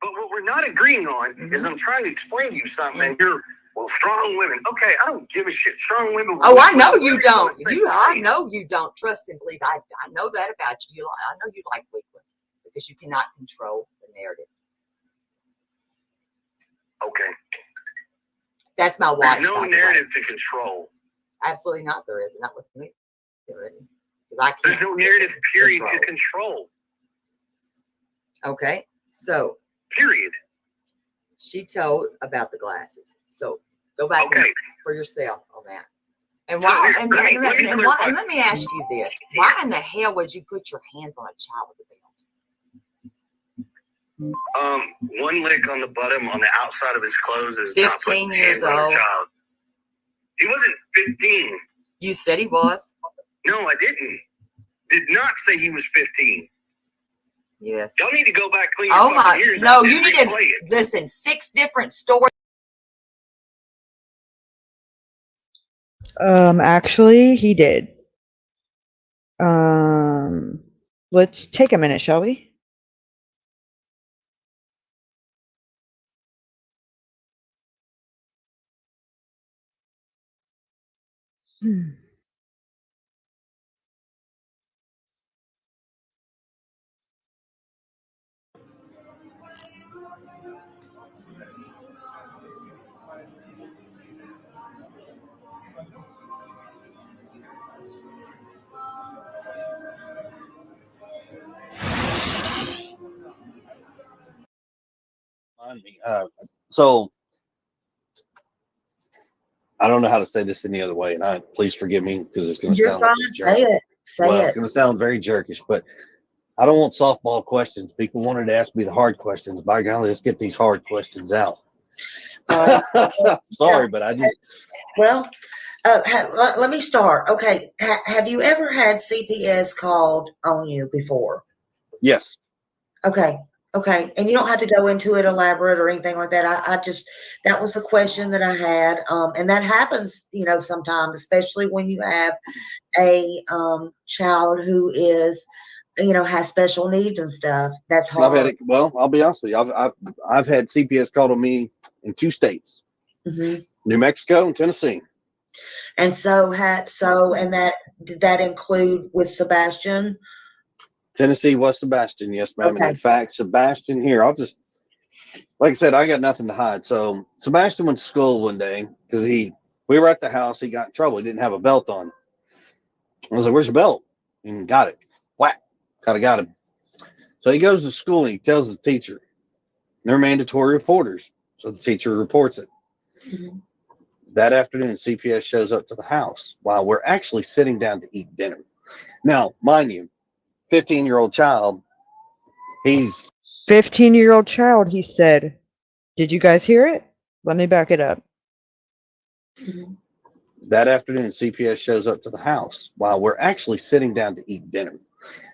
But what we're not agreeing on is I'm trying to explain to you something, and you're, well, strong women. Okay, I don't give a shit. Strong women. Oh, I know you don't. I know you don't. Trust and believe. I know that about you. I know you like weak ones because you cannot control the narrative. Okay. That's my wife. There's no narrative to control. Absolutely not. There is. Not with me. There isn't. Because I can't. There's no narrative period to control. Okay. So. Period. She told about the glasses. So go back for yourself on that. And why? And let me ask you this: why in the hell would you put your hands on a child with a belt? One lick on the bottom on the outside of his clothes is 15 years old. He wasn't 15. You said he was. No, I didn't. Did not say he was 15. Yes. Y'all need to go back clean your fucking ears. No, you need to listen. 6 different stories. Actually, he did. Let's take a minute, shall we? So I don't know how to say this any other way, and please forgive me because it's going to sound like Say it. It's going to sound very jerkish, but I don't want softball questions. People wanted to ask me the hard questions. By golly, let's get these hard questions out. Sorry, but I just. Well, let me start. Okay. Have you ever had CPS called on you before? Yes. Okay. Okay. And you don't have to go into it elaborate or anything like that. That was the question that I had. And that happens, sometimes, especially when you have a child who is, has special needs and stuff. That's hard. I'll be honest with you. I've had CPS called on me in 2 states, New Mexico and Tennessee. And did that include with Sebastian? Tennessee was Sebastian, yes, ma'am. Okay. And in fact, Sebastian here, like I said, I got nothing to hide. So Sebastian went to school one day because we were at the house. He got in trouble. He didn't have a belt on. I was like, "Where's your belt?" And got it. Whack. Kind of got him. So he goes to school and he tells the teacher. They're mandatory reporters. So the teacher reports it. Mm-hmm. That afternoon, CPS shows up to the house while we're actually sitting down to eat dinner. Now, mind you, 15-year-old child, he's 15-year-old child, he said. Did you guys hear it? Let me back it up. Mm-hmm. That afternoon, CPS shows up to the house while we're actually sitting down to eat dinner.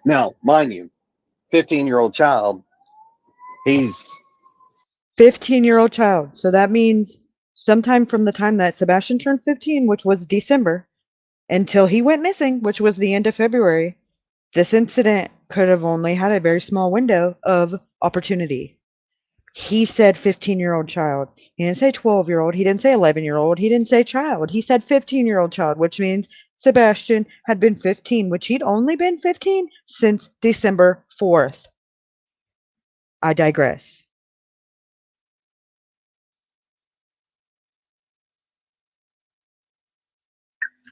Now, mind you, 15-year-old child, he's 15-year-old child. So that means sometime from the time that Sebastian turned 15, which was December, until he went missing, which was the end of February, this incident could have only had a very small window of opportunity. He said 15-year-old child. He didn't say 12-year-old. He didn't say 11-year-old. He didn't say child. He said 15-year-old child, which means Sebastian had been 15, which he'd only been 15 since December 4th. I digress.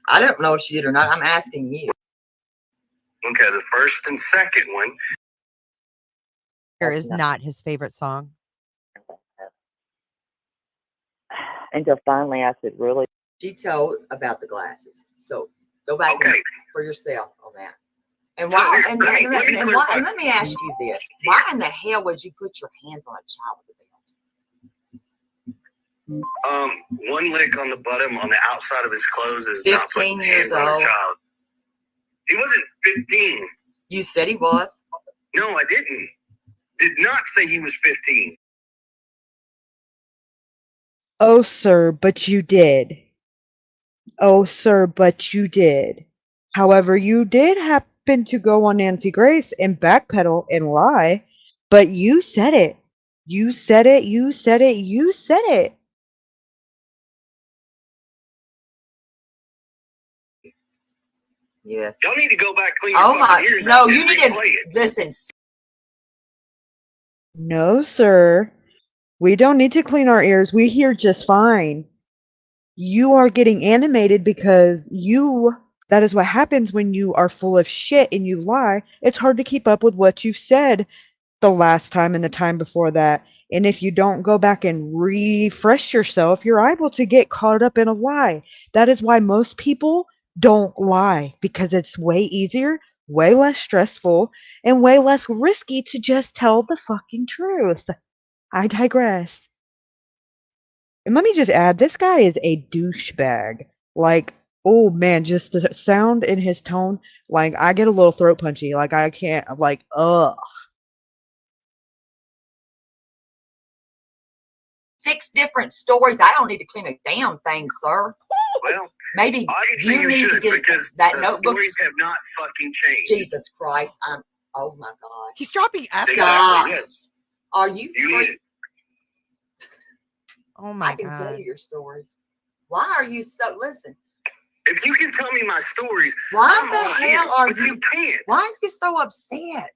I don't know if she did or not. I'm asking you. Okay, the first and second one. Here is not his favorite song. Until finally I said, really? She told about the glasses. So go back and, for yourself on that. And why? And let me ask you this: why in the hell would you put your hands on a child with a belt? One lick on the bottom on the outside of his clothes is 15 not putting years hands on a old. child. He wasn't 15. You said he was. No, I didn't. Did not say he was 15. Oh, sir, but you did. Oh, sir, but you did. However, you did happen to go on Nancy Grace and backpedal and lie, but you said it. You said it, you said it, you said it. Yes. Y'all need to go back clean Oh your my! fucking ears No, out you and need to replay it. listen. No, sir. We don't need to clean our ears. We hear just fine. You are getting animated because that is what happens when you are full of shit and you lie. It's hard to keep up with what you've said the last time and the time before that. And if you don't go back and refresh yourself, you're able to get caught up in a lie. That is why most people don't lie, because it's way easier, way less stressful, and way less risky to just tell the fucking truth. I digress. And let me just add, this guy is a douchebag. Like, oh man, just the sound in his tone, like I get a little throat punchy. Like I can't, like, ugh. 6 different stories. I don't need to clean a damn thing, sir. Well, maybe obviously you need to get because that the notebook. stories have not fucking changed. Jesus Christ! Oh my God! He's dropping F. Stop. Yes. Are you free? Need Oh my I can God. tell you your stories. Why are you so? Listen. If you can tell me my stories, Why I'm the all hell ears, are but you can't. Why are you so upset?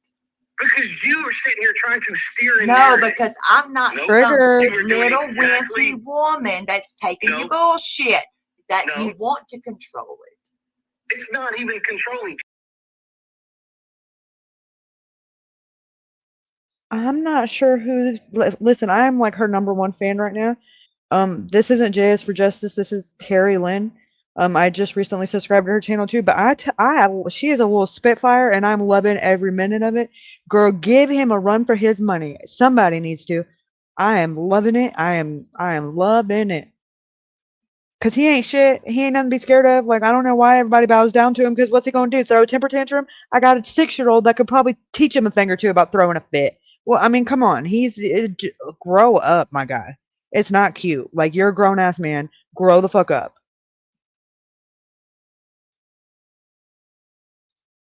Because you are sitting here trying to steer in No, narrative. because I'm not Nope. some Trigger. You were doing little exactly- wimpy woman that's taking your Nope. bullshit. That Nope. you want to control it. It's not even controlling. I'm not sure who. Listen, I am like her #1 fan right now. This isn't JS for Justice. This is Terry Lynn. I just recently subscribed to her channel too. But she is a little spitfire, and I'm loving every minute of it. Girl, give him a run for his money. Somebody needs to. I am loving it. I am loving it. Cause he ain't shit. He ain't nothing to be scared of. Like I don't know why everybody bows down to him. Cause what's he gonna do? Throw a temper tantrum? I got a 6-year-old that could probably teach him a thing or two about throwing a fit. Well, I mean, come on. Grow up, my guy. It's not cute. Like you're a grown ass man. Grow the fuck up.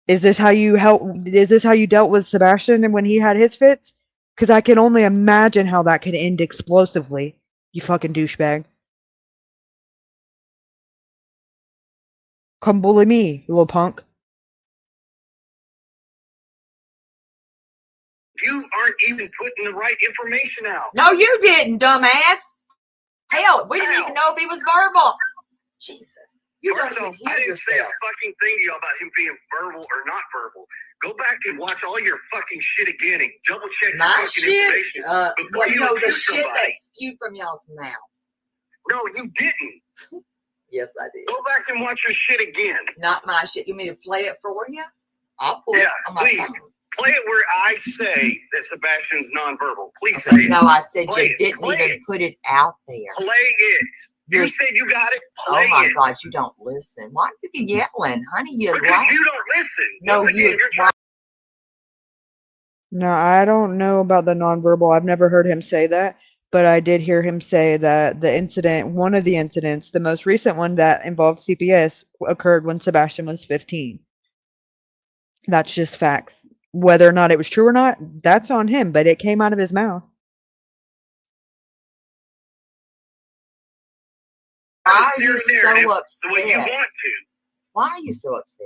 Is this how you dealt with Sebastian and when he had his fits? Cause I can only imagine how that could end explosively. You fucking douchebag. Come bully me, you little punk. You aren't even putting the right information out. No, you didn't, dumbass. Hell, we didn't even know if he was verbal. Jesus. You don't First even off, hear I didn't say a yourself. fucking thing to you about him being verbal or not verbal. Go back and watch all your fucking shit again and double check your My fucking shit, information before well, you no, the accuse shit somebody. that spewed from y'all's mouth. No, you didn't. Yes, I did. Go back and watch your shit again. Not my shit. You mean to play it for you? I'll pull it Yeah, on my please. phone. Play it where I say that Sebastian's nonverbal. Please Okay. say it. No, I said Play you it. didn't Play even it. put it out there. Play it. You You're- said you got it. Play Oh my it. God, you don't listen. Why are you yelling, honey? You Because like? you don't listen. No, Once again, you. you're trying. No, I don't know about the nonverbal. I've never heard him say that, but I did hear him say that one of the incidents, the most recent one that involved CPS, occurred when Sebastian was 15. That's just facts. Whether or not it was true or not, that's on him, but it came out of his mouth. Why are you Steer narrative so the way you upset? want to. Why are you so upset?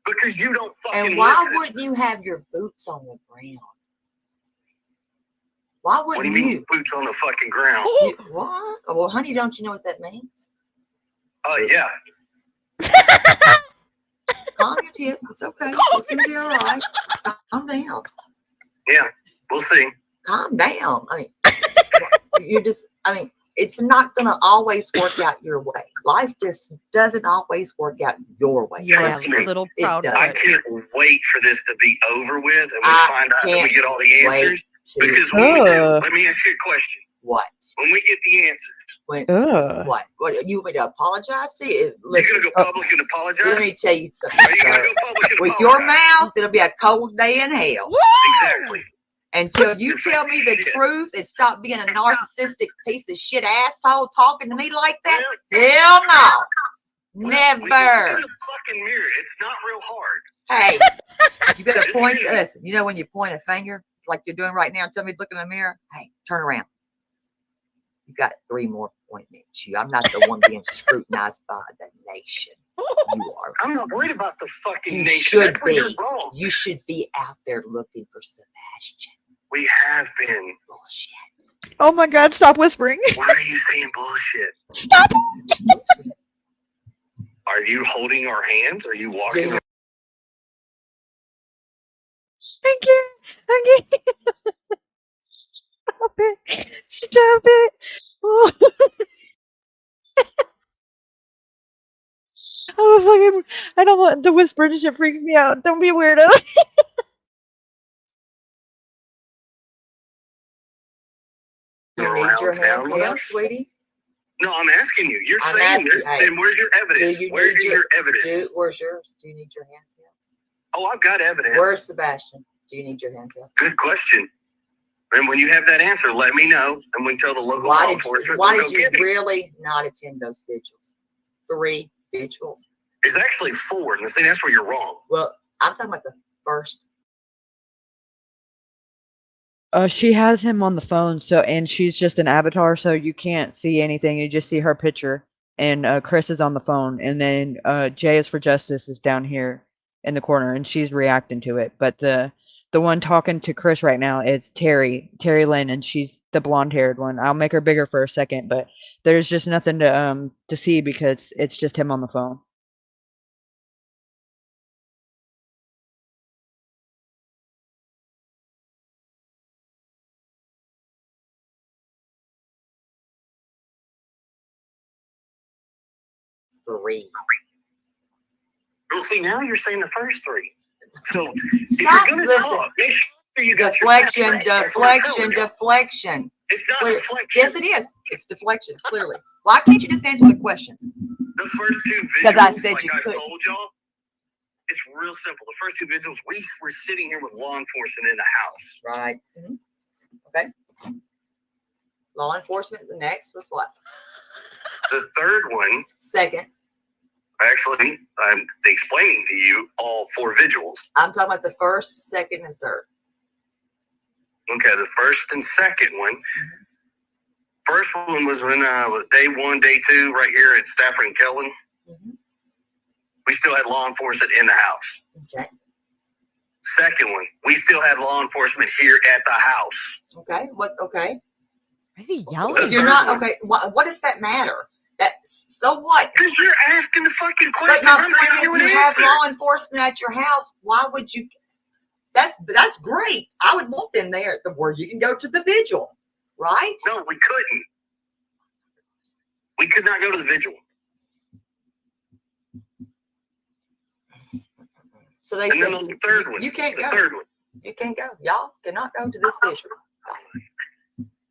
Because you don't fucking And why listen. wouldn't you have your boots on the ground? Why What wouldn't do you mean boots on the fucking ground? What? Well, honey, don't you know what that means? Yeah. Calm your tits. It's okay. It's gonna be all right. Calm down. Yeah, we'll see. Calm down. I mean, you're just. I mean, it's not gonna always work out your way. Life just doesn't always work out your way. Yeah, Trust me, little it proud. does. I can't wait for this to be over with and we I find out and we get all the answers. Wait Because when we do, let me ask you a question. What? When we get the answers, When what? What you want me to apologize to you? you're gonna go public and apologize? Let me tell you something. Are you gonna go public and With apologize? your mouth, it'll be a cold day in hell. Exactly. Until you tell me the truth and stop being a narcissistic piece of shit asshole talking to me like that. Hell no. Never. We can look in the fucking mirror. It's not real hard. Hey, you better point. Listen, you know when you point a finger like you're doing right now and tell me to look in the mirror? Hey, turn around. You got 3 more appointments. I'm not the one being scrutinized by the nation. You are. I'm not worried about the fucking You nation. should That's where be. you're wrong. You should be out there looking for Sebastian. We have been. Bullshit. Oh my God! Stop whispering. Why are you saying bullshit? Stop. Are you holding our hands? Are you walking? Thank you. Thank you. Stop it. Stop it. Oh. Oh, fucking, I don't want the whispering shit freaks me out. Don't be a weirdo. You need your hands held, sweetie? No, I'm asking you. You're I'm saying asking, this, hey, then where's your evidence? Where is your evidence? Where's yours? Do you need your hands held? Oh, I've got evidence. Where's Sebastian? Do you need your hands held? Good question. And when you have that answer, let me know, and we can tell the local law enforcement. Why did you really not attend those vigils? 3 vigils. There's actually 4, and see, that's where you're wrong. Well, I'm talking about the first. She has him on the phone, and she's just an avatar, so you can't see anything. You just see her picture, and Chris is on the phone, and then J is for Justice is down here in the corner, and she's reacting to it. But the one talking to Chris right now is Terry Lynn, and she's the blonde-haired one. I'll make her bigger for a second, but there's just nothing to see because it's just him on the phone. Three. Well, see, now you're saying the first 3. So Stop. if you're Listen. talk, make sure you got Deflection, your deflection. It's not deflection. Yes, it is. It's deflection, clearly. Why can't you just answer the questions? The first 2 videos, Because I said like you I couldn't. told y'all, it's real simple. The first 2 videos, we were sitting here with law enforcement in the house. Right. Okay. Law enforcement. The next was what? The third one, Second. actually, I'm explaining to you all 4 vigils. I'm talking about the first, second, and third. Okay, the first and second one. First one was when was day 1, day 2, right here at Stafford and Kellen. We still had law enforcement in the house. Okay. Second one, we still had law enforcement here at the house. Okay. What? Okay. Is he yelling? If you're not okay. What does that matter? So what? Because you're asking the fucking But questions. my I'm point giving is, you an you have answer. law enforcement at your house. Why would you? That's great. I would want them there where you can go to the vigil, right? No, we couldn't. We could not go to the vigil. So they. And then on the third one. You can't the go. third one. You can't go. Y'all cannot go to this vigil.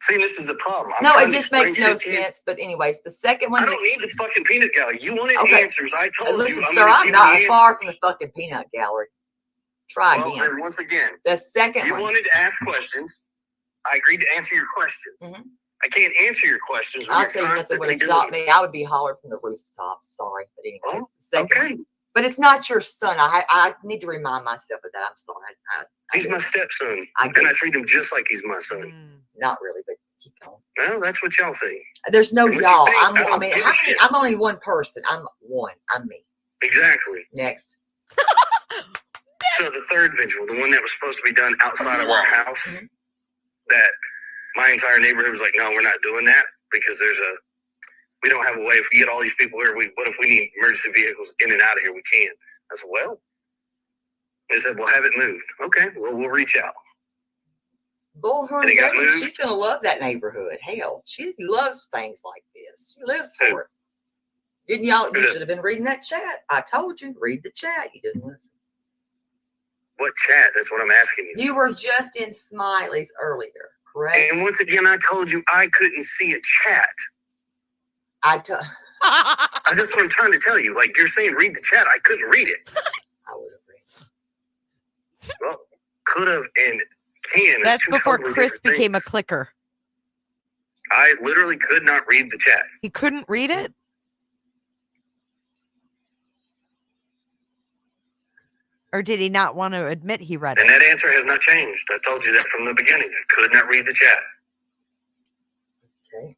See, this is the problem. I'm No, trying it to just makes explain no shit to you. sense. But anyways, the second one. I don't need the fucking peanut gallery. You wanted Okay. answers. I told Listen, you. I'm sir, gonna I'm give not you far answers. from the fucking peanut gallery. Try Well, again. then once again, The second you one. wanted to ask questions. I agreed to answer your questions. I can't answer your questions. when I'll you're tell you nothing would constantly have stopped doing me. I would be hollered from the rooftops. Sorry, but anyways, the second okay. one. But it's not your son. I need to remind myself of that. I'm sorry. He's my stepson, I and get I it. treat him just like he's my son. Not really, but keep going. Well, that's what y'all think. There's no And what y'all. you think, I I don't mean, give how a many? shit. I'm only one person. I'm one. I'm me. Exactly. Next. So the third vigil, the one that was supposed to be done outside of our house, that my entire neighborhood was like, no, we're not doing that because we don't have a way. If we get all these people here, what if we need emergency vehicles in and out of here? We can't. I said, well, they said, well, have it moved. Okay, well, we'll reach out. Bullhorn And it got Baby, moved? she's going to love that neighborhood. Hell, she loves things like this. She lives for it. Didn't y'all? You should have been reading that chat. I told you, read the chat. You didn't listen. What chat? That's what I'm asking you. You were just in Smiley's earlier, correct? And once again, I told you I couldn't see a chat. That's what I'm trying to tell you. Like, you're saying read the chat. I couldn't read it. I would have read it. Well, could have and can. That's before totally Chris became things. a clicker. I literally could not read the chat. He couldn't read it? Or did he not want to admit he read it? And that answer has not changed. I told you that from the beginning. I could not read the chat. Okay.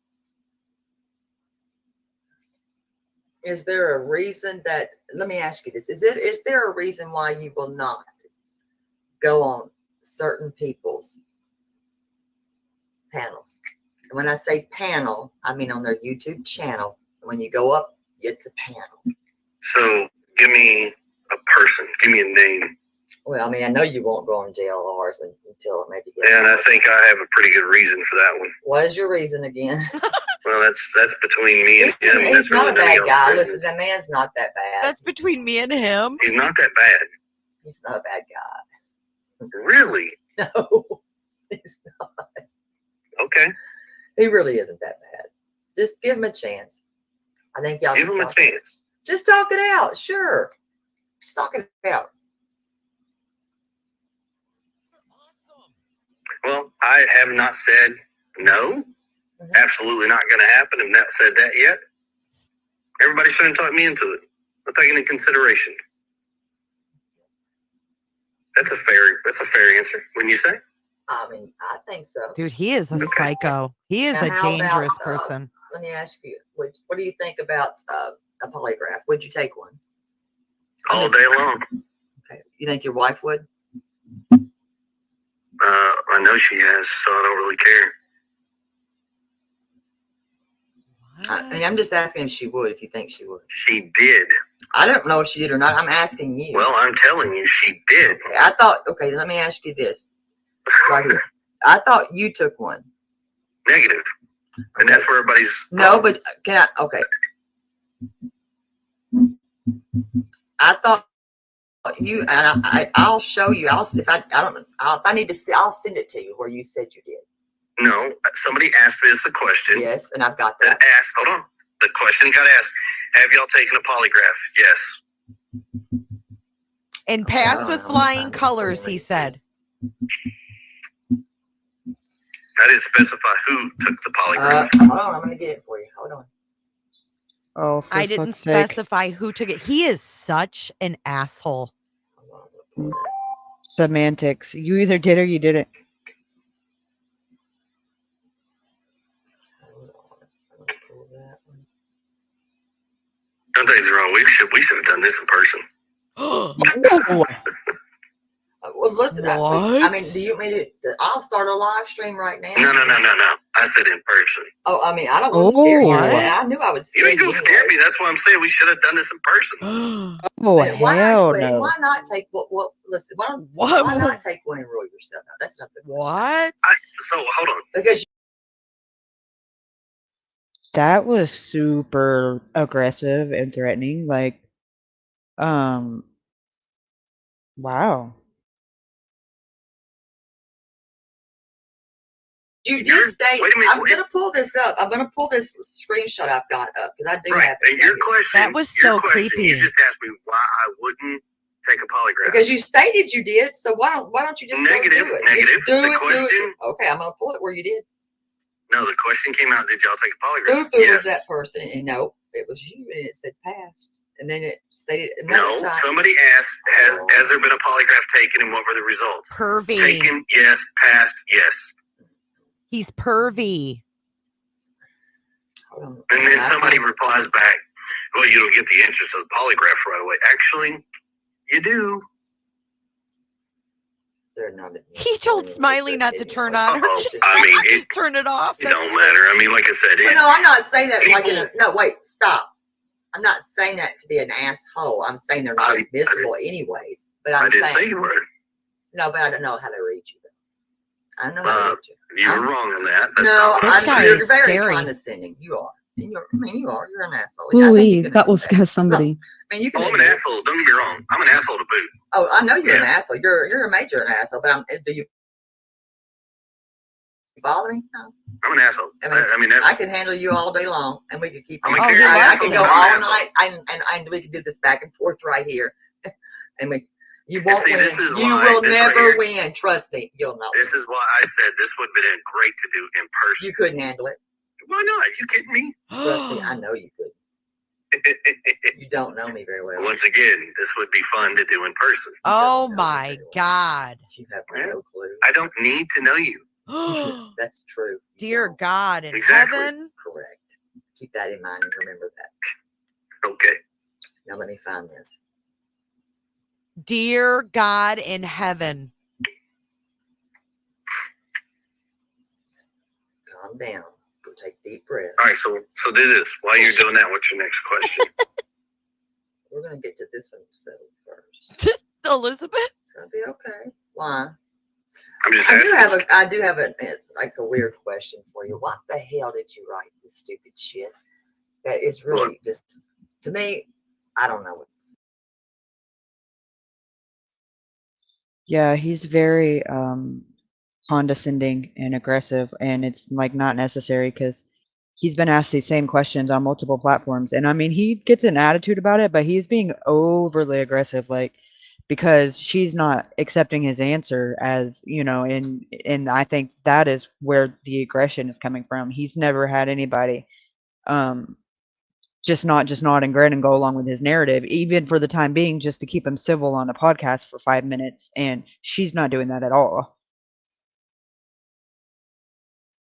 Is there a reason that, let me ask you this, is there a reason why you will not go on certain people's panels? And when I say panel, I mean on their YouTube channel. When you go up, it's a panel. So give me a person. Give me a name. Well, I mean, I know you won't go on JLRs until it maybe gets. And I think I have a pretty good reason for that one. What is your reason again? Well, that's between me and him. He's That's not really a bad guy. business. Listen, that man's not that bad. That's between me and him. He's not that bad. He's not a bad guy. Really? No, he's not. Okay. He really isn't that bad. Just give him a chance. I think y'all give him a chance. Just talk it out. Sure. Just talk it out. Well, I have not said no. Absolutely not going to happen. I've not said that yet. Everybody shouldn't talk me into it. I'll take it into consideration. That's a fair answer. Wouldn't you say? I mean, I think so. Dude, he is a psycho. He is Now, a how dangerous about, person. Let me ask you, what do you think about a polygraph? Would you take one? All day long. Okay. You think your wife would? I know she has, so I don't really care. I mean, I'm just asking if she would, if you think she would. She did. I don't know if she did or not. I'm asking you. Well, I'm telling you, she did. Okay, let me ask you this. Right here. I thought you took one. Negative. And that's where everybody's... No, but okay. I thought you, and I'll show you. If I need to see, I'll send it to you where you said you did. No, somebody asked me this a question. Yes, and I've got that. Hold on. The question got asked, have y'all taken a polygraph? Yes. And passed with flying colors, he said. I didn't specify who took the polygraph. Hold on, I'm going to get it for you. Hold on. Oh, I didn't specify who took it. He is such an asshole. Semantics. You either did or you didn't. Don't take it wrong. We should have done this in person. No. Well, listen. I mean, do you mean it? I'll start a live stream right now. No. I said in person. Oh, I mean, I don't want to scare you. What? I knew I would scare you. You ain't gonna scare me. That's why I'm saying we should have done this in person. Oh, hell no. Why not take listen, why not take one and rule yourself out? That's not the What? So hold on. Because That was super aggressive and threatening. Like, wow. you did say, Wait a minute, I'm going to pull this up. I'm going to pull this screenshot I've got up because I do have it. And your question, That was so creepy. You just asked me why I wouldn't take a polygraph. Because you stated you did, so why don't you just Negative, go do it? negative. Just do The it, question- do it. Okay, I'm going to pull it where you did. No, the question came out, did y'all take a polygraph? Who Yes. was that person? And no, it was you, and it said passed. And then it stated No, another time. somebody asked, has there been a polygraph taken and what were the results? Pervy. Taken, yes. Passed, yes. He's pervy. Hold on. And then somebody replies back, well, you don't get the answers to the polygraph right away. Actually, you do. They're not. He told Smiley not to turn on her. I mean, turn it off. It don't matter. I mean, like I said, no, I'm not saying that like in a, no, wait, stop. I'm not saying that to be an asshole. I'm saying they're not invisible anyways. But I'm saying say you were. No, but I don't know how they read you. I don't know how to read you. You were wrong on that. No, you're very condescending. You are. You are. You're an asshole. Ooh, that will scare somebody. I mean, you can. I'm an asshole. Don't get me wrong. I'm an asshole to boot. Oh, I know you're an asshole. You're a major an asshole. But do you bother me? No. I'm an asshole. I mean I can handle you all day long, and we could keep. I can go all night, and we can do this back and forth right here, and you won't win. You will never win. Trust me, you'll know. This is why I said this would have been great to do in person. You couldn't handle it. Why not? You kidding me? Trust me, I know you could. You don't know me very well. Once again, this would be fun to do in person. Oh my God. You have no clue. I don't need to know you. That's true. Dear God in Exactly. heaven. Correct. Keep that in mind and remember that. Okay. Now let me find this. Dear God in heaven. Calm down. Go take deep breaths. All right, so do this. While you're doing that, what's your next question? We're going to get to this one settled first. Elizabeth? It's going to be okay. Why? I'm just asking. I do have a weird question for you. What the hell did you write this stupid shit? That is really just, to me, I don't know. Yeah, he's very condescending and aggressive, and it's like not necessary because he's been asked these same questions on multiple platforms, and I mean he gets an attitude about it, but he's being overly aggressive, like because she's not accepting his answer as and I think that is where the aggression is coming from. He's never had anybody just nod and grin and go along with his narrative, even for the time being, just to keep him civil on a podcast for 5 minutes, and she's not doing that at all.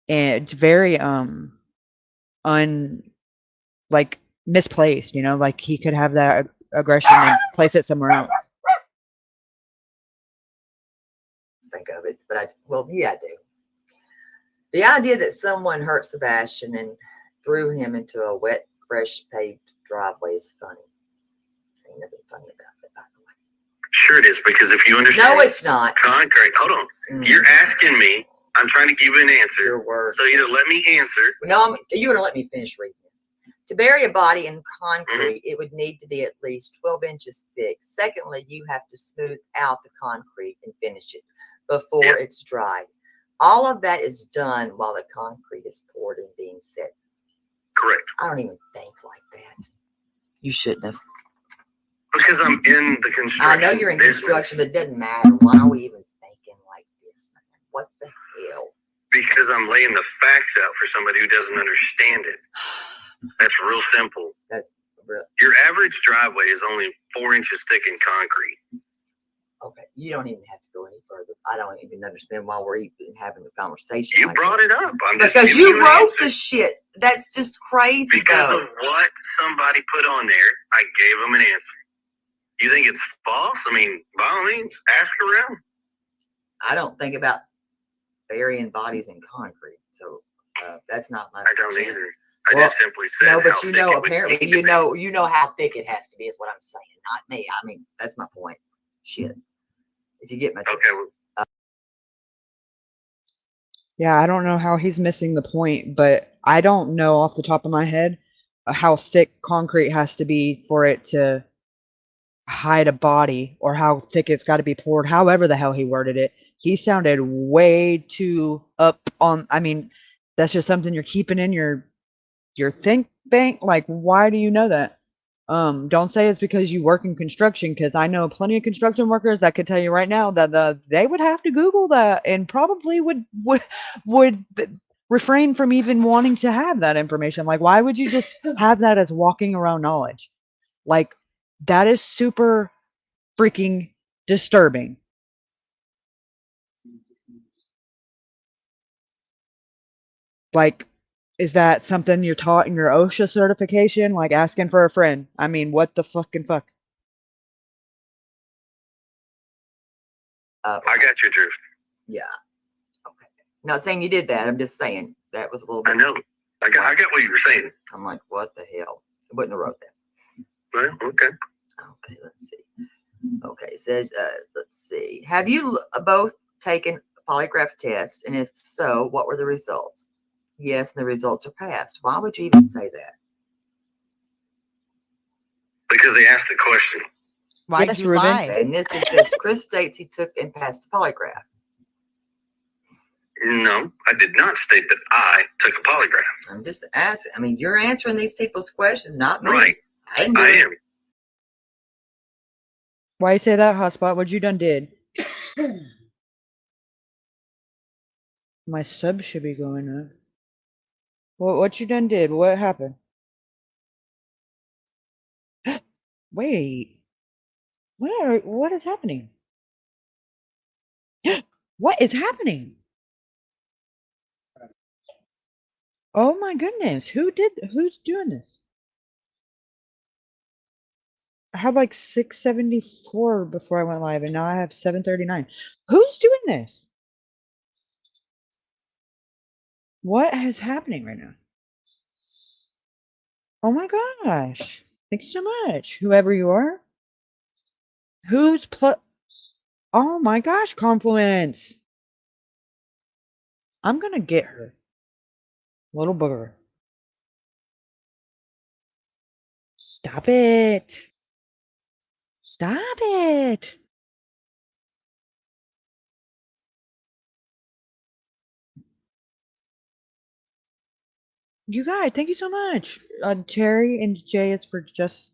And it's very misplaced, like he could have that aggression and place it somewhere else. Think of it, but I do. The idea that someone hurt Sebastian and threw him into a wet, fresh paved driveway is funny. Ain't nothing funny about that, by the way. Sure it is, because if you understand. No, it's not. Concrete. Hold on. You're asking me. I'm trying to give you an answer. Your word. So either let me answer. No, you're gonna let me finish reading this. To bury a body in concrete, it would need to be at least 12 inches thick. Secondly, you have to smooth out the concrete and finish it before it's dried. All of that is done while the concrete is poured and being set. Correct. I don't even think like that. You shouldn't have. Because I'm in the construction. I know you're in construction, but it doesn't matter. Why are we even thinking like this, man? What the hell? Because I'm laying the facts out for somebody who doesn't understand it. That's real simple. That's real. Your average driveway is only 4 inches thick in concrete. Okay, you don't even have to go any further. I don't even understand why we're even having the conversation. You like brought that. it up. Because you wrote the shit. That's just crazy. Because of what somebody put on there, I gave them an answer. You think it's false? I mean, by all means, ask around. I don't think about burying bodies in concrete, so that's not my. I don't either. I just simply said. No, but apparently you know how thick it has to be is what I'm saying, not me. I mean, that's my point. Shit. If you get my. Okay. Yeah, I don't know how he's missing the point, but I don't know off the top of my head how thick concrete has to be for it to hide a body, or how thick it's got to be poured, however the hell he worded it. He sounded way too up on, I mean, that's just something you're keeping in your think bank. Like, why do you know that? Don't say it's because you work in construction, because I know plenty of construction workers that could tell you right now that they would have to Google that and probably would refrain from even wanting to have that information. Like, why would you just have that as walking around knowledge? Like, that is super freaking disturbing. Like, Is that something you're taught in your OSHA certification? Like asking for a friend? I mean, what the fucking fuck? I got you, Drew. Yeah. Okay. Not saying you did that. I'm just saying that was a little bit. I know. I got what you were saying. I'm like, what the hell? I wouldn't have wrote that. Well, okay. Okay, let's see. Okay, it says, let's see. Have you both taken a polygraph test? And if so, what were the results? Yes, and the results are passed. Why would you even say that? Because they asked the question. Why'd Yes, you Ruben. lie? Okay, and this it says Chris states he took and passed a polygraph. No, I did not state that I took a polygraph. I'm just asking. I mean, you're answering these people's questions, not me. Right. I didn't do I it. am. Why you say that, Hotspot? What you done did? My sub should be going up. What you done did? What happened? Wait. What is happening? What is happening? Oh my goodness. Who's doing this? I had like 674 before I went live and now I have 739. Who's doing this? What is happening right now? Oh my gosh. Thank you so much. Whoever you are. Who's Oh my gosh, Confluence. I'm gonna get her. Little booger. Stop it. Stop it. You guys, thank you so much. Terry and Jay is for justice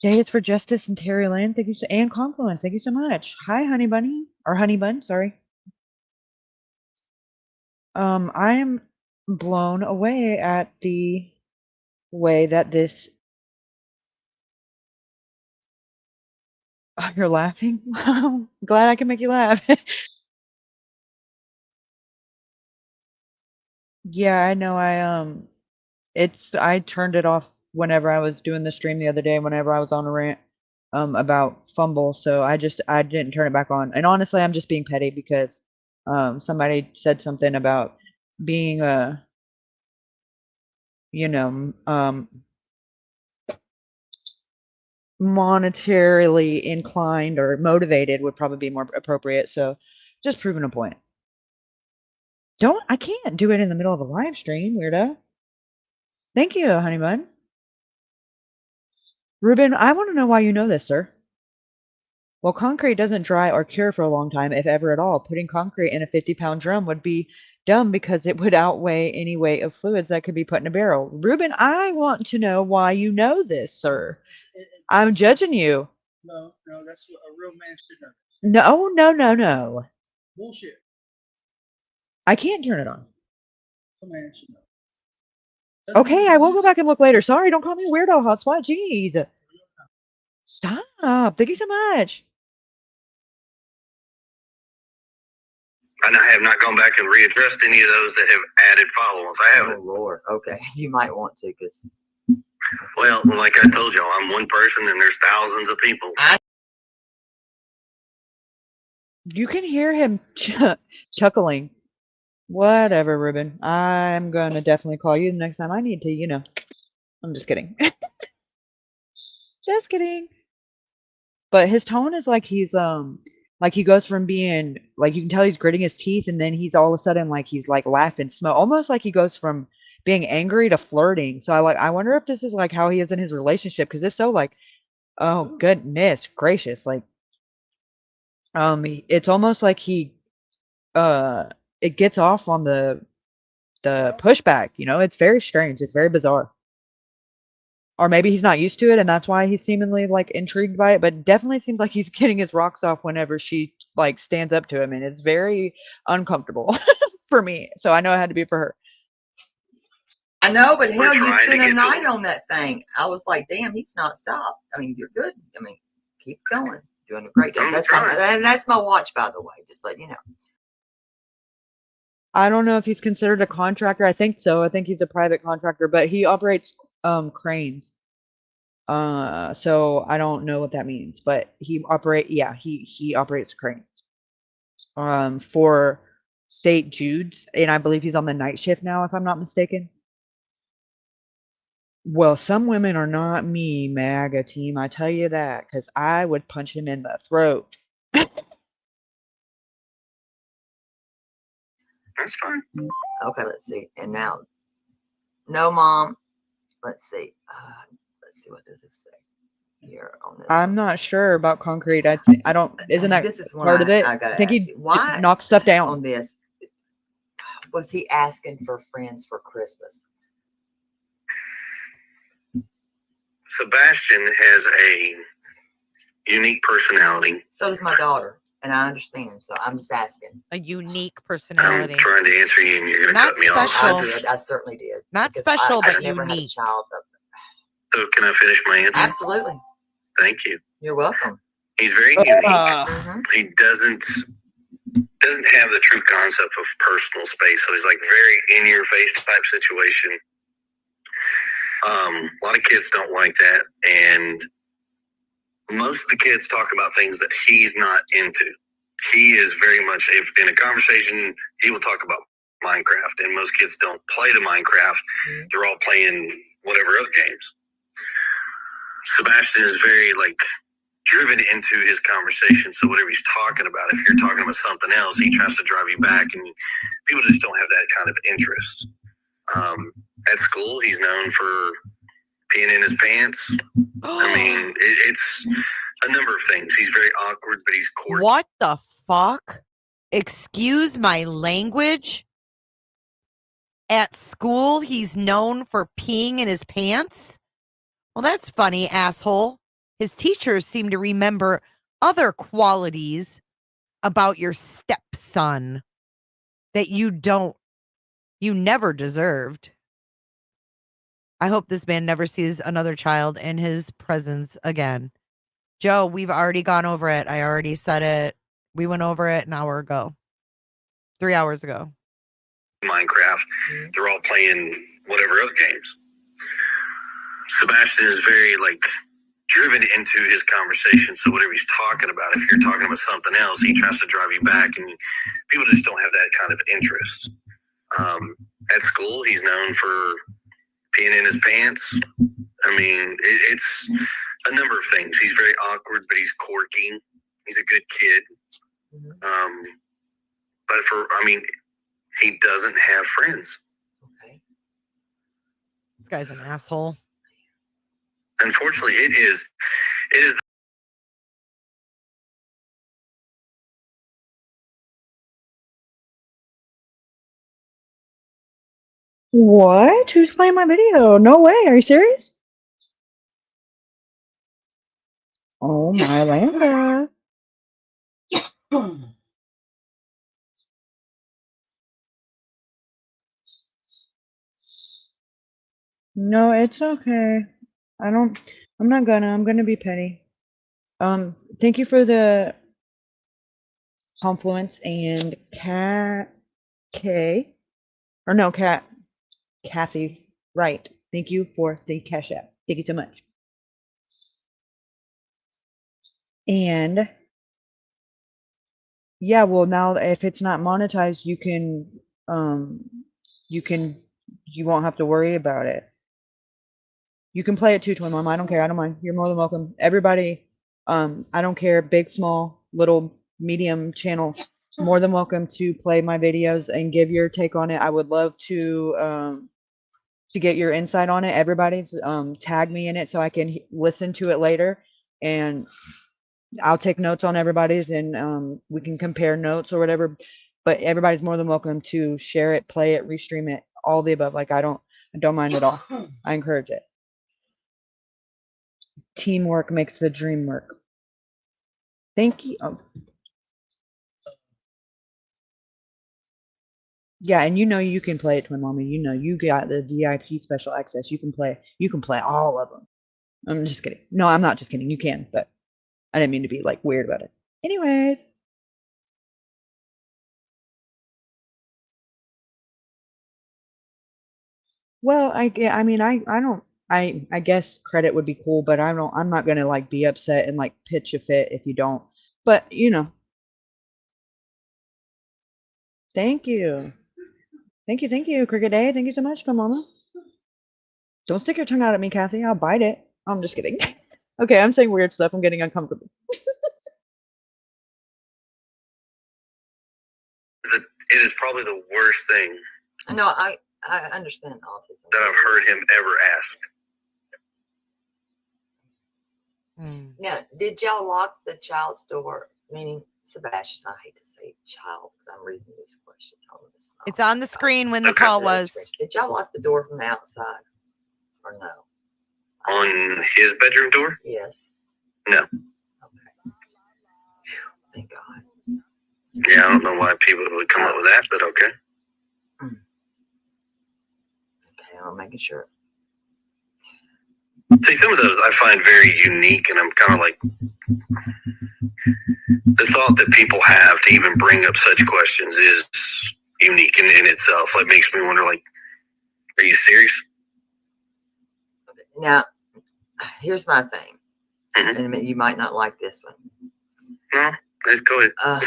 and Terry Lynn. Thank you and Confluence. Thank you so much. Hi, Honey Bunny or Honey Bun. Sorry. I am blown away at the way that this. Oh, you're laughing. Wow, glad I can make you laugh. Yeah, I know. I turned it off whenever I was doing the stream the other day. Whenever I was on a rant, about fumble, so I didn't turn it back on. And honestly, I'm just being petty because, somebody said something about being you know, monetarily inclined or motivated would probably be more appropriate. So, just proving a point. I can't do it in the middle of a live stream, weirdo. Thank you, honey bun. Ruben, I want to know why you know this, sir. Well, concrete doesn't dry or cure for a long time, if ever at all. Putting concrete in a 50-pound drum would be dumb because it would outweigh any weight of fluids that could be put in a barrel. Ruben, I want to know why you know this, sir. I'm judging you. No, that's what a real man should know. No. Bullshit. I can't turn it on. A man should know. Okay, I will go back and look later. Sorry, don't call me a weirdo, hotspot. Jeez. Stop. Thank you so much. And I have not gone back and readdressed any of those that have added follow-ons. I haven't. Oh Lord. Okay, you might want to, because. Well, like I told y'all, I'm one person and there's thousands of people. You can hear him chuckling. Whatever, Ruben. I'm gonna definitely call you the next time I need to, you know. I'm just kidding. Just kidding. But his tone is like like he goes from being like you can tell he's gritting his teeth and then he's all of a sudden like he's like laughing smoke, almost like he goes from being angry to flirting. So I wonder if this is like how he is in his relationship, because if so, like, oh goodness gracious, like it's almost like he it gets off on the pushback, you know. It's very strange, it's very bizarre. Or maybe he's not used to it and that's why he's seemingly like intrigued by it, but definitely seems like he's getting his rocks off whenever she like stands up to him, and it's very uncomfortable for me. So I know it had to be for her. I know, but hell, you spent a night on that thing. I was like, damn, he's not stopped. I mean, you're good. I mean, keep going. Doing a great job. That's my watch, by the way. Just let you know. I don't know if he's considered a contractor. I think so. I think he's a private contractor, but he operates cranes. So I don't know what that means, but he operates cranes. For St. Jude's, and I believe he's on the night shift now, if I'm not mistaken. Well, some women are not me, MAGA team. I tell you that, because I would punch him in the throat. That's fine. Okay, let's see. And now, no, Mom. Let's see. Let's see. What does it say here on this? I'm not sure about concrete. I don't. Isn't that This is one part of it? I gotta I think ask he you. Why knocks stuff down. on this was he asking for friends for Christmas? Sebastian has a unique personality. So does my daughter, and I understand. So I'm just asking. A unique I'm personality. trying to answer you, and you're going to cut me off. special. I did. I certainly did. Not because special, I but never had a unique. child. So can I finish my answer? Absolutely. Thank you. You're welcome. He's very unique. Mhm. He doesn't have the true concept of personal space, so he's like very in your face type situation. A lot of kids don't like that, and most of the kids talk about things that he's not into. He is very much, if in a conversation, he will talk about Minecraft, and most kids don't play the Minecraft. They're all playing whatever other games. Sebastian is very like driven into his conversation, so whatever he's talking about, if you're talking about something else, he tries to drive you back, and people just don't have that kind of interest. At school, he's known for peeing in his pants. I mean, it's a number of things. He's very awkward, but he's courteous. What the fuck? Excuse my language? At school, he's known for peeing in his pants? Well, that's funny, asshole. His teachers seem to remember other qualities about your stepson that you never deserved. I hope this man never sees another child in his presence again. Joe, we've already gone over it. I already said it. We went over it an hour ago. 3 hours ago. Minecraft. They're all playing whatever other games. Sebastian is very like driven into his conversation, so whatever he's talking about, if you're talking about something else, he tries to drive you back, and people just don't have that kind of interest. At school, he's known for peeing in his pants. I mean, it's a number of things. He's very awkward, but he's quirky. He's a good kid. But he doesn't have friends. Okay. This guy's an asshole. Unfortunately, it is. What? Who's playing my video? No way. Are you serious? Oh my Lambda. No, it's okay. I'm gonna be petty. Thank you for the confluence and Kathy, right. Thank you for the cash app. Thank you so much. And yeah, well now if it's not monetized, you won't have to worry about it. You can play it too, Twin Mom. I don't care. I don't mind. You're more than welcome. Everybody, I don't care, big, small, little, medium channel, more than welcome to play my videos and give your take on it. I would love to get your insight on it. Everybody's tag me in it so I can listen to it later, and I'll take notes on everybody's, and we can compare notes or whatever. But everybody's more than welcome to share it, play it, restream it, all the above. Like I don't mind at all. I encourage it. Teamwork makes the dream work. Thank you. Yeah, and you can play it, Twin Mommy. You got the VIP special access. You can play all of them. I'm just kidding. No, I'm not just kidding. You can, but I didn't mean to be like weird about it. Anyways. Well, I mean, I don't. I guess credit would be cool, but I'm not gonna like be upset and like pitch a fit if you don't. But thank you, thank you, Cricket Day. Thank you so much, Mama. Don't stick your tongue out at me, Kathy. I'll bite it. I'm just kidding. Okay, I'm saying weird stuff. I'm getting uncomfortable. It is probably the worst thing I know. I understand autism. that I've heard him ever ask. Now, did y'all lock the child's door? Meaning, Sebastian, I hate to say child because I'm reading these questions on this. It's on the screen when the call was. Did y'all lock the door from the outside or no? On his bedroom door? Yes. No. Okay. Thank God. Yeah, I don't know why people would come up with that, but okay. Okay, I'm making sure. See, some of those I find very unique, and I'm kind of like, the thought that people have to even bring up such questions is unique in itself. It makes me wonder, like, are you serious? Now, here's my thing. And you might not like this one. No, go ahead.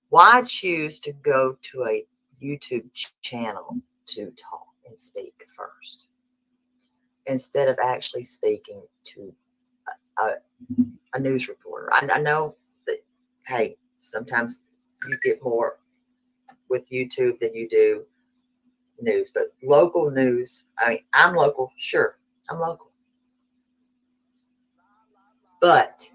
Why choose to go to a YouTube channel to talk and speak first instead of actually speaking to a news reporter? I know that, hey, sometimes you get more with YouTube than you do news, but local news, I mean, I'm local, sure, I'm local. But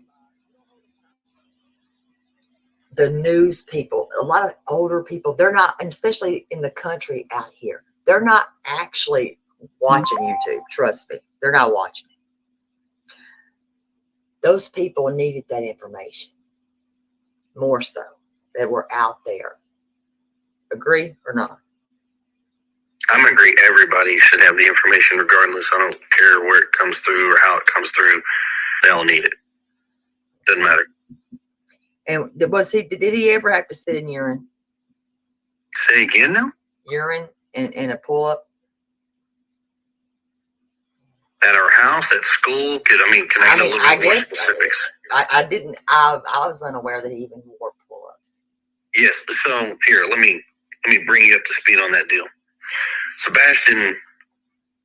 the news people, a lot of older people, they're not, and especially in the country out here, they're not actually watching YouTube. Trust me, they're not watching it. Those people needed that information more so that were out there. Agree or not? I'm agree. Everybody should have the information regardless. I don't care where it comes through or how it comes through. They all need it. Doesn't matter. And did he ever have to sit in urine? Say again now? Urine in a pull-up? At our house, at school? Can I get a little bit more specifics? I was unaware that he even wore pull-ups. Yes. So here, let me bring you up to speed on that deal. Sebastian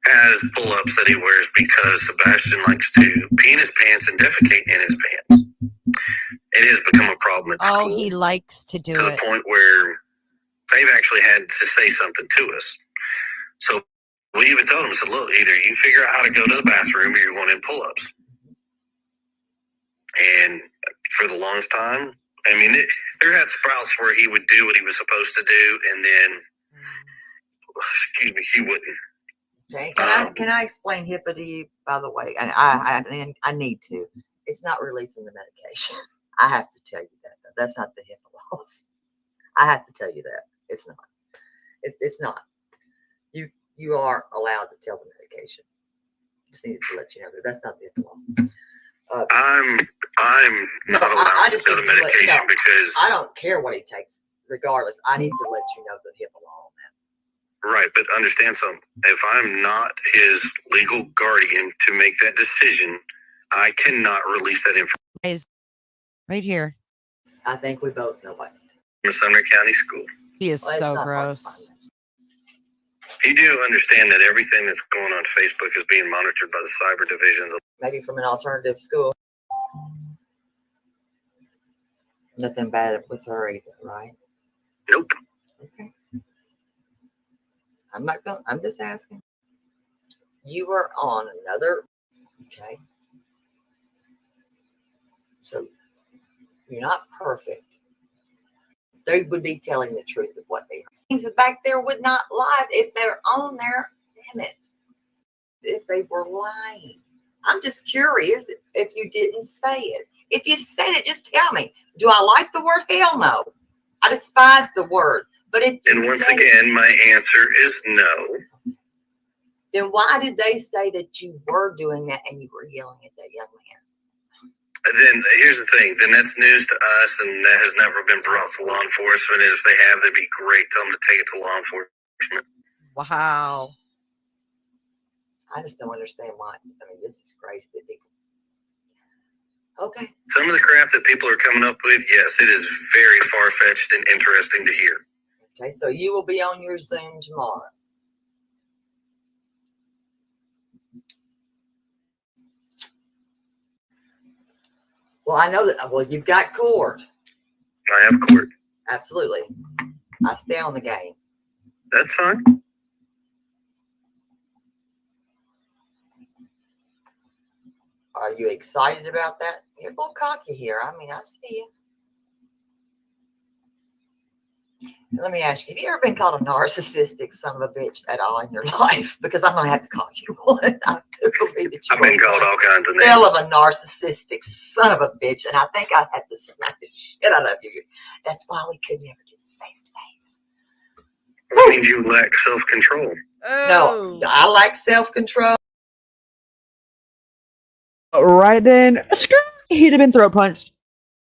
has pull-ups that he wears because Sebastian likes to pee in his pants and defecate in his pants. It has become a problem at school. Oh, he likes to do it. To the point where they've actually had to say something to us. So we even told him, said, look, either you figure out how to go to the bathroom or you're going in pull-ups. And for the longest time, I mean, there had sprouts where he would do what he was supposed to do, and then, he wouldn't. Okay. Can I explain HIPAA to you, by the way? And I need to. It's not releasing the medication. I have to tell you that. That's not the HIPAA laws. I have to tell you that. It's not. It's not. You are allowed to tell the medication. Just needed to let you know that that's not the HIPAA law. I'm not allowed to tell the medication because I don't care what he takes. Regardless, I need to let you know the HIPAA law on that. Right, but understand something. If I'm not his legal guardian to make that decision, I cannot release that information. Right here. I think we both know what. From Sumner County School. He is so gross. You do understand that everything that's going on Facebook is being monitored by the cyber divisions. Maybe from an alternative school. Nothing bad with her either, right? Nope. Okay. I'm just asking. You were on another, okay. So you're not perfect. They would be telling the truth of what they are. Things back there would not lie if they're on there. Damn it. If they were lying. I'm just curious if you didn't say it. If you said it, just tell me. Do I like the word? Hell no. I despise the word. But if and once again, my answer is no. Then why did they say that you were doing that and you were yelling at that young man? Then here's the thing. Then that's news to us, and that has never been brought to law enforcement. And if they have, that'd be great. Tell them to take it to law enforcement. Wow. I just don't understand why. I mean, this is crazy that people. Okay. Some of the crap that people are coming up with, yes, it is very far-fetched and interesting to hear. Okay, so you will be on your Zoom tomorrow. Well, I know that. Well, you've got court. I have court. Absolutely. I stay on the game. That's fine. Are you excited about that? You're a little cocky here. I mean, I see you. Let me ask you, have you ever been called a narcissistic son of a bitch at all in your life? Because I'm going to have to call you one. I do believe that I've been called all kinds of names. Hell of a narcissistic son of a bitch, and I think I had to smack the shit out of you. That's why we could never do this face to face. That means you lack self-control. No, I like self-control. Right then, he'd have been throat punched.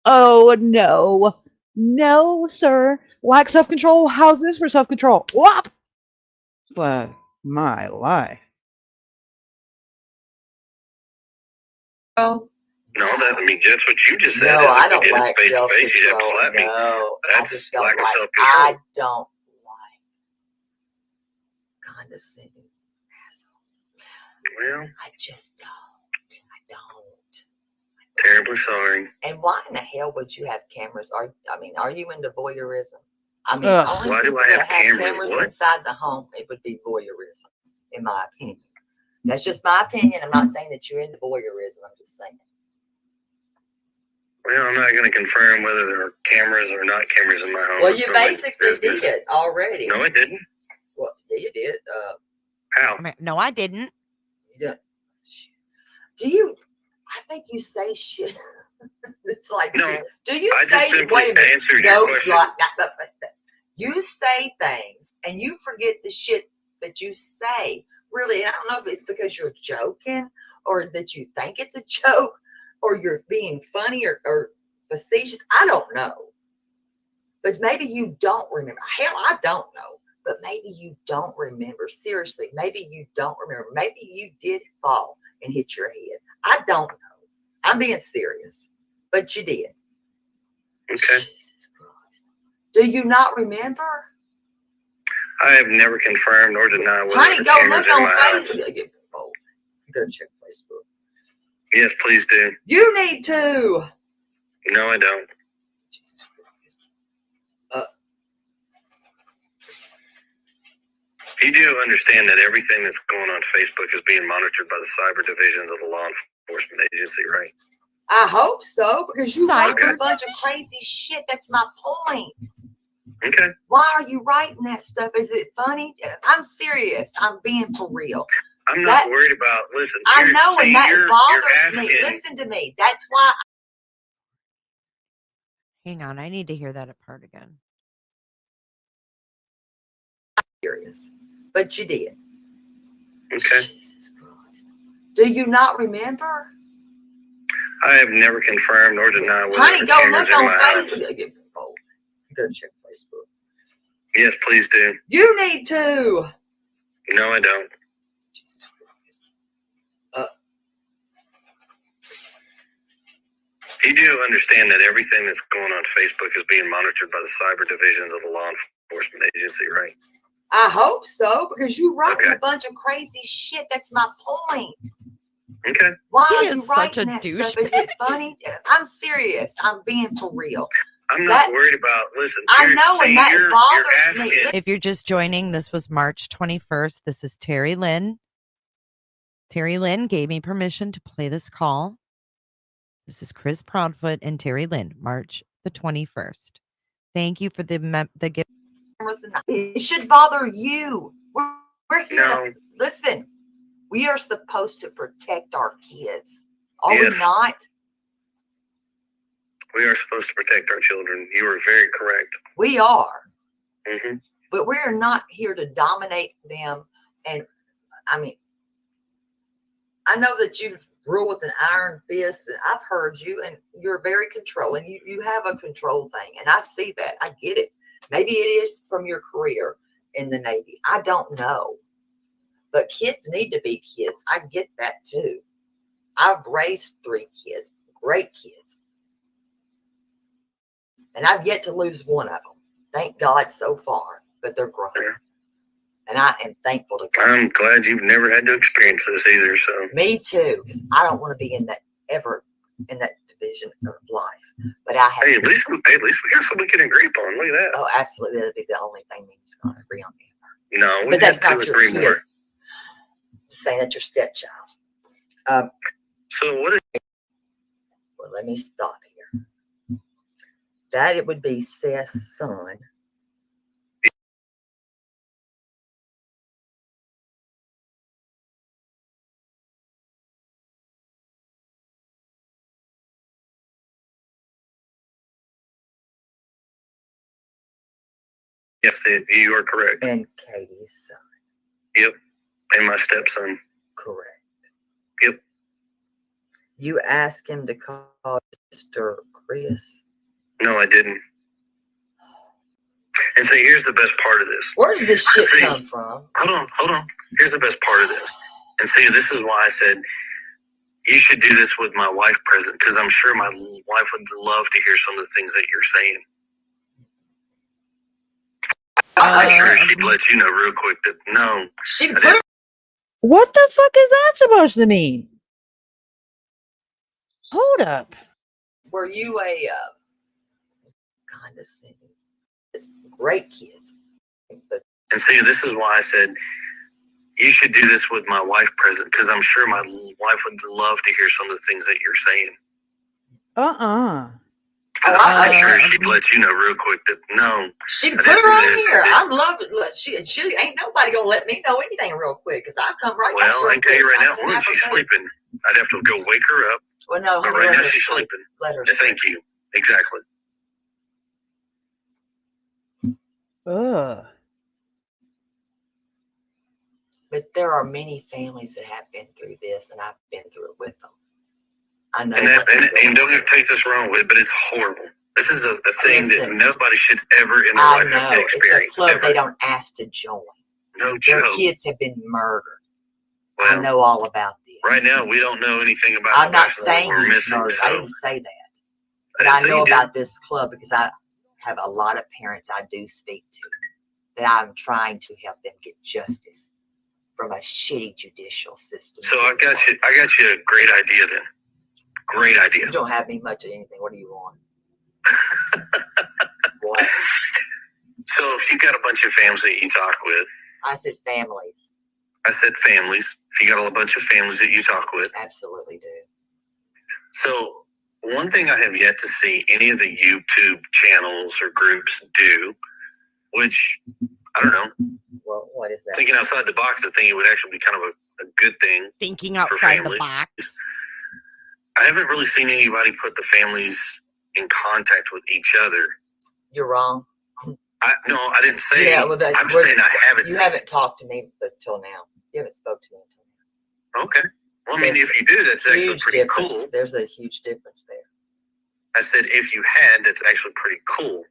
Oh no. No, sir. Lack self-control? How's this for self-control? Whop! But my life. Oh. No, that, I mean, that's what you just said. No, I don't like face-to-face, you'd have to slap me. No, That's I just don't lack of like. self-control. I don't like condescending assholes. Well, I just don't. I don't. Terribly sorry. And why in the hell would you have cameras? Are you into voyeurism? I mean, only why do people I have that have cameras? What? inside the home, it would be voyeurism, in my opinion. That's just my opinion. I'm not saying that you're into voyeurism. I'm just saying. Well, I'm not going to confirm whether there are cameras or not cameras in my home. Well, you basically did already. No, I didn't. Well, yeah, you did. How? No, I didn't. You did. Do you? I think you say shit. It's like, no. Do you I say? just simply Wait a minute. answered No, your question. you say things and you forget the shit that you say. Really, and I don't know if it's because you're joking or that you think it's a joke or you're being funny or facetious. I don't know. But maybe you don't remember. Hell, I don't know. But maybe you don't remember. Seriously, maybe you don't remember. Maybe you did fall and hit your head. I don't know. I'm being serious. But you did. Okay. Jesus Christ. Do you not remember? I have never confirmed or denied whether Honey, go cameras look in on my house. Facebook. Oh, you gotta check Facebook. Yes, please do. You need to. No, I don't. Jesus Christ. You do understand that everything that's going on Facebook is being monitored by the cyber divisions of the law enforcement agency, right? I hope so, because you write Okay. a bunch of crazy shit. That's my point. Okay. Why are you writing that stuff? Is it funny? I'm serious. I'm being for real. I'm not worried about, listen. I know, and that you're bothers me. asking- Listen to me. That's why. Hang on, I need to hear that part again. I'm serious. But you did. Okay. Jesus Christ. Do you not remember? I have never confirmed or denied whether Honey, go cameras look in on my house. Facebook. Oh, you gotta check Facebook. Yes, please do. You need to. No, I don't. Jesus Christ. You do understand that everything that's going on Facebook is being monitored by the cyber divisions of the law enforcement agency, right? I hope so, because you write Okay. a bunch of crazy shit. That's my point. Okay. Why He are is you such writing a that stuff? Is douchebag. it funny? I'm serious. I'm being for real. I'm not worried about, listen. I know, and that bothers me. asking- If you're just joining, this was March 21st. This is Terry Lynn. Terry Lynn gave me permission to play this call. This is Chris Proudfoot and Terry Lynn, March the 21st. Thank you for the gift. It should bother you. We're here No. to listen. We are supposed to protect our kids. Are Yes. we not? We are supposed to protect our children. You are very correct. We are. Mm-hmm. But we're not here to dominate them. And I mean, I know that you rule with an iron fist, and I've heard you, and you're very controlling. You have a control thing, and I see that. I get it. Maybe it is from your career. in the Navy. I don't know. But kids need to be kids. I get that too. I've raised 3 kids, great kids. And I've yet to lose one of them. Thank God so far, but they're grown. And I am thankful to God. I'm glad you've never had to experience this either. So me too, because I don't want to be in that division of life. But I have. Hey, at least we got something we can agree upon. Look at that. Oh, absolutely, that'd be the only thing we just gonna agree on. No, but that's not 2 or your 3 kid. more. Just saying that's your stepchild. So what is? Well, let me stop here. That it would be Seth's son. Yes, you are correct. And Katie's son. Yep, and my stepson. Correct. Yep. You asked him to call Mr. Chris. No, I didn't. And see, here's the best part of this. Where does this shit come from? Hold on. Here's the best part of this. And see, this is why I said you should do this with my wife present, because I'm sure my wife would love to hear some of the things that you're saying. I'm sure she'd let you know real quick that no. She'd put What the fuck is that supposed to mean? Hold up. Were you a condescending? It's great kids. But and see, this is why I said you should do this with my wife present, because I'm sure my wife would love to hear some of the things that you're saying. I'm sure she'd let you know real quick that no. She'd put her on here. I'd love it. She ain't nobody gonna let me know anything real quick, because I'll come right back. Well, I can tell you right now, once she's sleeping, I'd have to go wake her up. Well, no, but right now she's sleeping. Let her sleep. Thank you. Exactly. Ugh. But there are many families that have been through this, and I've been through it with them. I know. And don't take this wrong with, but it's horrible. This is a thing that nobody should ever in their life have to experience. It's a club they don't ask to join. No joke. Their kids have been murdered. Well, I know all about this. Right now, we don't know anything about. I'm not saying he's murdered. I didn't say that. But I know about this club because I have a lot of parents I do speak to that I'm trying to help them get justice from a shitty judicial system. So I got you a great idea then. Great idea. You don't have me much of anything. What do you want? What? So if you got a bunch of families that you talk with. I said families. I said families. If you got a bunch of families that you talk with. Absolutely do. So one thing I have yet to see any of the YouTube channels or groups do, which I don't know. Well, what is that? Thinking outside the box, I think it would actually be kind of a good thing. Thinking outside the box. I haven't really seen anybody put the families in contact with each other. You're wrong. No, I didn't say. Yeah, well, I'm saying I haven't. You haven't talked to me until now. You haven't spoke to me until now. Okay. Well, I mean, if you do, that's actually pretty cool. There's a huge difference there. I said, if you had, that's actually pretty cool.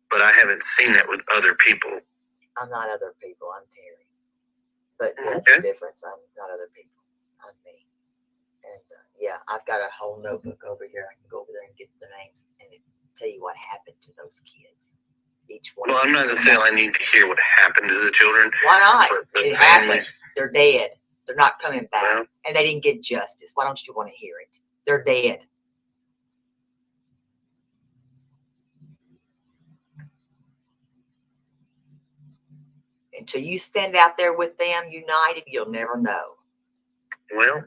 But I haven't seen that with other people. I'm not other people. I'm Terry. But that's the difference. I'm not other people. I'm me. And yeah, I've got a whole notebook over here. I can go over there and get the names and tell you what happened to those kids. Each one. Well, I'm not necessarily I need to hear what happened to the children. Why not? It happened. They're dead. They're not coming back. Well, and they didn't get justice. Why don't you want to hear it? They're dead. Until you stand out there with them united, you'll never know. Well,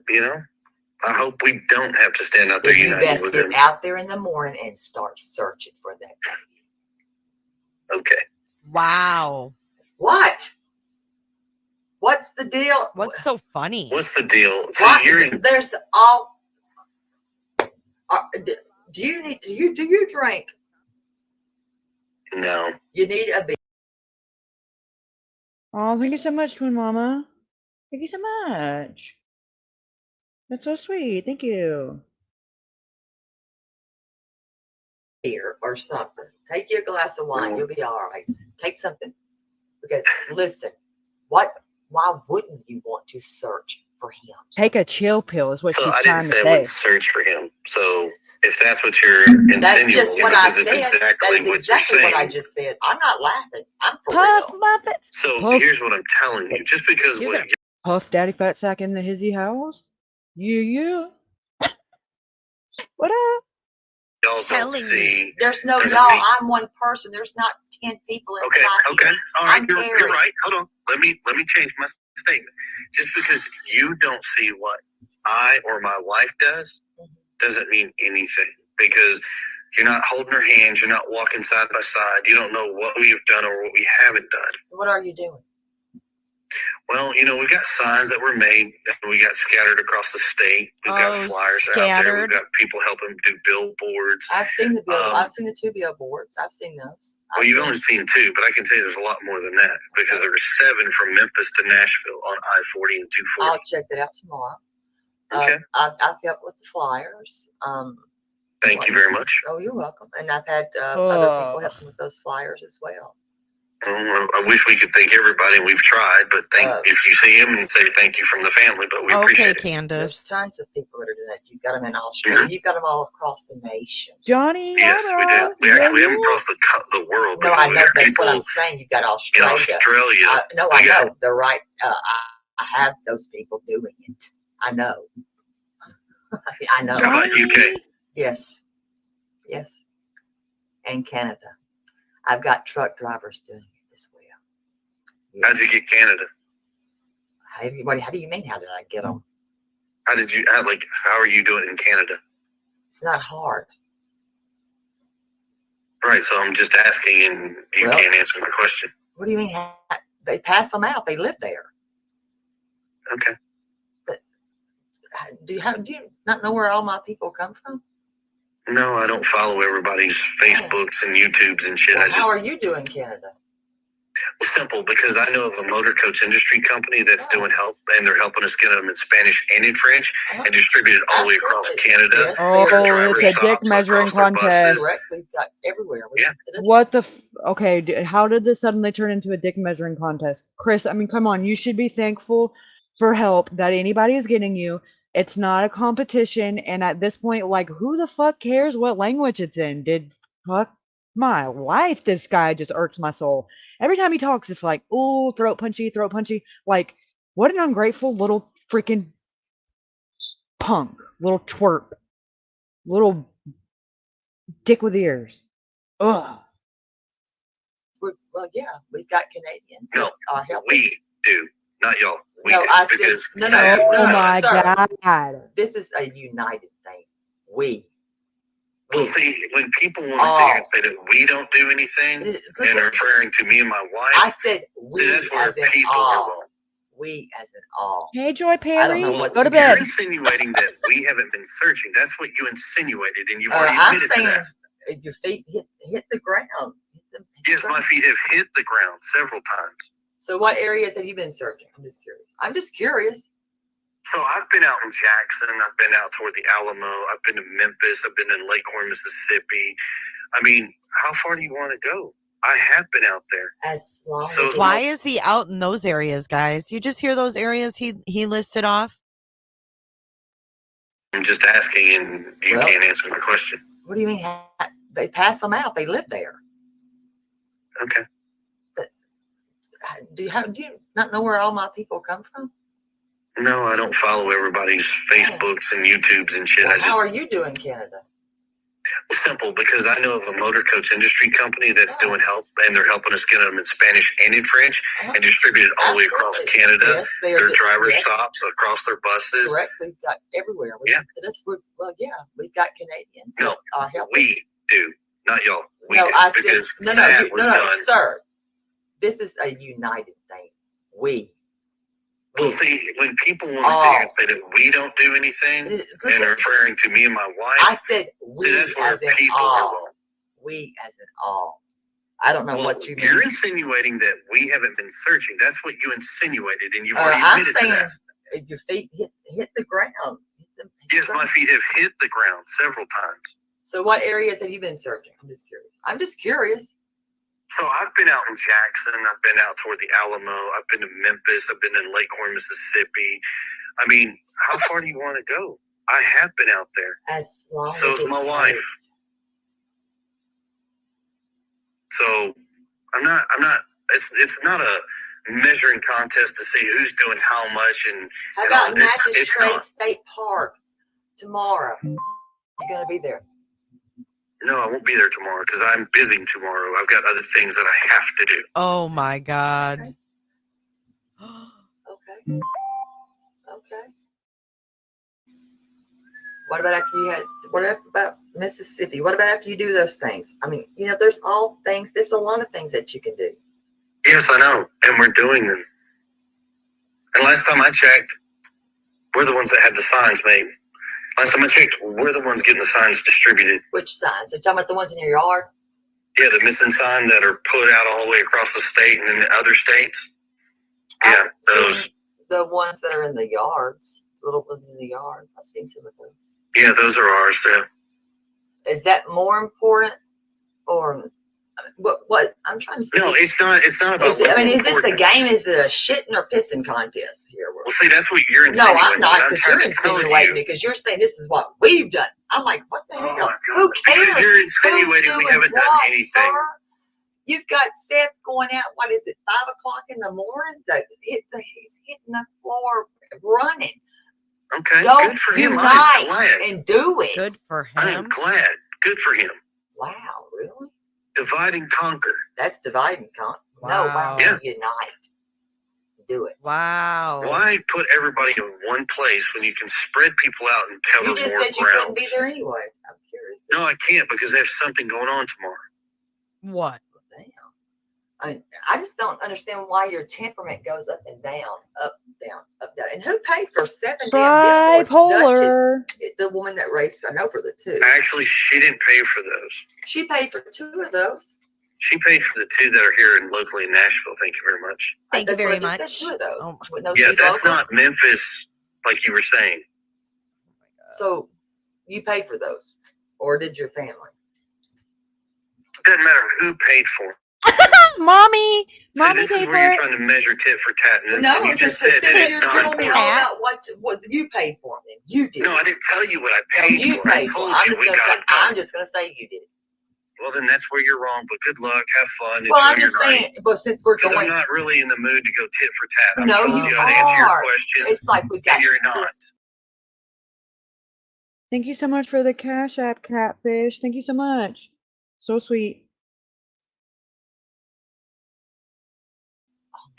I hope we don't have to stand out there united with them. You best get out there in the morning and start searching for that baby. Okay. Wow. What? What's the deal? What's so funny? What's the deal? So there's all. Do you drink? No. You need a beer. Oh, thank you so much, Twin Mama. Thank you so much. That's so sweet. Thank you. Beer or something. Take you a glass of wine. You'll be all right. Take something. Because listen, why wouldn't you want to search for him? Take a chill pill is what So she's I trying didn't to say I say. wouldn't search for him. So if that's what you're insinuating, That's just what I said. exactly That is what exactly you're what I saying. just said. I'm not laughing. I'm for Puff real. Muppet. So Puff. here's what I'm telling you. Just because You what got- Puff Daddy Fat Sack in the hizzy house. Yeah. What up? y'all don't telling you. see. There's no doesn't y'all. mean- I'm one person. There's not 10 people inside Okay. here. All right. I'm You're Carrie. right. Hold on. Let me change my statement. Just because you don't see what I or my wife does doesn't mean anything, because you're not holding her hands. You're not walking side by side. You don't know what we've done or what we haven't done. What are you doing? Well, we've got signs that were made that we got scattered across the state. We've got flyers out there. scattered. We've got people helping do billboards. I've seen the bill. I've seen the 2 billboards. I've seen those. Well, you've only seen 2, but I can tell you there's a lot more than that, because there were 7 from Memphis to Nashville on I-40 and 240. I'll check that out tomorrow. Okay. I've helped with the flyers. Thank you very much. Oh, you're welcome. And I've had other people helping with those flyers as well. I wish we could thank everybody, and we've tried, but if you see them, and say thank you from the family, but we appreciate it. Candace. There's tons of people that are doing that. You've got them in Australia. You've got them all across the nation. Johnny. Yes, we do. We actually haven't crossed the world. No, I know. That's what I'm saying. You've got Australia. In Australia. No, I know. They're right. I have those people doing it. I know. I know. How about UK? Yes. Yes. And Canada. I've got truck drivers doing it as well. How did you get Canada? How do you mean? How did I get them? How are you doing in Canada? It's not hard. Right. So I'm just asking, and you can't answer my question. What do you mean? They pass them out. They live there. Okay. But do you not know where all my people come from? No, I don't follow everybody's Facebooks and YouTubes and shit. Well, how are you doing, Canada? Well, simple, because I know of a motor coach industry company that's doing help, and they're helping us get them in Spanish and in French, and distributed all the way across Canada. Yes, it's a dick measuring contest. Correct. We've got everywhere. What the? Okay, how did this suddenly turn into a dick measuring contest, Chris? I mean, come on. You should be thankful for help that anybody is getting you. It's not a competition, and at this point, like, who the fuck cares what language it's in? Fuck my life, this guy just irks my soul. Every time he talks, it's like, ooh, throat punchy. Like, what an ungrateful little freaking punk, little twerp, little dick with ears. Ugh. Well, yeah, we've got Canadians. No, we do, not y'all. We no, do, I said no. Oh my sir. God. This is a united thing. We. Well, see, when people want to sit here and say that we don't do anything, and are referring to me and my wife, I said we as in all. We as in all. Hey, Joy Perry. I don't know what go to bed. You're insinuating that we haven't been searching. That's what you insinuated, and you've already admitted to that. Your feet hit the ground. Yes, my feet have hit the ground several times. So what areas have you been searching? I'm just curious. So I've been out in Jackson. I've been out toward the Alamo. I've been to Memphis. I've been in Lakehorn, Mississippi. I mean, how far do you want to go? I have been out there. As long as why is he out in those areas, guys? You just hear those areas he listed off? I'm just asking, and you can't answer my question. What do you mean? They pass them out. They live there. Okay. But do you not know where all my people come from? No, I don't follow everybody's Facebooks and YouTubes and shit. Well, how are you doing, Canada? Well, simple, because I know of a motor coach industry company that's doing help, and they're helping us get them in Spanish and in French, and distributed all the way across Canada. Yes, their driver stops across their buses. Correct. We've got everywhere. We've got Canadians. No, we do, not y'all. We no, do, I said no, sir. This is a united thing. We. Well, see, when people want to sit here and say that we don't do anything, and are referring to me and my wife, I said we as in all. We as in all. I don't know what you mean. You're insinuating that we haven't been searching. That's what you insinuated, and you've already admitted to that. I'm saying your feet hit the ground. Yes, my feet have hit the ground several times. So what areas have you been searching? I'm just curious. So I've been out in Jackson. I've been out toward the Alamo. I've been to Memphis. I've been in Lake Horn, Mississippi. I mean, how far do you want to go? I have been out there. As long So as is it my wife. takes. So I'm not. It's not a measuring contest to see who's doing how much and. How and about all. It's Natchez not. State Park tomorrow? You're gonna be there. No, I won't be there tomorrow because I'm busy tomorrow. I've got other things that I have to do. Oh my God. Okay. Okay. What about after you had? What about Mississippi? What about after you do those things? I mean, you know, there's all things. There's a lot of things that you can do. Yes, I know, and we're doing them. And last time I checked, we're the ones that had the signs made. Last time I checked, we're the ones getting the signs distributed. Which signs? Are you talking about the ones in your yard? Yeah, the missing sign that are put out all the way across the state and in the other states. Yeah, those. The ones that are in the yards, the little ones in the yards. I've seen some of those. Yeah, those are ours. Yeah. Is that more important, or what? I'm trying to see. No, it's not. It's not about. I mean, is this the game? Is it a shitting or pissing contest here? Well, see, that's what you're No, insinuating. I'm not, I'm because trying you're to tell insinuating you. because you're saying this is what we've done. I'm like, what the Oh hell? my God. Who cares? Because you're insinuating we haven't done anything. Sir? You've got Seth going out. What is it? 5 o'clock in the morning. He's hitting the floor running. Okay, Don't good for him. I'm unite glad. and do it. Good for I'm him. glad. Good for him. Wow, really? Divide and conquer. That's divide and conquer. No, Wow. wow, unite. Do it. Wow. Why put everybody in one place when you can spread people out and cover You just more said you ground? couldn't be there anyway. I'm curious. No, I can't because there's something going on tomorrow. What? Damn. I just don't understand why your temperament goes up and down, up, down, up, down. And who paid for 7 damn billboards? Bipolar. Duchess, the woman that raised, I know for the 2. Actually, she didn't pay for those. She paid for 2 of those. She paid for the 2 that are here in locally in Nashville. Thank you very much. Thank you That's what very I just much. said, 2 of those. Oh, With no Yeah, two that's local. not Memphis like you were saying. So you paid for those, or did your family? Doesn't matter who paid for them. Mommy See, this is paid where for you're it. trying to measure tit for tat. And No, you just said that since it's you're not telling me all important. about what you paid for them, you did. No, I didn't tell you what I No, paid you for. I paid for told it. you we got it done. I'm just gonna say you did it. Well, then that's where you're wrong. But good luck. Have fun. Well, I'm enjoy just your night. saying, but since we're 'Cause going, I'm not really in the mood to go tit for tat. I'm no, told you you how to answer your are. questions, It's like we got and you're not. this. Thank you so much for the Cash App, Catfish. Thank you so much. So sweet.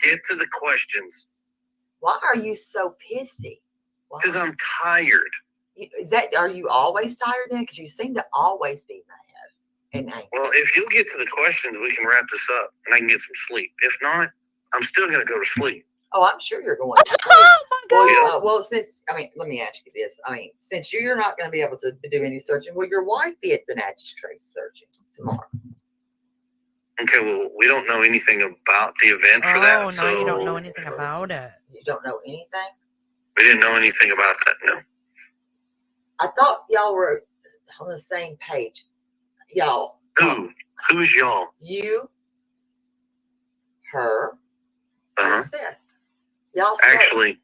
Get to the questions. Why are you so pissy? Why? Because I'm tired. Is that, are you always tired then? Because you seem to always be mad and angry. Well, if you'll get to the questions, we can wrap this up, and I can get some sleep. If not, I'm still going to go to sleep. Oh, I'm sure you're going to sleep. Oh my God. Well, since, I mean, let me ask you this. I mean, since you're not going to be able to do any searching, will your wife be at the Natchez Trace searching tomorrow? Okay, well, we don't know anything about the event for that. Oh, so now you don't know anything about it. You don't know anything? We didn't know anything about that, no. I thought y'all were on the same page. Y'all. Who? Who's y'all? You, her, Uh-huh. and Seth. Y'all Actually,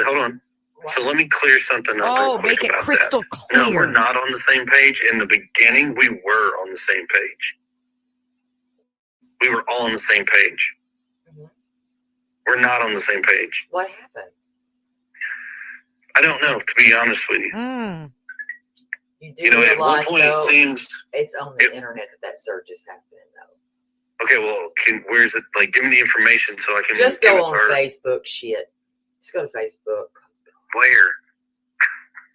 hold on. So let me clear something up real quick make it about crystal that. clear. No, we're not on the same page. In the beginning, we were on the same page. We were all on the same page. Mhm. We're not on the same page. What happened? I don't know, to be honest with you. You do You know, at one realize, point though, it seems. it's on the internet that search is happening, though. Okay, well, where's it? Like, give me the information so I can. Just give go it to on her. Facebook, shit. Just go to Facebook. Where?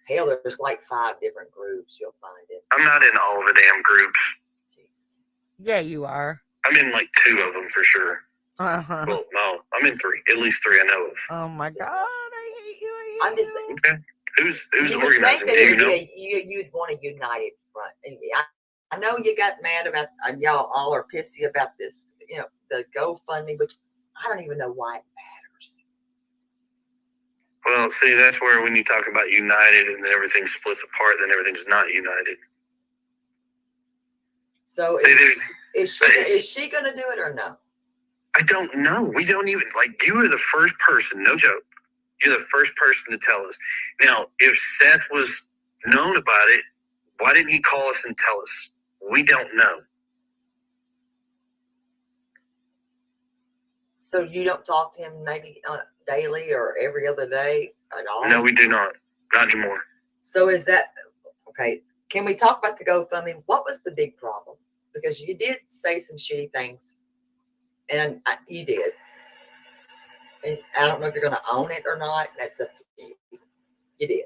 Hell, there's like 5 different groups. You'll find it. I'm not in all the damn groups. Jesus. Yeah, you are. I'm in like 2 of them for sure. Uh-huh. Well, no, I'm in 3. At least 3 I know of. Oh my God, I hate you. I'm just saying. Okay. Who's You would organizing? think Do that you know? you'd want a united front. And I know you got mad about, y'all all are pissy about this, you know, the GoFundMe, which I don't even know why it matters. Well, see, that's where when you talk about united and then everything splits apart, then everything's not united. So See, is she going to do it or no? I don't know. We don't even, like, you are the first person, no joke. You're the first person to tell us. Now, if Seth was known about it, why didn't he call us and tell us? We don't know. So you don't talk to him maybe daily or every other day at all? No, we do not. Not anymore. So is that, okay, can we talk about the GoFundMe? What was the big problem? Because you did say some shitty things, and you did. And I don't know if you're going to own it or not. That's up to you. You did.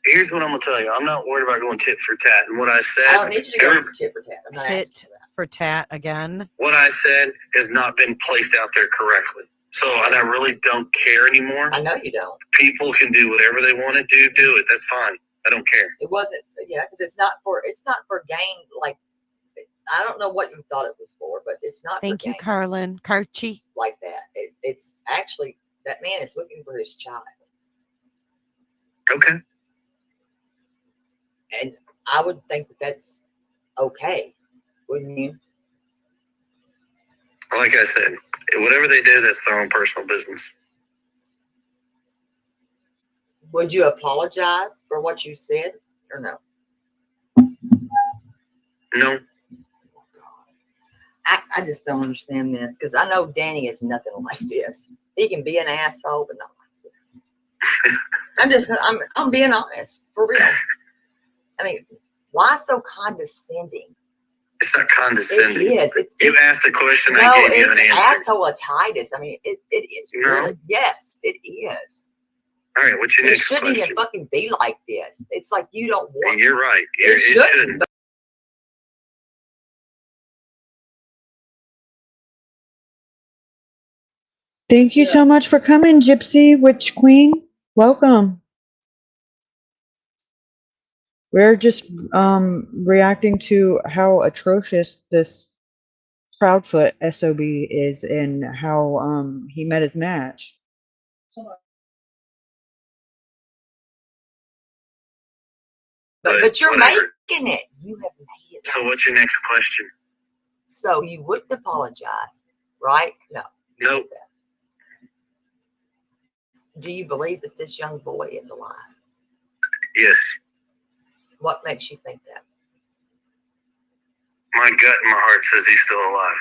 Here's what I'm going to tell you. I'm not worried about going tit for tat. And what I said. I don't need you to go for tit for tat. I'm not Tit for tat again. What I said has not been placed out there correctly. So and I really don't care anymore. I know you don't. People can do whatever they want to do it. That's fine. I don't care. It wasn't, yeah, because it's not for gain. Like, I don't know what you thought it was for, but it's not. Thank for you, gain Carlin. Carchi. like that. It's actually, that man is looking for his child. Okay. And I would think that that's okay, wouldn't you? Like I said, whatever they do, that's their own personal business. Would you apologize for what you said or no? No. I just don't understand this, because I know Danny is nothing like this. He can be an asshole, but not like this. I'm being honest, for real. I mean, why so condescending? It's not condescending. It is. You asked a question, No, I gave you an it's answer. asshole-atitis. I mean, it is really. Yes, it is. All right, what's your It next shouldn't question? even fucking be like this. It's like you don't want. And you're right. It shouldn't. Thank you so much for coming, Gypsy Witch Queen. Welcome. We're just reacting to how atrocious this Proudfoot SOB is and how he met his match. But you're whatever. making it. You have made it. So what's your next question? So you wouldn't apologize, right? No. Nope. Do you believe that this young boy is alive? Yes. What makes you think that? My gut and my heart says he's still alive.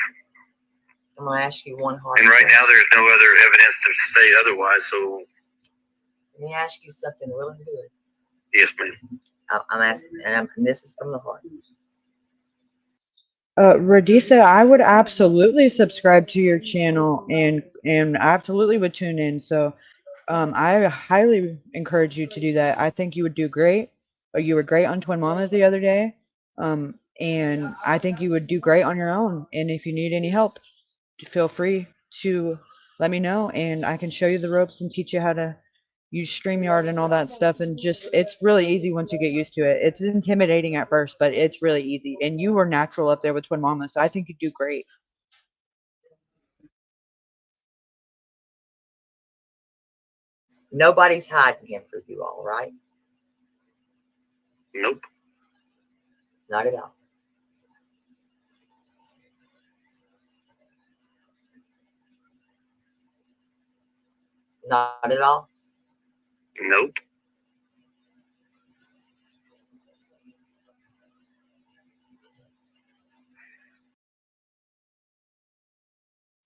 I'm going to ask you one hard And right question. now there's no other evidence to say otherwise, so Let me ask you something really good. yes, ma'am. I'm asking, and this is from the heart. Radisa, I would absolutely subscribe to your channel and absolutely would tune in. So I highly encourage you to do that. I think you would do great. You were great on Twin Mamas the other day. And I think you would do great on your own. And if you need any help, feel free to let me know and I can show you the ropes and teach you how to use StreamYard and all that stuff. And just, it's really easy once you get used to it. It's intimidating at first, but it's really easy. And you were natural up there with Twin Mamas, so I think you'd do great. Nobody's hiding him for you all, right? Nope. Not at all. Not at all. Nope.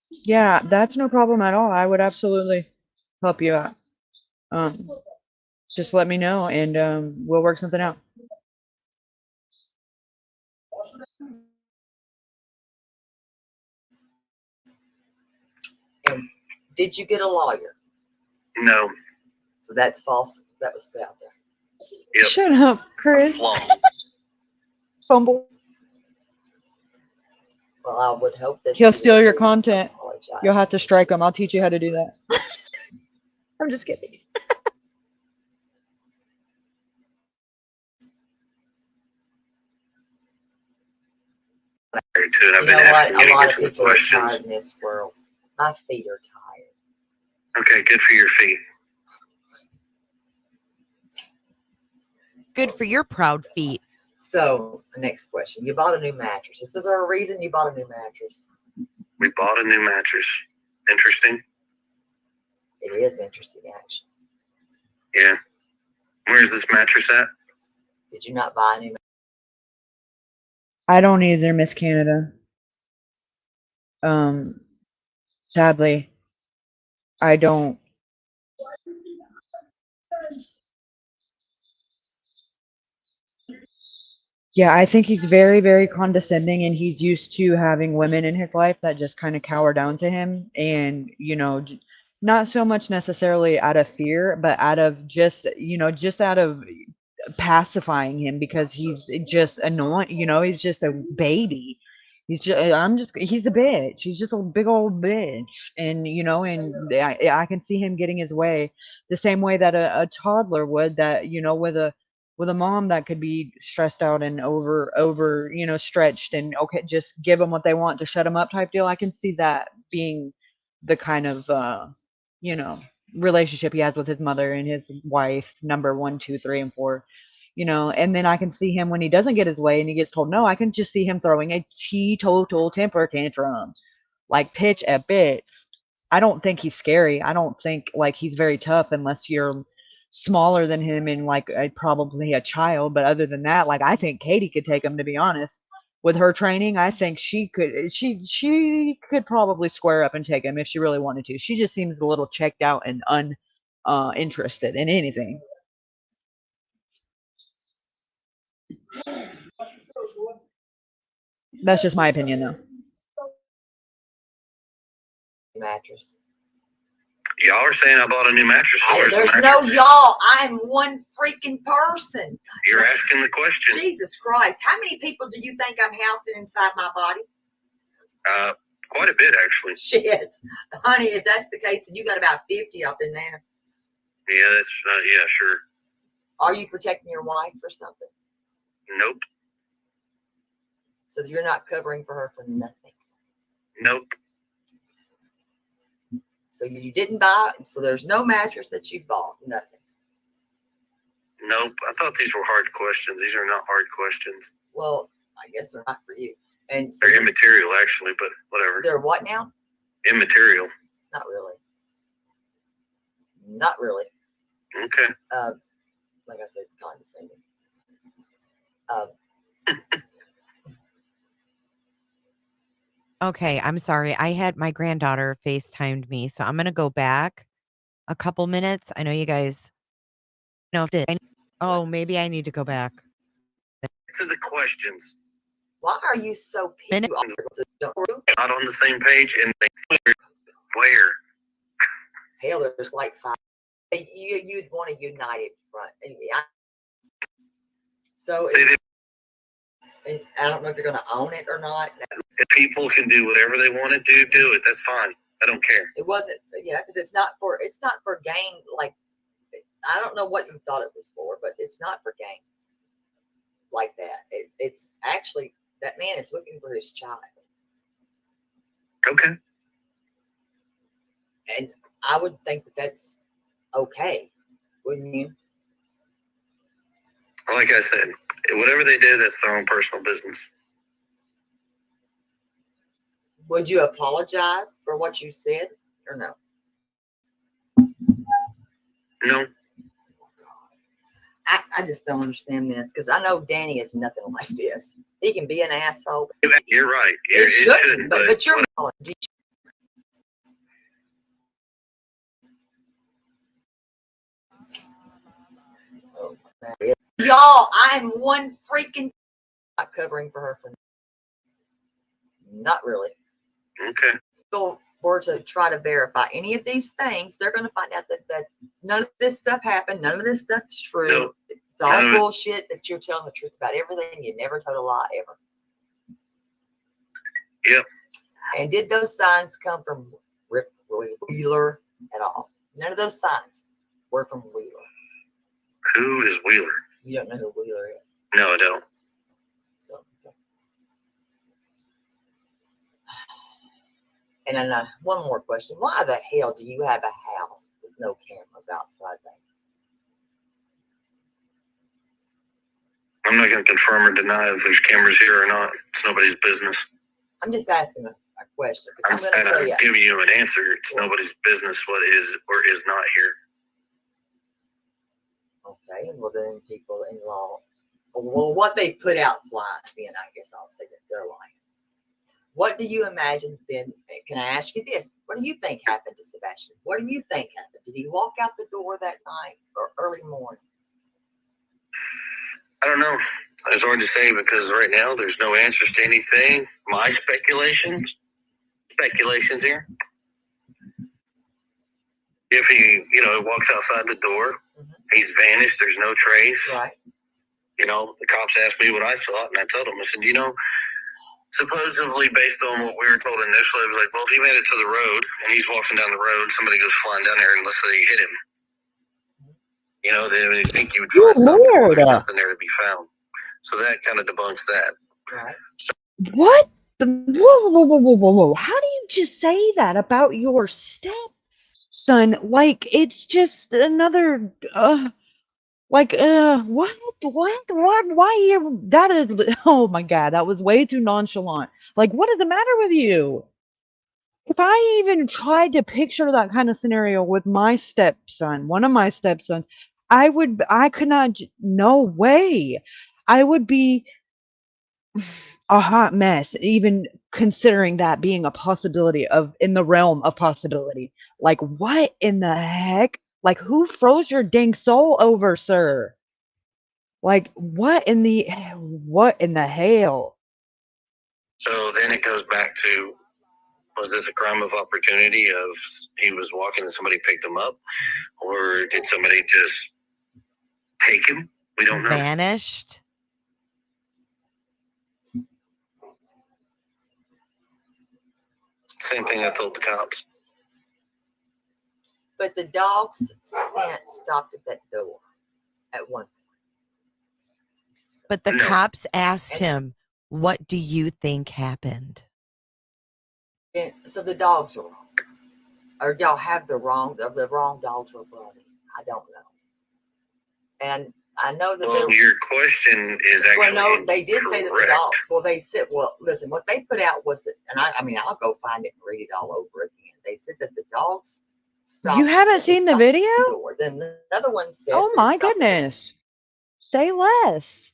Yeah, that's no problem at all. I would absolutely help you out. Just let me know and we'll work something out. And did you get a lawyer? No. So that's false. That was put out there. Yep. Shut up, Chris. Fumble. Well, I would hope that He'll steal your content. You'll have to strike him. I'll teach you how to do that. I'm just kidding. You know what? A lot of people are tired in this world. My feet are tired. Okay, good for your feet. Good for your proud feet. So, the next question. You bought a new mattress. Is there a reason you bought a new mattress? We bought a new mattress. Interesting. It is interesting, actually. Yeah. Where's this mattress at? Did you not buy a new mattress? I don't either, Miss Canada. Sadly, I don't. Yeah, I think he's very, very condescending, and he's used to having women in his life that just kind of cower down to him. And, not so much necessarily out of fear, but out of just out of pacifying him because he's just annoying. He's just a baby. He's a bitch. He's just a big old bitch. And I can see him getting his way the same way that a toddler would, that, with a mom that could be stressed out and over stretched, and okay, just give them what they want to shut them up type deal. I can see that being the kind of you know relationship he has with his mother and his wife, number 1, 2, 3, and 4. And then I can see him when he doesn't get his way and he gets told no. I can just see him throwing a teetotal temper tantrum, like pitch a bit. I don't think he's scary. I don't think like he's very tough unless you're smaller than him and like probably a child. But other than that, like I think Katie could take him, to be honest. With her training, I think she could probably square up and take him if she really wanted to. She just seems a little checked out and interested in anything. That's just my opinion, though. Mattress. Y'all are saying I bought a new mattress. So There's no y'all. I'm one freaking person. You're asking the question. Jesus Christ. How many people do you think I'm housing inside my body? Quite a bit, actually. Shit. Honey, if that's the case, then you got about 50 up in there. Yeah, that's, yeah, sure. Are you protecting your wife or something? Nope. So you're not covering for her for nothing? Nope. So you didn't buy, so there's no mattress that you bought, nothing? Nope. I thought these were hard questions. These are not hard questions. Well, I guess they're not for you. And so they're immaterial, actually, but whatever. They're what now? Immaterial. Not really. Not really. Okay. Like I said, condescending. Okay, I'm sorry. I had my granddaughter FaceTimed me, so I'm gonna go back a couple minutes. I know you guys know. Oh, maybe I need to go back. To the questions. Why are you so picky? Not on the same page, and where? Hell, there's like 5. You'd want a united front. So I don't know if you're going to own it or not. If people can do whatever they want to do it. That's fine. I don't care. It wasn't, yeah, because it's not for gain. Like, I don't know what you thought it was for, but it's not for gain like that. It's actually, that man is looking for his child. Okay. And I would think that that's okay, wouldn't you? Like I said, whatever they do, that's their own personal business. Would you apologize for what you said or no? No. I just don't understand this because I know Danny is nothing like this. He can be an asshole. You're right. It shouldn't, but you're y'all, I'm one freaking not covering for her for not really. Okay. So we're to try to verify any of these things, they're going to find out that none of this stuff happened. None of this stuff is true. Nope. It's all bullshit that you're telling the truth about everything. You never told a lie ever. Yep. And did those signs come from Rip Wheeler at all? None of those signs were from Wheeler. Who is Wheeler? You don't know who Wheeler is? No, I don't. So, okay. And then one more question. Why the hell do you have a house with no cameras outside there? I'm not going to confirm or deny if there's cameras here or not. It's nobody's business. I'm just asking a question. I'm saying I'm giving you an answer. It's nobody's business what is or is not here. Okay, well then people in law, well, what they put out's lies, then I guess I'll say that they're lying. What do you imagine then? Can I ask you this? What do you think happened to Sebastian? What do you think happened? Did he walk out the door that night or early morning? I don't know. It's hard to say because right now there's no answers to anything. My speculations here. If he, walks outside the door, he's vanished. There's no trace. Right. The cops asked me what I thought, and I told them, I said, supposedly based on what we were told initially, it was like, well, if he made it to the road and he's walking down the road, somebody goes flying down there and let's say he hit him. Then you think you would find something, but there's nothing there to be found. So that kind of debunks that. Right. What? Whoa. How do you just say that about your stepson? Like, it's just another, what? Why you, that is, oh my God, that was way too nonchalant. Like, what is the matter with you? If I even tried to picture that kind of scenario with my stepson, one of my stepsons, I could not, no way. I would be a hot mess, even considering that being a possibility in the realm of possibility. Like, what in the heck? Like, who froze your dang soul over, sir? Like, what in the hell? So then it goes back to, was this a crime of opportunity of he was walking and somebody picked him up? Or did somebody just take him? We don't know. Vanished? Same thing I told the cops. But the dog's scent stopped at that door at one point. But the cops asked him, what do you think happened? And so the dogs are wrong. Or y'all have the wrong dogs were brought in. I don't know. And I know that your question is actually no, they did say that the correct. dog. Well, they said, listen, what they put out was that, and I'll go find it and read it all over again. They said that the dogs stopped. You haven't seen the video? Then another one says, oh my goodness. Say less.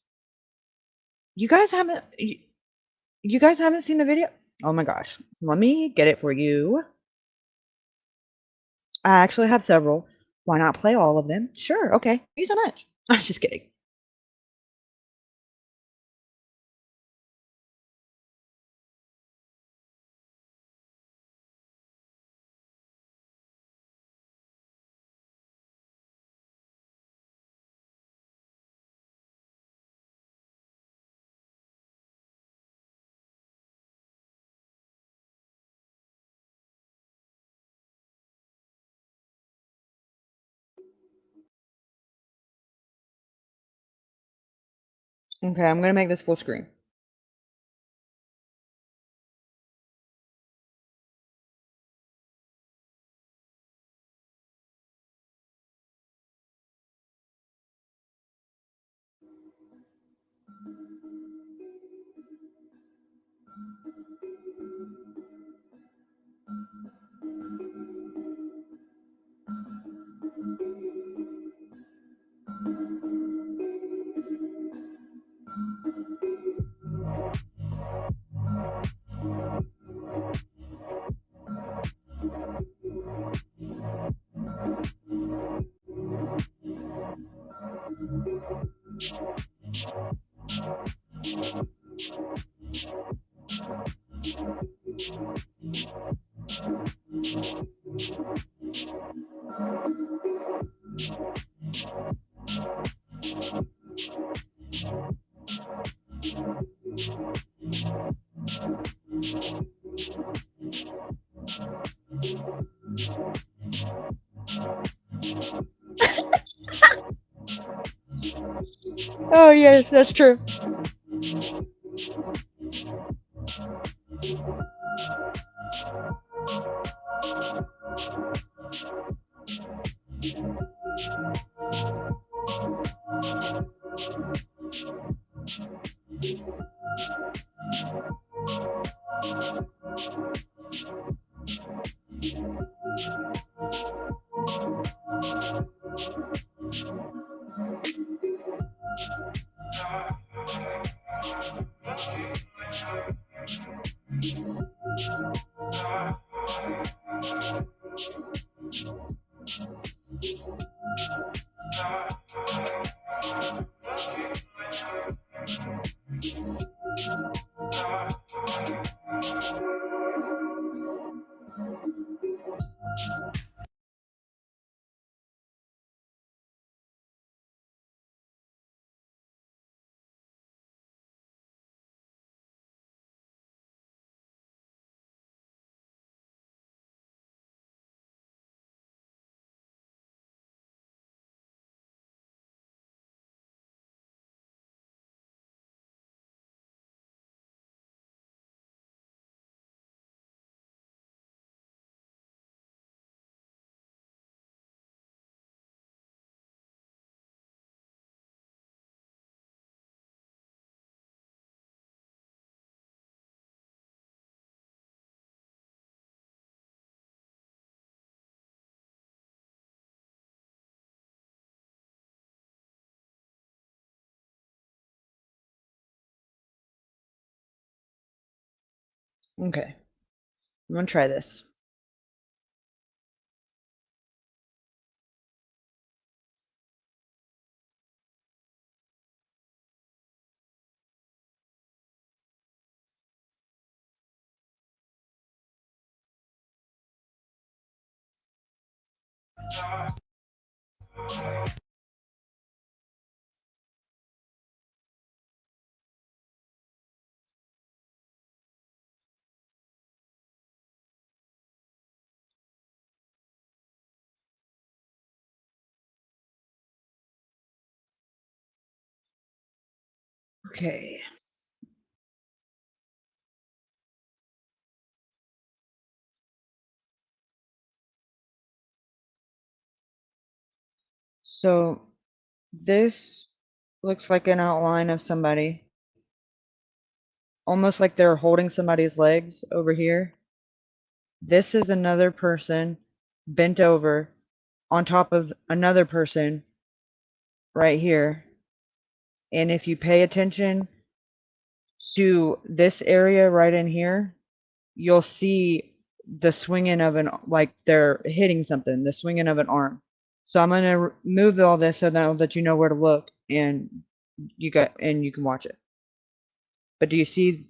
You guys haven't seen the video? Oh my gosh. Let me get it for you. I actually have several. Why not play all of them? Sure, okay. Thank you so much. I'm just kidding. Okay, I'm gonna make this full screen. Oh yes, that's true. Okay. I'm gonna try this. Okay. So this looks like an outline of somebody. Almost like they're holding somebody's legs over here. This is another person bent over on top of another person right here. And if you pay attention to this area right in here, you'll see the swinging of an, like they're hitting something, the swinging of an arm. So I'm gonna move all this so that you know where to look, and you can watch it. But do you see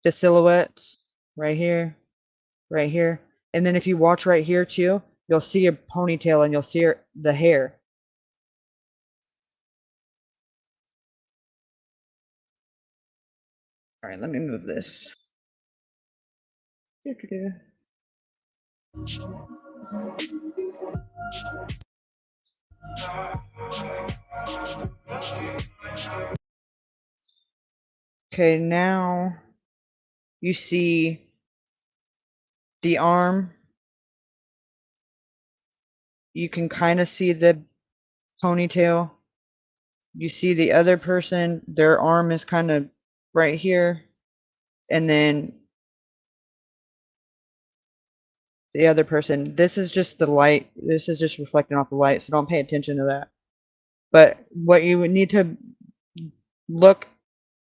the silhouettes right here, right here? And then if you watch right here too, you'll see a ponytail and you'll see the hair. All right, let me move this. Okay, now you see the arm. You can kind of see the ponytail. You see the other person, their arm is kind of right here. And then the other person, this is just the light. This is just reflecting off the light, so don't pay attention to that. But what you would need to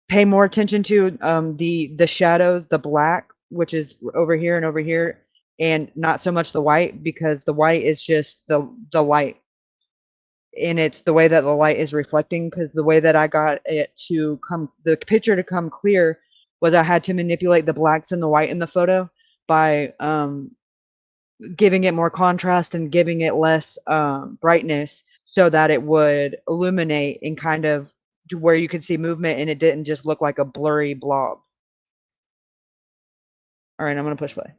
pay more attention to the shadows, the black, which is over here and over here, and not so much the white, because the white is just the light. And it's the way that the light is reflecting, because the way that I got it to come, the picture to come clear, was I had to manipulate the blacks and the white in the photo by giving it more contrast and giving it less brightness, so that it would illuminate and kind of to where you could see movement and it didn't just look like a blurry blob. All right, I'm gonna push play.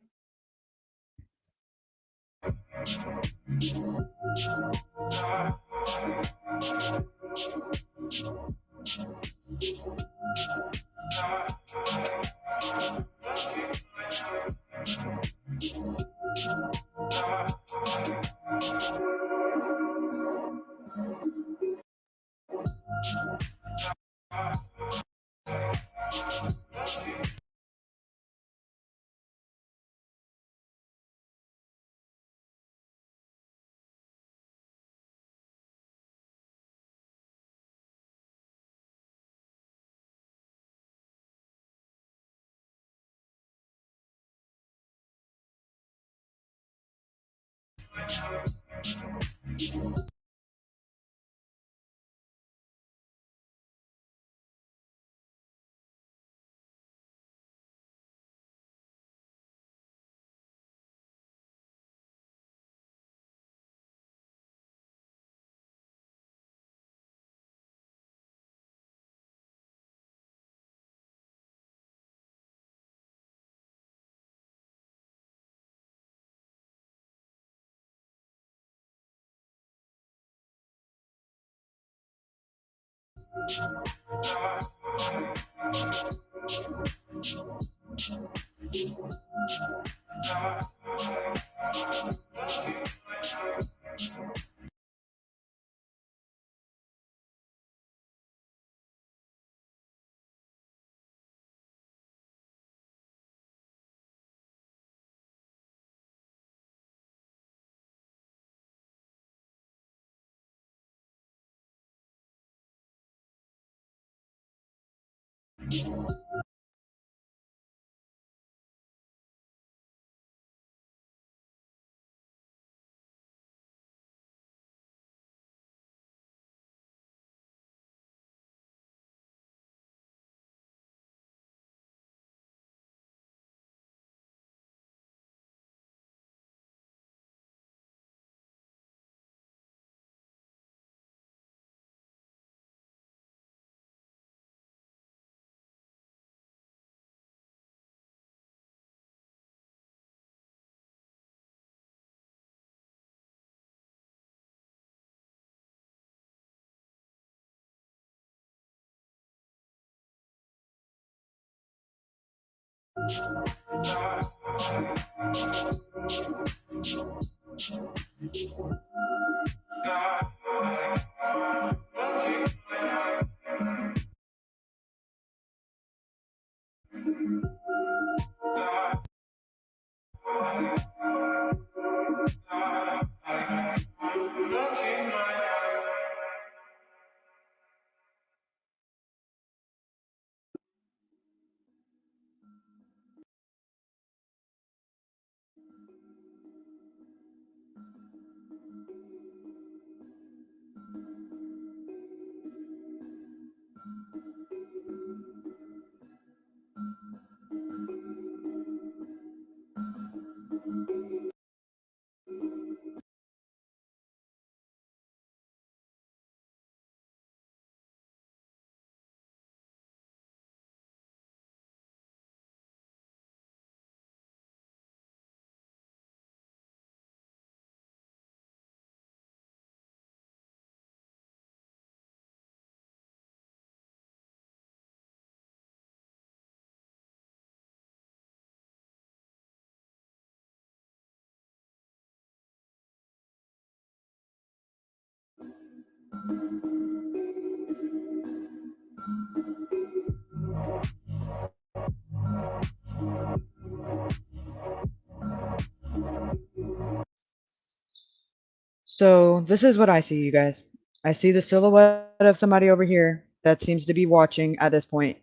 So this is what I see, you guys. I see the silhouette of somebody over here that seems to be watching at this point.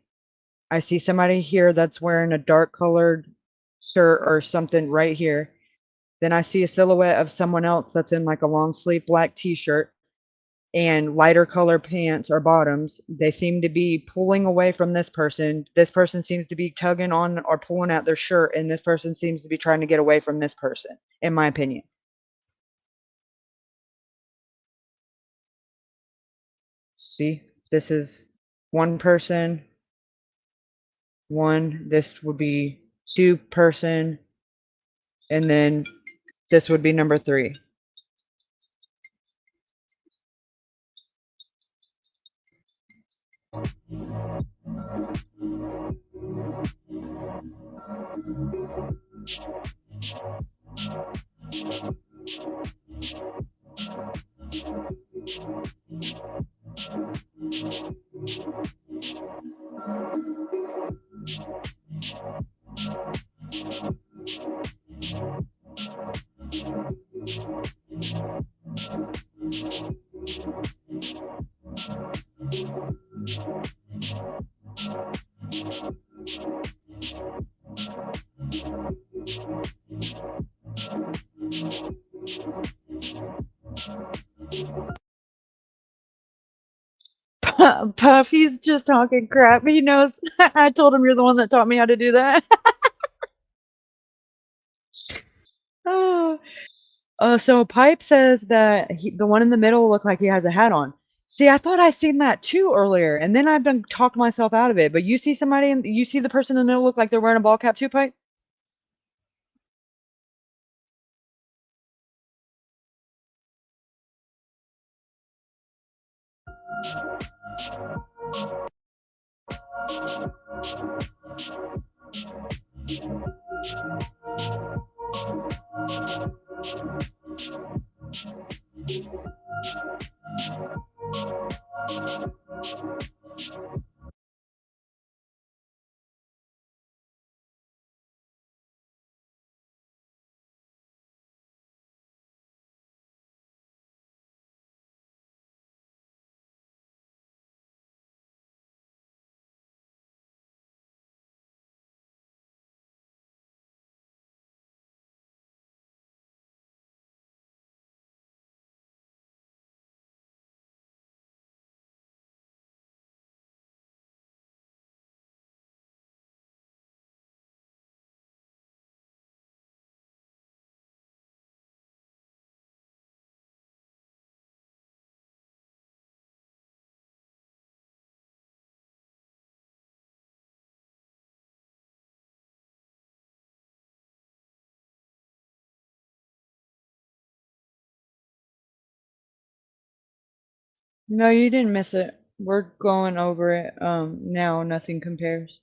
I see somebody here that's wearing a dark colored shirt or something right here. Then I see a silhouette of someone else that's in like a long sleeve black t-shirt and lighter color pants or bottoms. They seem to be pulling away from this person. This person seems to be tugging on or pulling at their shirt, and this person seems to be trying to get away from this person, in my opinion. See, this is one person, one, this would be two person, and then this would be number three. Puffy's just talking crap. He knows. I told him you're the one that taught me how to do that. Oh. So Pipe says that the one in the middle looked like he has a hat on. See, I thought I seen that too earlier, and then I've done talked myself out of it. But you see somebody, and you see the person in the middle look like they're wearing a ball cap too, Pipe? No, you didn't miss it. We're going over it now. Nothing compares.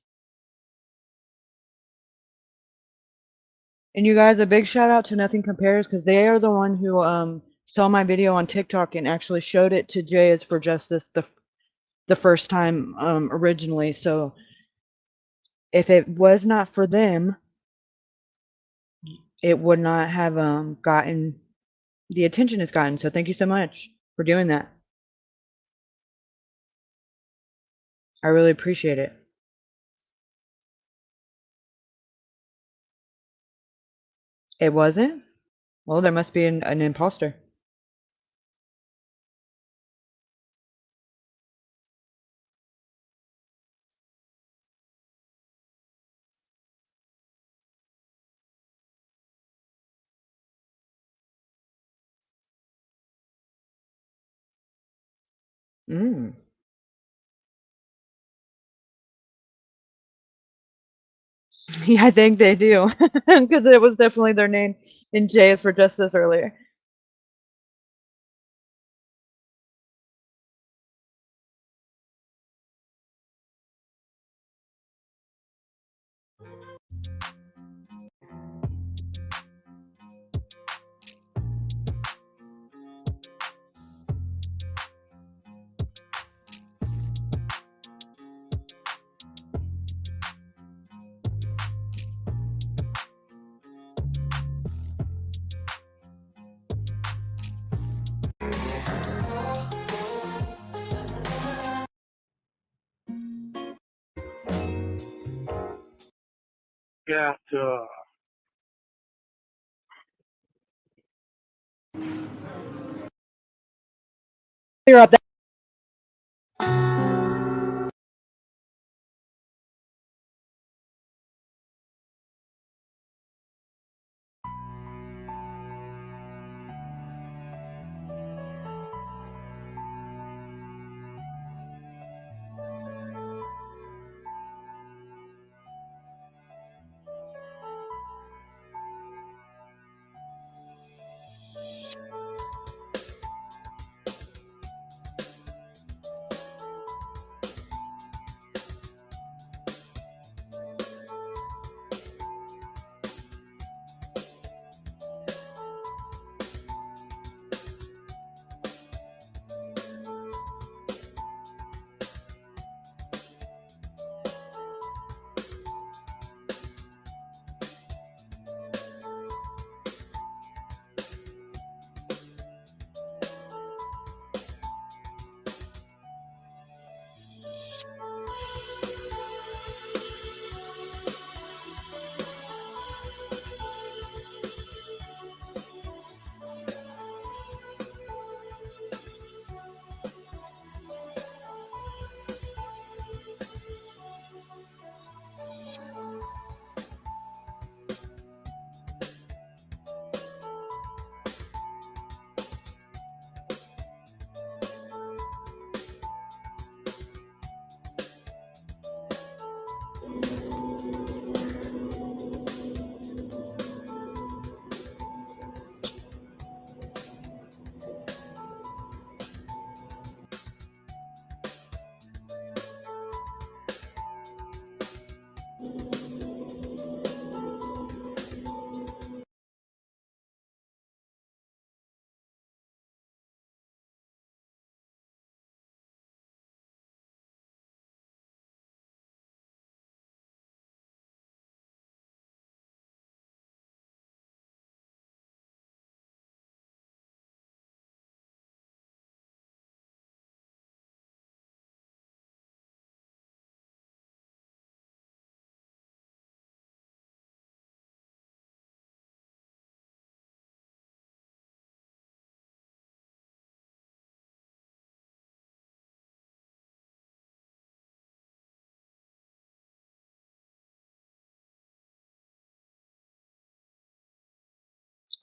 And you guys, a big shout out to Nothing Compares, because they are the one who saw my video on TikTok and actually showed it to Jay is for Justice the first time originally. So if it was not for them, it would not have gotten the attention it's gotten. So thank you so much for doing that. I really appreciate it. It wasn't? Well, there must be an imposter. Mm. Yeah, I think they do, because it was definitely their name in J is for Justice earlier. Yeah. Clear up that.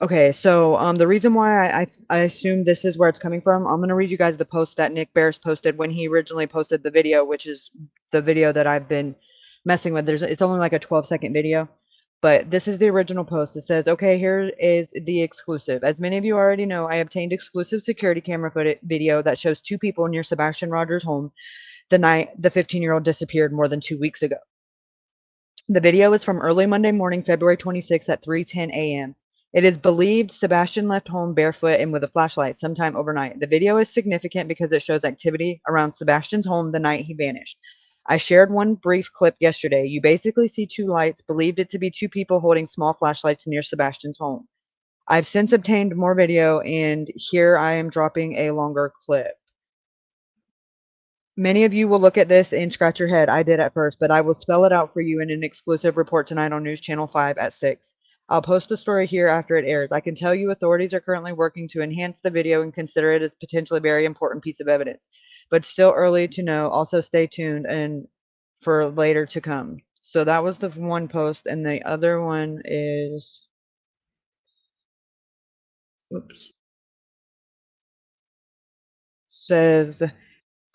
Okay, so the reason why I assume this is where it's coming from, I'm gonna read you guys the post that Nick Bears posted when he originally posted the video, which is the video that I've been messing with. It's only like a 12-second video, but this is the original post. It says, "Okay, here is the exclusive. As many of you already know, I obtained exclusive security camera footage video that shows two people near Sebastian Rogers' home the night the 15-year-old disappeared more than 2 weeks ago. The video is from early Monday morning, February 26th at 3:10 a.m. It is believed Sebastian left home barefoot and with a flashlight sometime overnight. The video is significant because it shows activity around Sebastian's home the night he vanished. I shared one brief clip yesterday. You basically see two lights, believed it to be two people holding small flashlights near Sebastian's home. I've since obtained more video, and here I am dropping a longer clip. Many of you will look at this and scratch your head. I did at first, but I will spell it out for you in an exclusive report tonight on News Channel 5 at 6. I'll post the story here after it airs. I can tell you authorities are currently working to enhance the video and consider it as potentially a very important piece of evidence, but still early to know. Also stay tuned and for later to come. So that was the one post, and the other one is, oops, says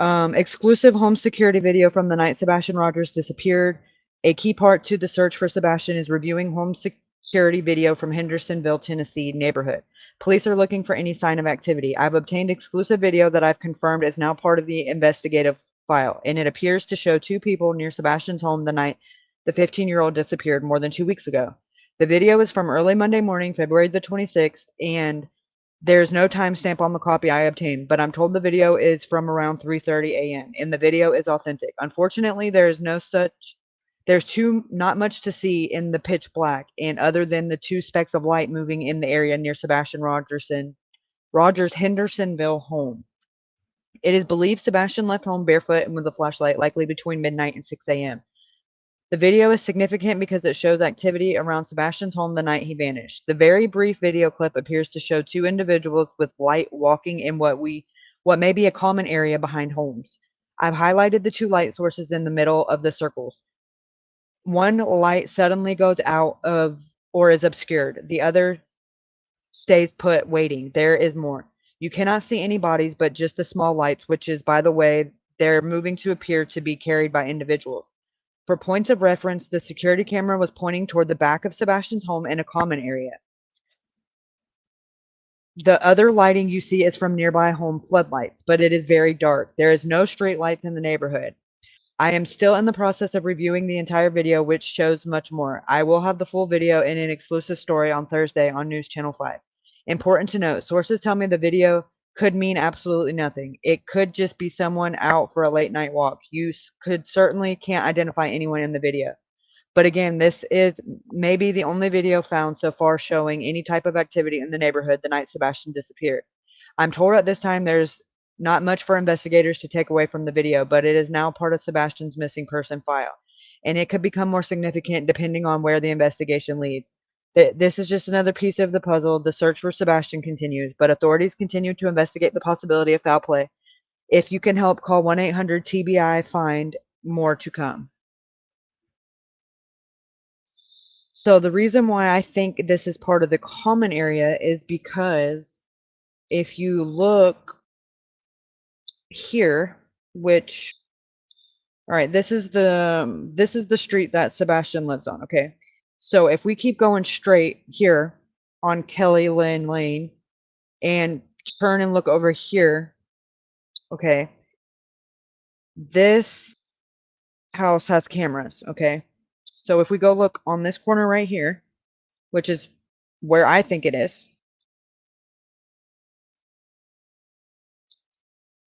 exclusive home security video from the night Sebastian Rogers disappeared. A key part to the search for Sebastian is reviewing home security video from Hendersonville, Tennessee neighborhood. Police are looking for any sign of activity. I've obtained exclusive video that I've confirmed is now part of the investigative file, and it appears to show two people near Sebastian's home the night the 15-year-old disappeared more than 2 weeks ago. The video is from early Monday morning, February the 26th, and there's no timestamp on the copy I obtained, but I'm told the video is from around 3:30 a.m. and the video is authentic. Unfortunately, there's not much to see in the pitch black, and other than the two specks of light moving in the area near Sebastian Rogers' Hendersonville home. It is believed Sebastian left home barefoot and with a flashlight, likely between midnight and 6 a.m. The video is significant because it shows activity around Sebastian's home the night he vanished. The very brief video clip appears to show two individuals with light walking in what may be a common area behind homes. I've highlighted the two light sources in the middle of the circles. One light suddenly goes out of or is obscured. The other stays put waiting. There is more. You cannot see any bodies but just the small lights, which is, by the way, they're moving to appear to be carried by individuals. For points of reference, the security camera was pointing toward the back of Sebastian's home in a common area. The other lighting you see is from nearby home floodlights, but it is very dark. There is no street lights in the neighborhood. I am still in the process of reviewing the entire video, which shows much more. I will have the full video in an exclusive story on Thursday on News Channel 5. Important to note, sources tell me the video could mean absolutely nothing. It could just be someone out for a late night walk. You certainly can't identify anyone in the video. But again, this is maybe the only video found so far showing any type of activity in the neighborhood the night Sebastian disappeared. I'm told at this time there's not much for investigators to take away from the video, but it is now part of Sebastian's missing person file, and it could become more significant depending on where the investigation leads. This is just another piece of the puzzle. The search for Sebastian continues, but authorities continue to investigate the possibility of foul play. If you can help, call 1-800-TBI-FIND. More to come. So the reason why I think this is part of the common area is because if you look here, which, all right, this is the street that Sebastian lives on, okay? So if we keep going straight here on Kelly Lynn Lane and turn and look over here, okay, this house has cameras, okay? So if we go look on this corner right here, which is where I think it is,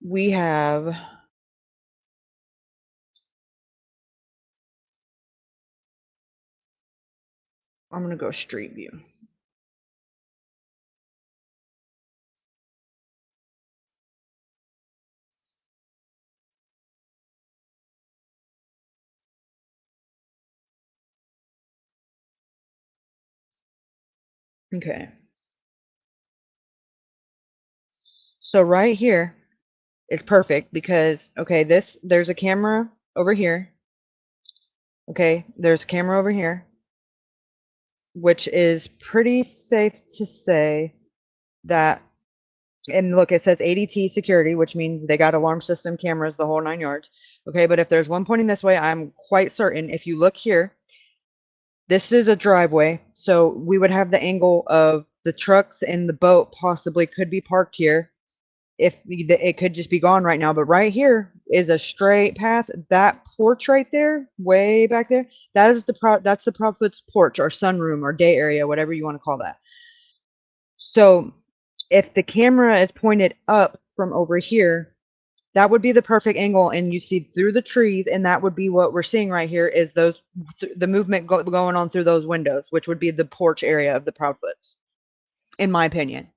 we have I'm going to go street view. Okay. So right here is perfect because, okay, there's a camera over here. Okay, there's a camera over here, which is pretty safe to say that, and look, it says ADT security, which means they got alarm system cameras, the whole 9 yards. Okay, but if there's one pointing this way, I'm quite certain if you look here, this is a driveway, so we would have the angle of the trucks and the boat possibly could be parked here. if it could just be gone right now, but right here is a straight path. That porch right there, way back there, that's the Proudfoot's porch or sunroom or day area, whatever you want to call that. So if the camera is pointed up from over here, that would be the perfect angle, and you see through the trees, and that would be what we're seeing right here is the movement going on through those windows, which would be the porch area of the Proudfoots, in my opinion.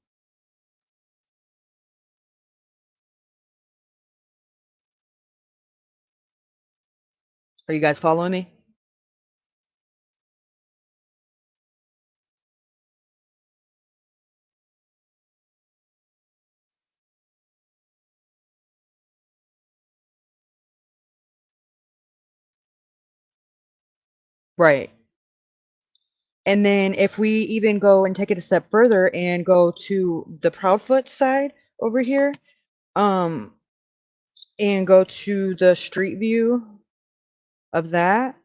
Are you guys following me? Right. And then if we even go and take it a step further and go to the Proudfoot side over here, and go to the street view of that,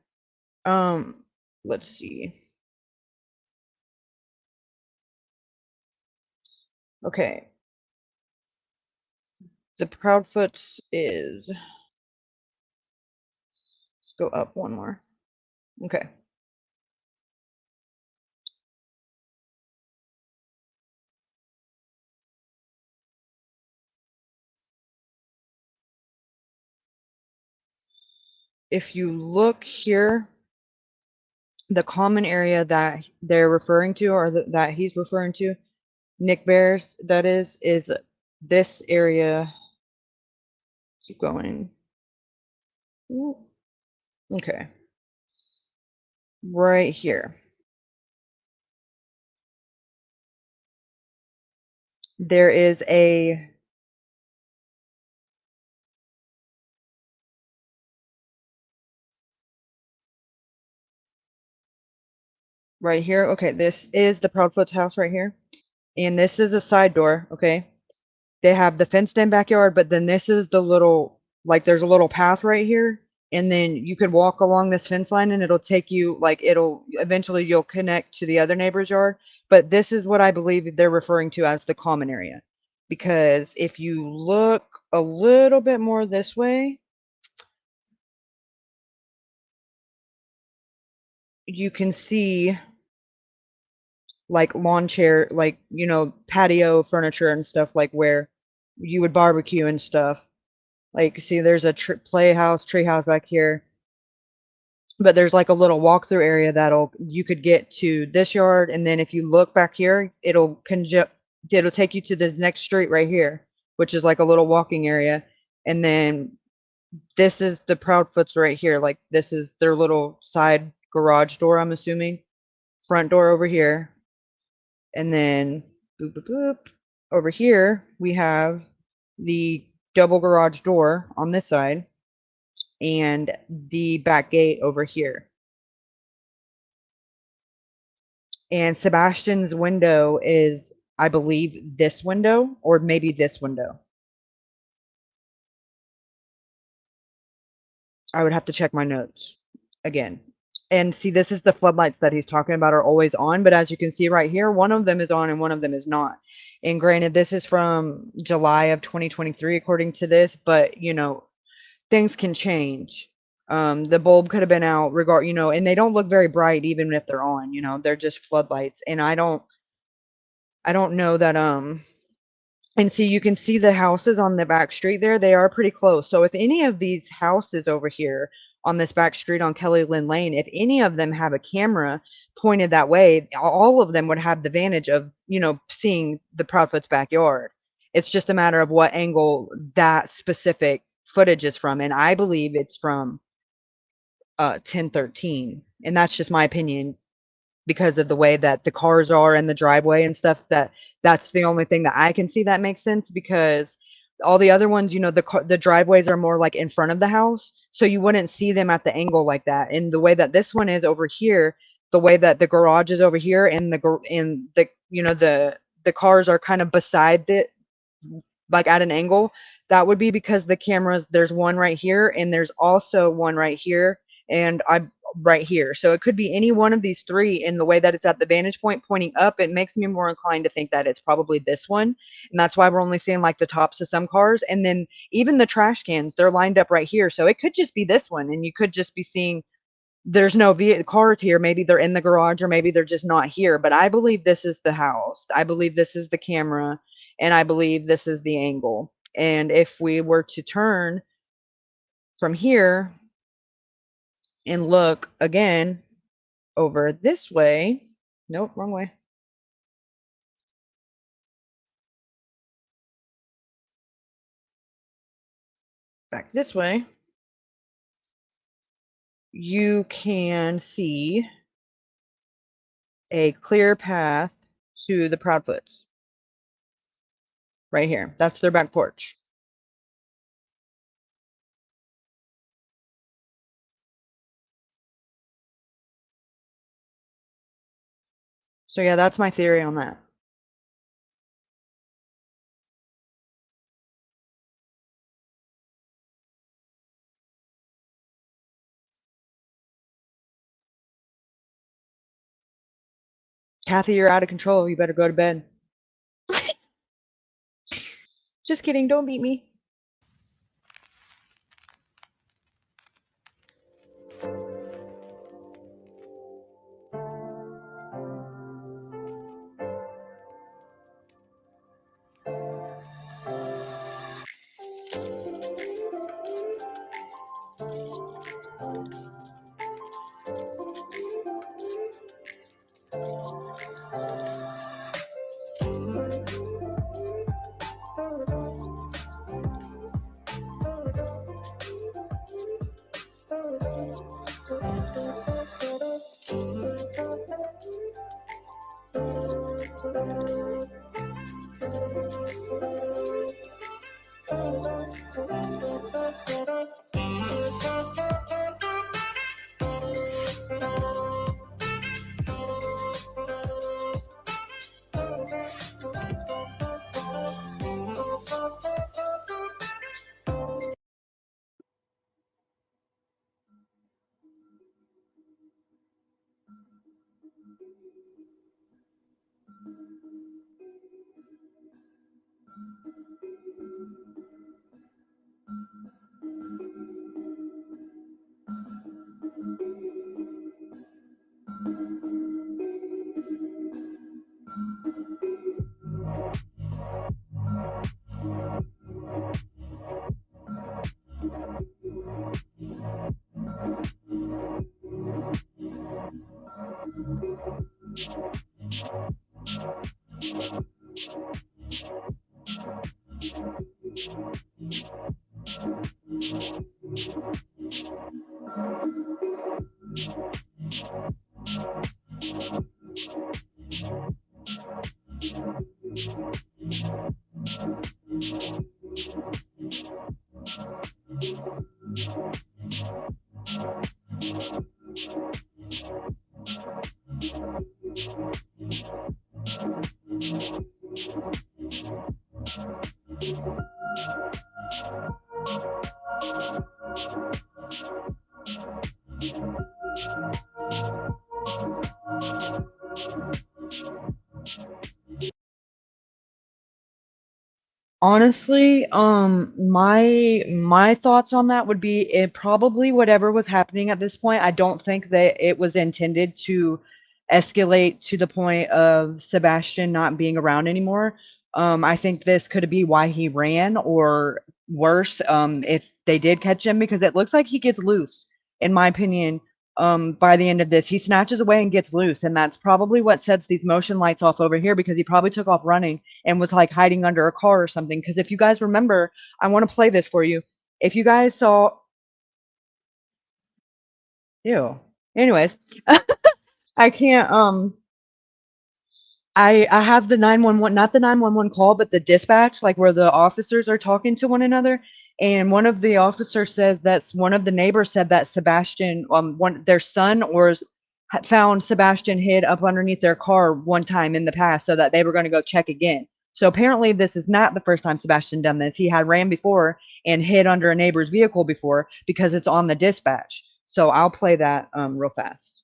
let's see. Okay. The Proudfoots is, let's go up one more. Okay. If you look here, the common area that they're referring to, or that he's referring to, Nick Bears, that is this area. Keep going. Okay. Right here. There is a right here. Okay, this is the Proudfoot's house right here. And this is a side door, okay? They have the fenced in backyard, but then this is the little, like there's a little path right here. And then you could walk along this fence line and it'll take you, like it'll eventually you'll connect to the other neighbor's yard. But this is what I believe they're referring to as the common area. Because if you look a little bit more this way, you can see like lawn chair, like, you know, patio furniture and stuff, like where you would barbecue and stuff. Like, see, there's a playhouse, treehouse back here. But there's like a little walkthrough area you could get to this yard, and then if you look back here, it'll take you to the next street right here, which is like a little walking area. And then this is the Proudfoots right here. Like this is their little side garage door, I'm assuming. Front door over here. And then boop, boop, boop. Over here, we have the double garage door on this side and the back gate over here. And Sebastian's window is, I believe, this window or maybe this window. I would have to check my notes again. And see, this is the floodlights that he's talking about are always on. But as you can see right here, one of them is on and one of them is not. And granted, this is from July of 2023, according to this. But, you know, things can change. The bulb could have been out, you know, and they don't look very bright even if they're on. You know, they're just floodlights. And I don't know that and see, you can see the houses on the back street there. They are pretty close. So if any of these houses over here on this back street on Kelly Lynn Lane, if any of them have a camera pointed that way, all of them would have the advantage of, you know, seeing the Proudfoot's backyard. It's just a matter of what angle that specific footage is from. And I believe it's from 1013. And that's just my opinion, because of the way that the cars are in the driveway and stuff. That's the only thing that I can see that makes sense, because all the other ones, you know, the driveways are more like in front of the house, so you wouldn't see them at the angle like that. And the way that this one is over here, the way that the garage is over here, and the you know, the cars are kind of beside it, like at an angle, that would be because the cameras, there's one right here and there's also one right here. And right here. So it could be any one of these three. In the way that it's at the vantage point pointing up, it makes me more inclined to think that it's probably this one. And that's why we're only seeing like the tops of some cars. And then even the trash cans, they're lined up right here. So it could just be this one. And you could just be seeing there's no cars here. Maybe they're in the garage or maybe they're just not here. But I believe this is the house. I believe this is the camera. And I believe this is the angle. And if we were to turn from here and look again over this way. Nope, wrong way. Back this way. You can see a clear path to the Proudfoots. Right here. That's their back porch. So yeah, that's my theory on that. Kathy, you're out of control. You better go to bed. Just kidding. Don't beat me. Honestly, my thoughts on that would be it probably whatever was happening at this point, I don't think that it was intended to escalate to the point of Sebastian not being around anymore. I think this could be why he ran, or worse, if they did catch him, because it looks like he gets loose, in my opinion. By the end of this, he snatches away and gets loose, and that's probably what sets these motion lights off over here, because he probably took off running and was like hiding under a car or something. Because if you guys remember, I want to play this for you. If you guys saw, ew. Anyways, I can't. I have the 911, not the 911 call, but the dispatch, like where the officers are talking to one another. And one of the officers says that one of the neighbors said that Sebastian, their son, found Sebastian hid up underneath their car one time in the past, so that they were going to go check again. So apparently this is not the first time Sebastian done this. He had ran before and hid under a neighbor's vehicle before, because it's on the dispatch. So I'll play that real fast.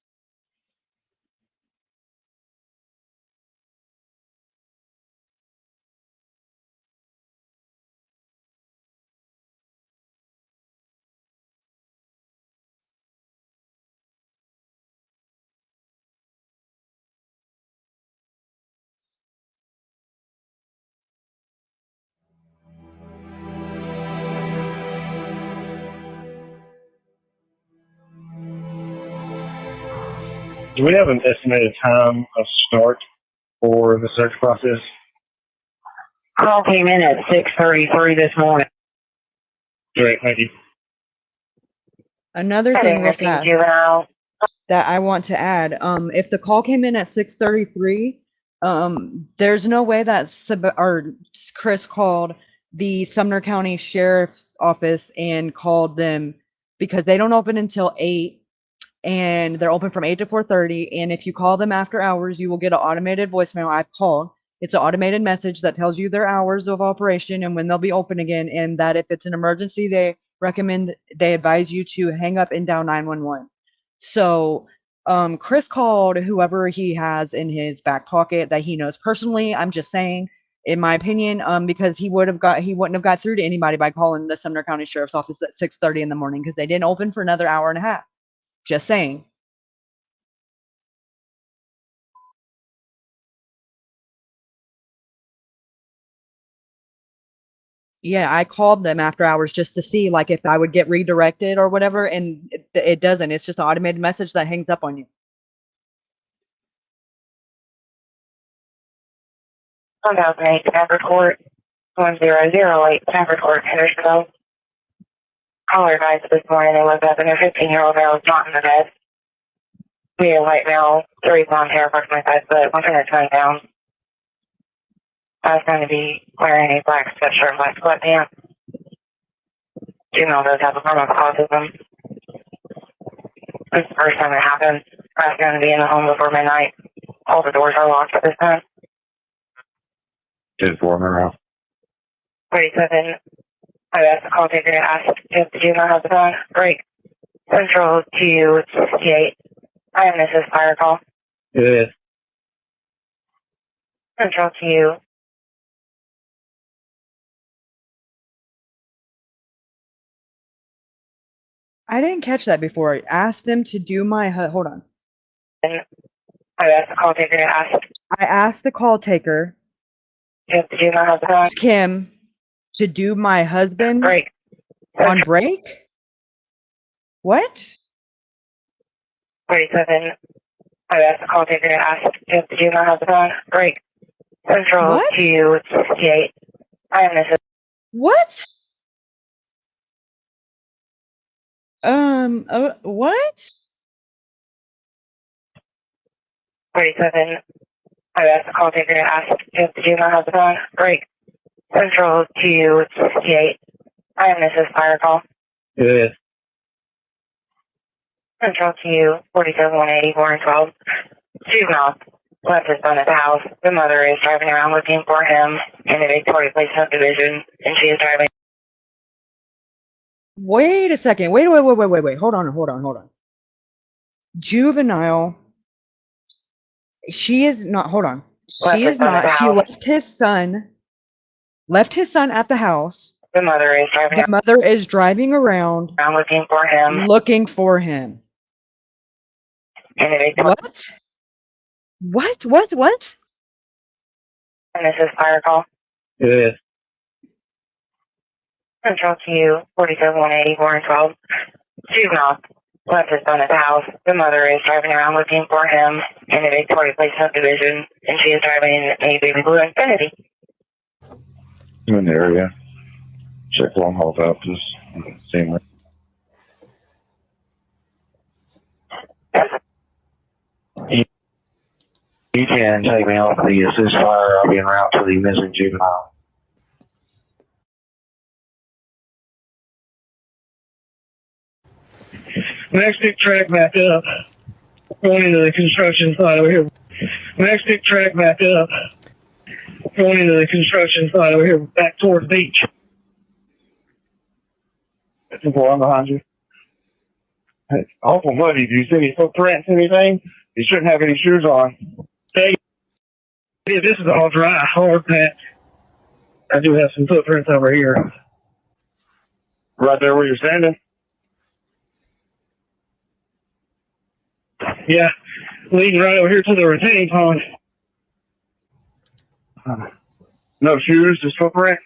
Do we have an estimated time of start for the search process? Call came in at 6:33 this morning. Great, thank you. Another thing real fast that I want to add, if the call came in at 6:33, there's no way that Chris called the Sumner County Sheriff's Office and called them, because they don't open until 8, and they're open from 8 to 4:30. And if you call them after hours, you will get an automated voicemail. I've called. It's an automated message that tells you their hours of operation and when they'll be open again, and that if it's an emergency, they advise you to hang up and dial 911. So Chris called whoever he has in his back pocket that he knows personally. I'm just saying, in my opinion, because he wouldn't have got through to anybody by calling the Sumner County Sheriff's Office at 6:30 in the morning, because they didn't open for another hour and a half. Just saying. Yeah, I called them after hours just to see, like, if I would get redirected or whatever, and it doesn't. It's just an automated message that hangs up on you. Stafford Court, 1008 Stafford Court, Hendersonville. Caller advised this morning they woke up and their 15-year-old girl was not in the bed. We had a white male, 3 blonde hair, approximately 5 foot, 120 pounds. I was going to be wearing a black sweatshirt, black sweatpants. Juvenile does have a form of autism. This is the first time it happened. I was going to be in the home before midnight. All the doors are locked at this time. 10-4 around. 37. I asked the call taker to ask if the juvenile has a phone. Break. Central to 68. I am Mrs. Fire Call. It is. Central to you. I didn't catch that before. I asked them to do my hold on. I asked the call taker to ask. I asked the call taker if the juvenile has a phone. Ask him to do my husband break. On break? What? 37. I asked the call taker to ask if the juvenile has a phone. Break. Central to 68. I am Mrs. What? What? 37. I asked the call taker to ask if the juvenile has a phone. Break. Central to 68. I am Mrs. Fire Call. It is. Central to 47184 and 12. Juvenile left his son at the house. The mother is driving around looking for him in the Victoria Place subdivision, and she is driving. Wait a second. Wait. Hold on. Juvenile. She is not. Hold on. She is not. She left his son at the house. The mother is driving. The mother is driving around looking for him. Looking for him. What? What? And this is Fire Call. It is. Central to 47184 and 12. Juvenile left his son at the house. The mother is driving around looking for him in the Victoria Place subdivision, and she is driving a baby blue Infiniti. I'm in the area. Check long haul out. Just same way. You can take me off the assist fire. I'll be en route to the missing juvenile. Next big track back up. Going into the construction site over here. Next big track back up. Going into the construction site over here, back towards the beach. I'm behind you. Hey, awful muddy. Do you see any footprints, anything? You shouldn't have any shoes on. Hey, this is all dry, hard patch. I do have some footprints over here. Right there where you're standing? Yeah, leading right over here to the retaining pond. No shoes, just footprints.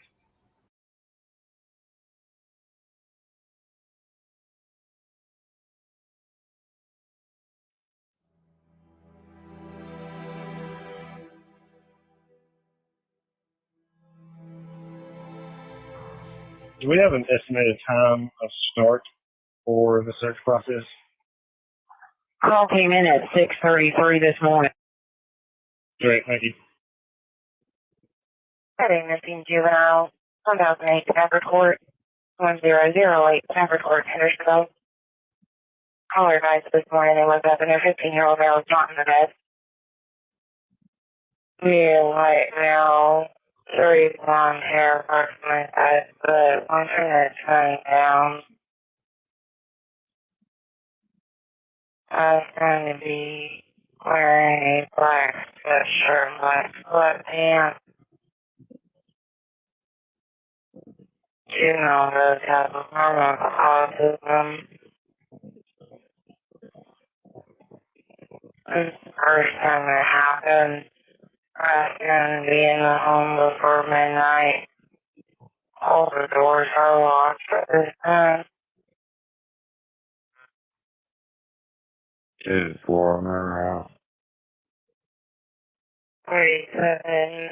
Do we have an estimated time of start for the search process? Call came in at 6:33 this morning. Great, thank you. Heading missing juvenile, 1008 Stafford Court, 1008 Stafford Court, Hendersonville. Caller advised this morning they woke up and their 15-year-old girl was not in the bed. Yeah, right now, 3 blonde hair, approximately 5 foot, one finger turning down. I was going to be wearing a black sweatshirt, black sweatpants. You know, those type of normal autism. This is the first time it happened. I was going to be in the home before midnight. All the doors are locked at this time. 2-4 Monroe. 37.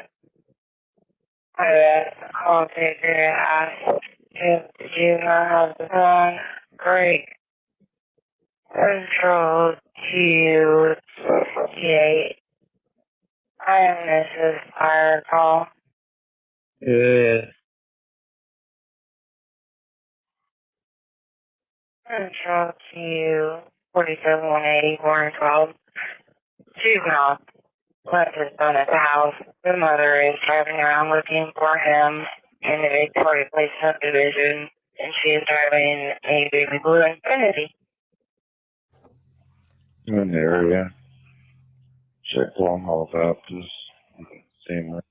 I asked the call taker to ask if you not have the phone. Great. Control 268. I am Mrs. Fire Call. Yeah. Control 247-180, 412. Juvenile left his son at the house. The mother is driving around looking for him in the Victoria Place subdivision, and she is driving a baby blue Infiniti. In the area. Check long haul out, just seeing that.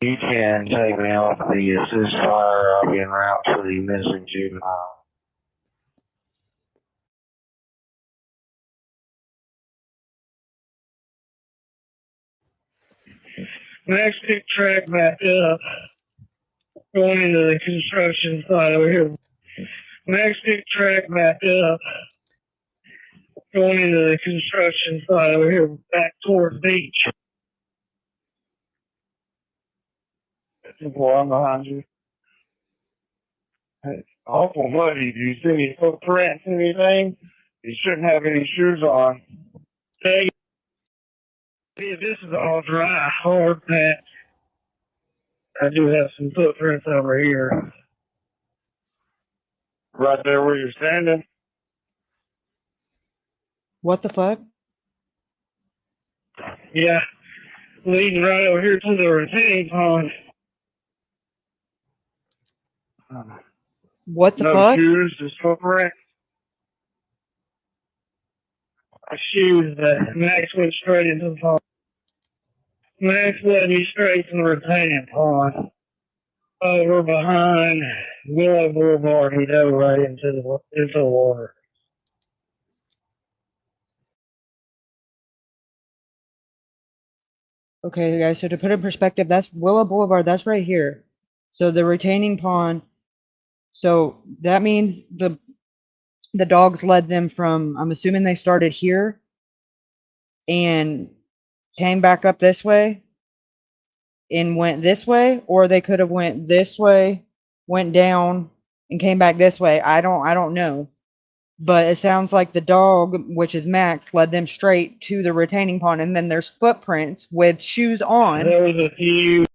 You can take me off the assist fire. I'll be en route to the missing juvenile. Next pick track back up. Going into the construction site over here. Next pick track back up. Going into the construction site over here back toward beach. Boy, I'm behind you. Hey, awful muddy. Do you see any footprints, anything? You shouldn't have any shoes on. Hey, this is all dry, hard patch. I do have some footprints over here. Right there where you're standing. What the fuck? Yeah, leading right over here to the retaining pond. What the No fuck? shoes, just footprints. Shoes that Max went straight into the pond. Max led me straight to the retaining pond. Over behind Willow Boulevard, he dove right into the water. Okay, guys, so to put in perspective, that's Willow Boulevard, that's right here. So the retaining pond, so that means the dogs led them from, I'm assuming they started here and came back up this way and went this way, or they could have went this way, went down and came back this way. I don't know. But it sounds like the dog, which is Max, led them straight to the retaining pond, and then there's footprints with shoes on. There was a few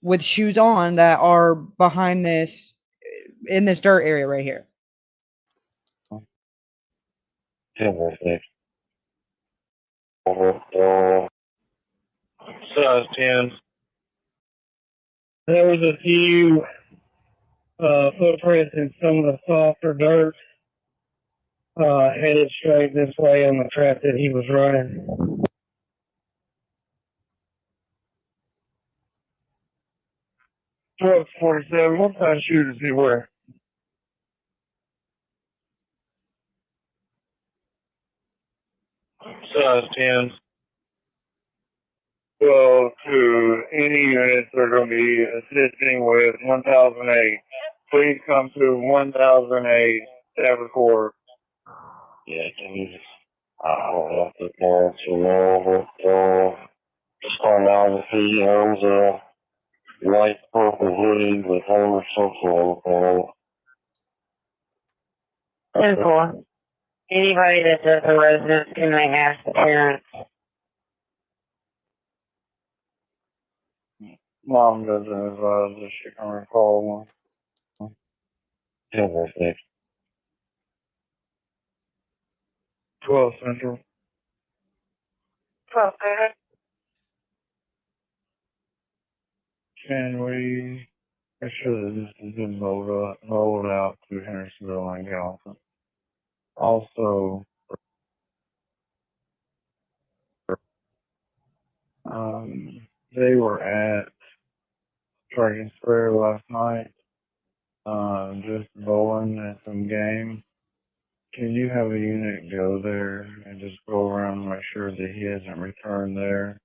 with shoes on that are behind this, in this dirt area right here. size 10. There was a few footprints in some of the softer dirt headed straight this way on the track that he was running. 1247, what kind of shoe does he wear? Size 10. Well, to any units that are going to be assisting with 1008, please come to 1008 Evercore. Yeah, can you I'll have to call to know what just find out if he owns a light purple hoodie with homosexual on it. 10-4. Anybody that's at the residence, can they ask the parents? Mom doesn't advise that she can recall one. Yeah, we'll see. 12 Central. 12 Central. Can we make sure that this has been rolled out to Hendersonville and Gallatin? Also, they were at Dragon Square last night, just bowling at some game. Can you have a unit go there and just go around and make sure that he hasn't returned there?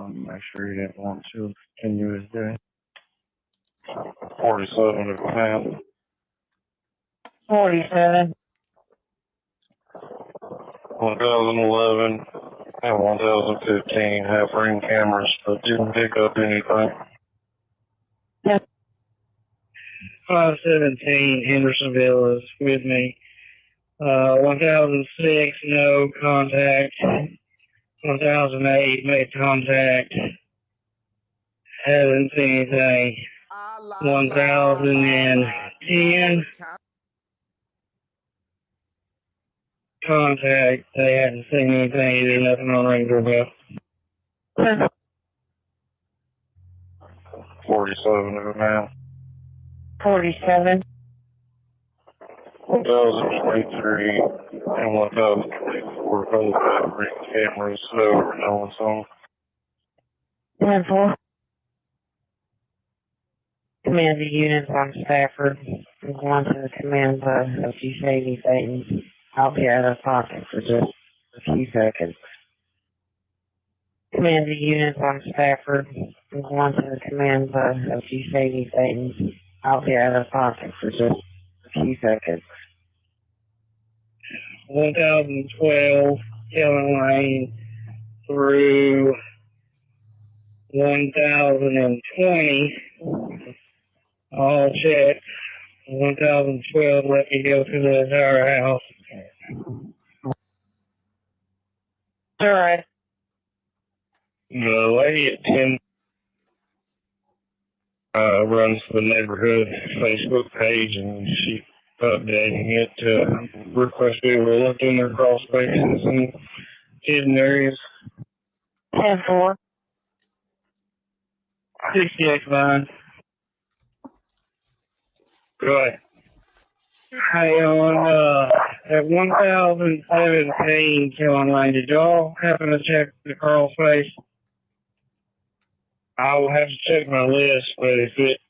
Make sure he didn't want to continue his day. 47 at the 47. 1011 and 1015 have ring cameras, but didn't pick up anything. Yep. 517 Hendersonville is with me. 1006, no contact. 1008, made contact. Haven't seen anything. 1010, contact. They hadn't seen anything. There's nothing on ring doorbell. 47 of it now. 47. 1023 and 1024 both have ring cameras, so no one's on. 10-4. Command the units on Stafford. I'm going to the command bus. If you say anything, I'll be out of pocket for just a few seconds. Command the units on Stafford. I'm going to the command bus. If you say anything, I'll be out of pocket for just a few seconds. 1012 Killing Lane through 1020. All check. 1012, let me go through the entire house. Alright. The lady at 10 runs the neighborhood Facebook page, and she's updating it to request people to look in their crawl spaces and hidden areas. 10-4. 68-9. Go ahead. Hey, on at 1017 Killing Lane, did y'all happen to check the crawl space? I will have to check my list, but if it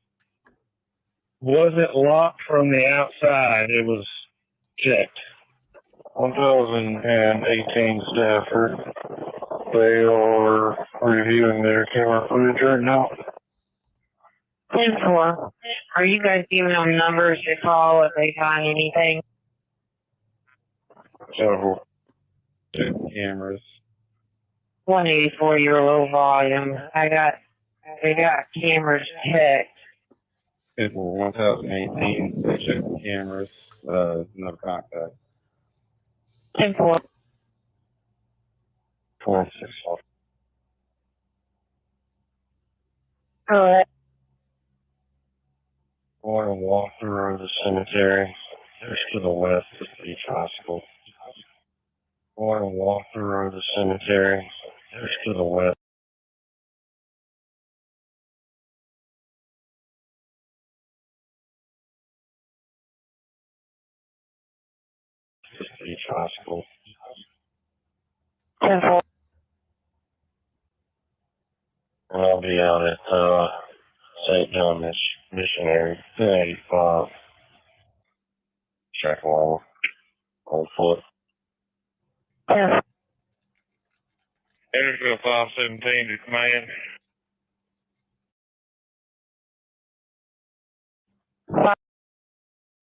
wasn't locked from the outside, it was checked. 1018 Stafford. They are reviewing their camera footage right now. 10-4. Are you guys giving them numbers to call if they find anything? Several cameras. 184, your low volume. They got cameras checked. People 1018, they check the cameras, no contact. 10-4. 464. Alright. Want to walk through the cemetery. There's to the west of each hospital. Want to walk through the cemetery. There's to the west. Beach High School. 10-4. And I'll be out at St. John Missionary, 1085. Check along on foot. Intersville 517 to command.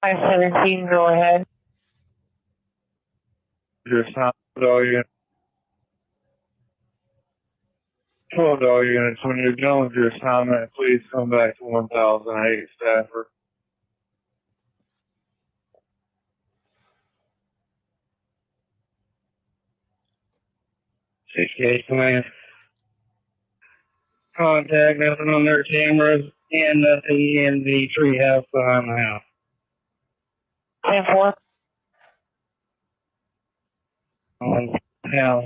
517, go ahead. Just not all units. 12 all units. When you're done with your assignment, please come back to 1008 Stafford. 68 command. Contact, nothing on their cameras, and nothing in the treehouse behind the house. 10-4. On house.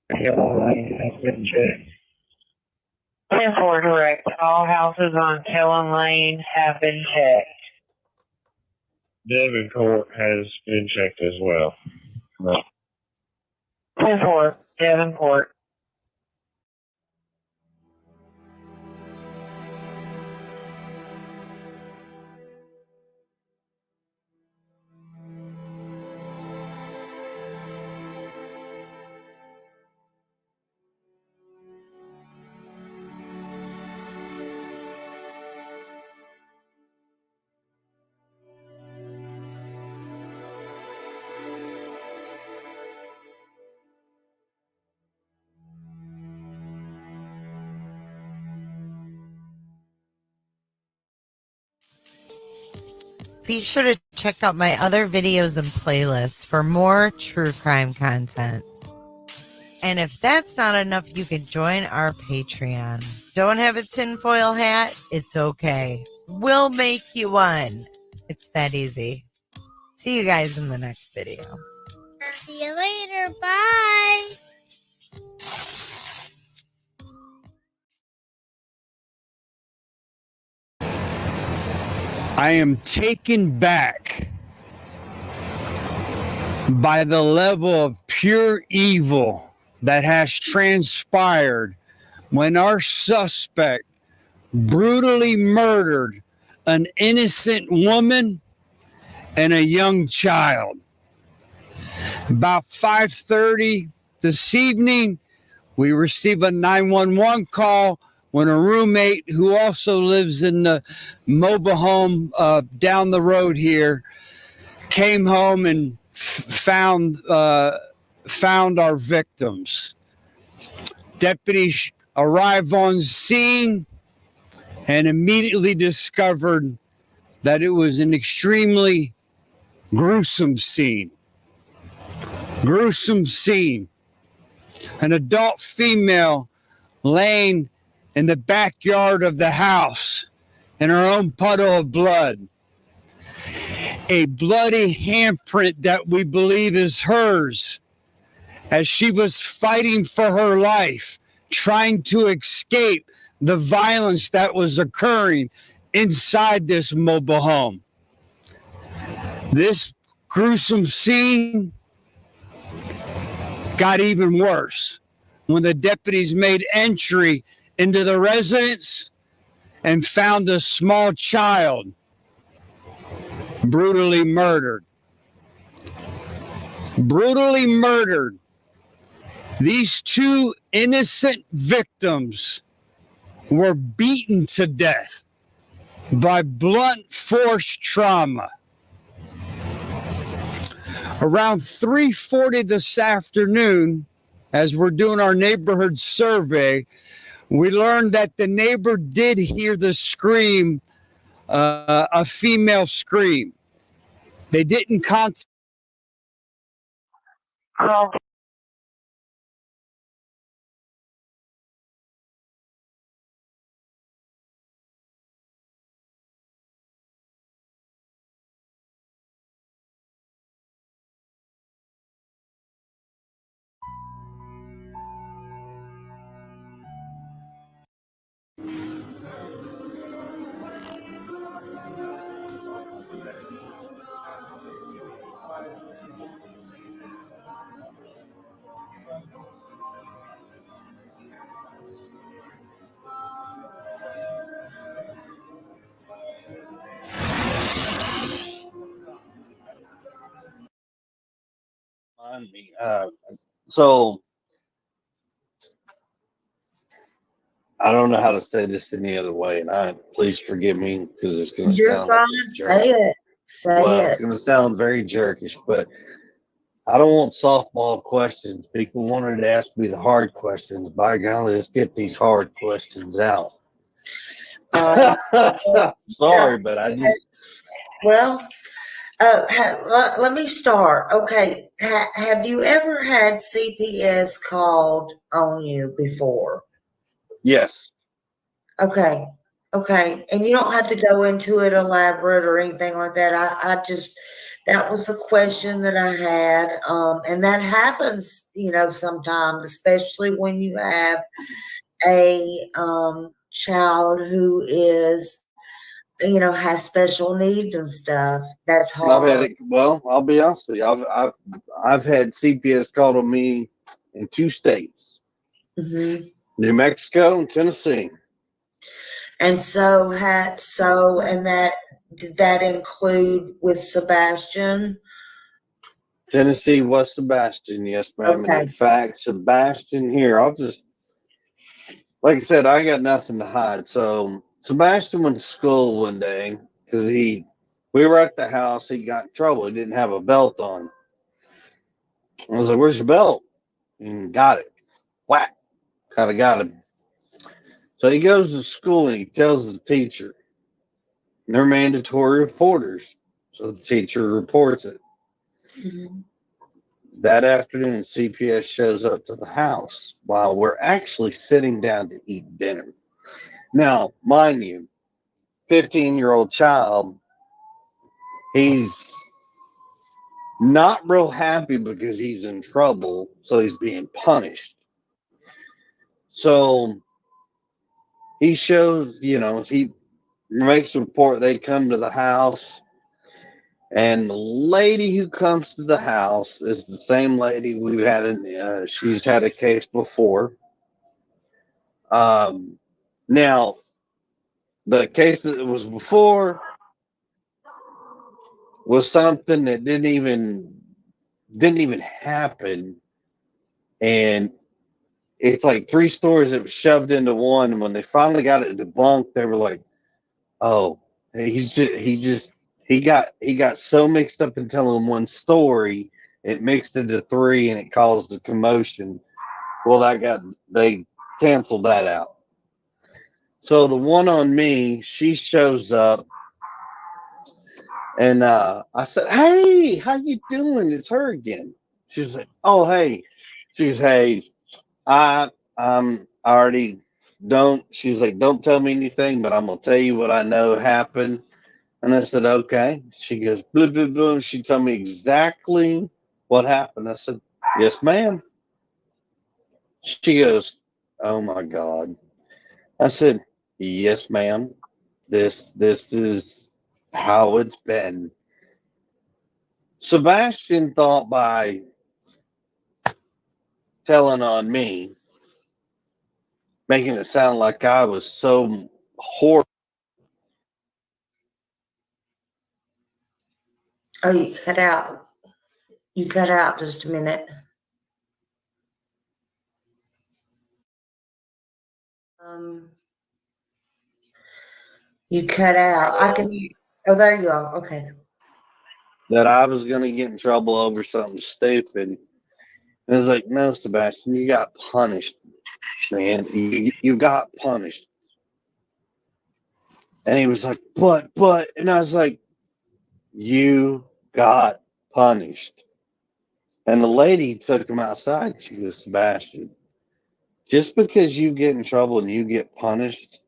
Has been checked. 10-4, correct. All houses on Kellen Lane have been checked. Davenport has been checked as well. 10-4, Davenport. Be sure to check out my other videos and playlists for more true crime content. And if that's not enough, you can join our Patreon. Don't have a tinfoil hat? It's okay. We'll make you one. It's that easy. See you guys in the next video. See you later. Bye. I am taken back by the level of pure evil that has transpired when our suspect brutally murdered an innocent woman and a young child. About 5:30 this evening, we receive a 911 call when a roommate who also lives in the mobile home down the road here came home and found our victims. Deputies arrived on scene and immediately discovered that it was an extremely gruesome scene. Gruesome scene. An adult female laying in the backyard of the house in her own puddle of blood. a bloody handprint that we believe is hers as she was fighting for her life, trying to escape the violence that was occurring inside this mobile home. This gruesome scene got even worse when the deputies made entry into the residence and found a small child brutally murdered. Brutally murdered. These two innocent victims were beaten to death by blunt force trauma. Around 3:40 this afternoon, as we're doing our neighborhood survey, we learned that the neighbor did hear the scream, a female scream. They didn't contact. Oh. On me. So I don't know how to say this any other way, and please forgive me because it's going to You're sound like fine. a jerk. Say it. Say Well, it. it's going to sound very jerkish, but I don't want softball questions. People wanted to ask me the hard questions. By golly, let's get these hard questions out. Sorry, but I just. Well, let me start. Okay. Have you ever had CPS called on you before? Yes. Okay. Okay. And you don't have to go into it elaborate or anything like that. I just, that was the question that I had. And that happens, sometimes, especially when you have a child who is, has special needs and stuff. That's hard. I've had it. Well, I'll be honest with you. I've had CPS called on me in 2 states, New Mexico and Tennessee. And so and that did that include with Sebastian? Tennessee was Sebastian, yes, ma'am. Okay. And in fact, Sebastian here, I'll just, like I said, I got nothing to hide. So Sebastian went to school one day because we were at the house. He got in trouble. He didn't have a belt on. I was like, "Where's your belt?" And got it. Whack. Kind of got him. So he goes to school and he tells the teacher. They're mandatory reporters. So the teacher reports it. That afternoon, CPS shows up to the house while we're actually sitting down to eat dinner. Now, mind you, 15-year-old child, he's not real happy because he's in trouble, so he's being punished. So he shows, he makes a report. They come to the house, and the lady who comes to the house is the same lady we've had. She's had a case before. Now, the case that was before was something that didn't even happen, and it's like 3 stories that was shoved into one. And when they finally got it debunked, they were like, "Oh, he got so mixed up in telling one story, it mixed into 3, and it caused a commotion." Well, they canceled that out. So the one on me, she shows up, and I said, "Hey, how you doing?" It's her again. She's like, "Oh, hey." She's, "Hey, I'm already don't." She's like, "Don't tell me anything, but I'm gonna tell you what I know happened." And I said, okay. She goes, blue, blue, blue. And she told me exactly what happened. I said, yes, ma'am. She goes, oh my God. I said, yes, ma'am. This is how it's been. Sebastian thought by telling on me, making it sound like I was so horrible. Oh, you cut out. You cut out just a minute. You cut out. I can. Oh, there you are. Okay. That I was going to get in trouble over something stupid. And I was like, no, Sebastian, you got punished, man. You got punished. And he was like, but, and I was like, you got punished. And the lady took him outside. She goes, Sebastian, just because you get in trouble and you get punished,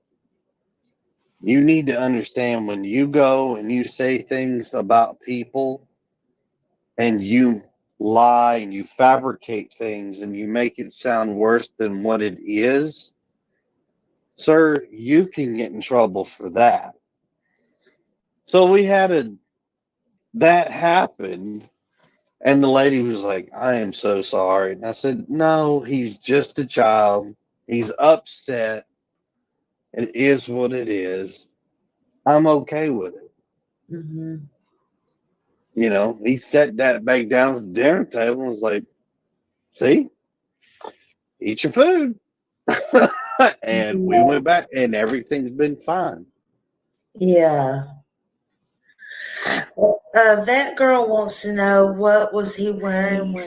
you need to understand when you go and you say things about people and you lie and you fabricate things and you make it sound worse than what it is, sir, you can get in trouble for that. So we had that happen, and the lady was like, I am so sorry. And I said, no, he's just a child. He's upset. It is what it is. I'm okay with it. Mm-hmm. You know, he sat that back down at the dinner table and was like, see, eat your food. And we went back and everything's been fine. Yeah. That girl wants to know, what was he wearing when...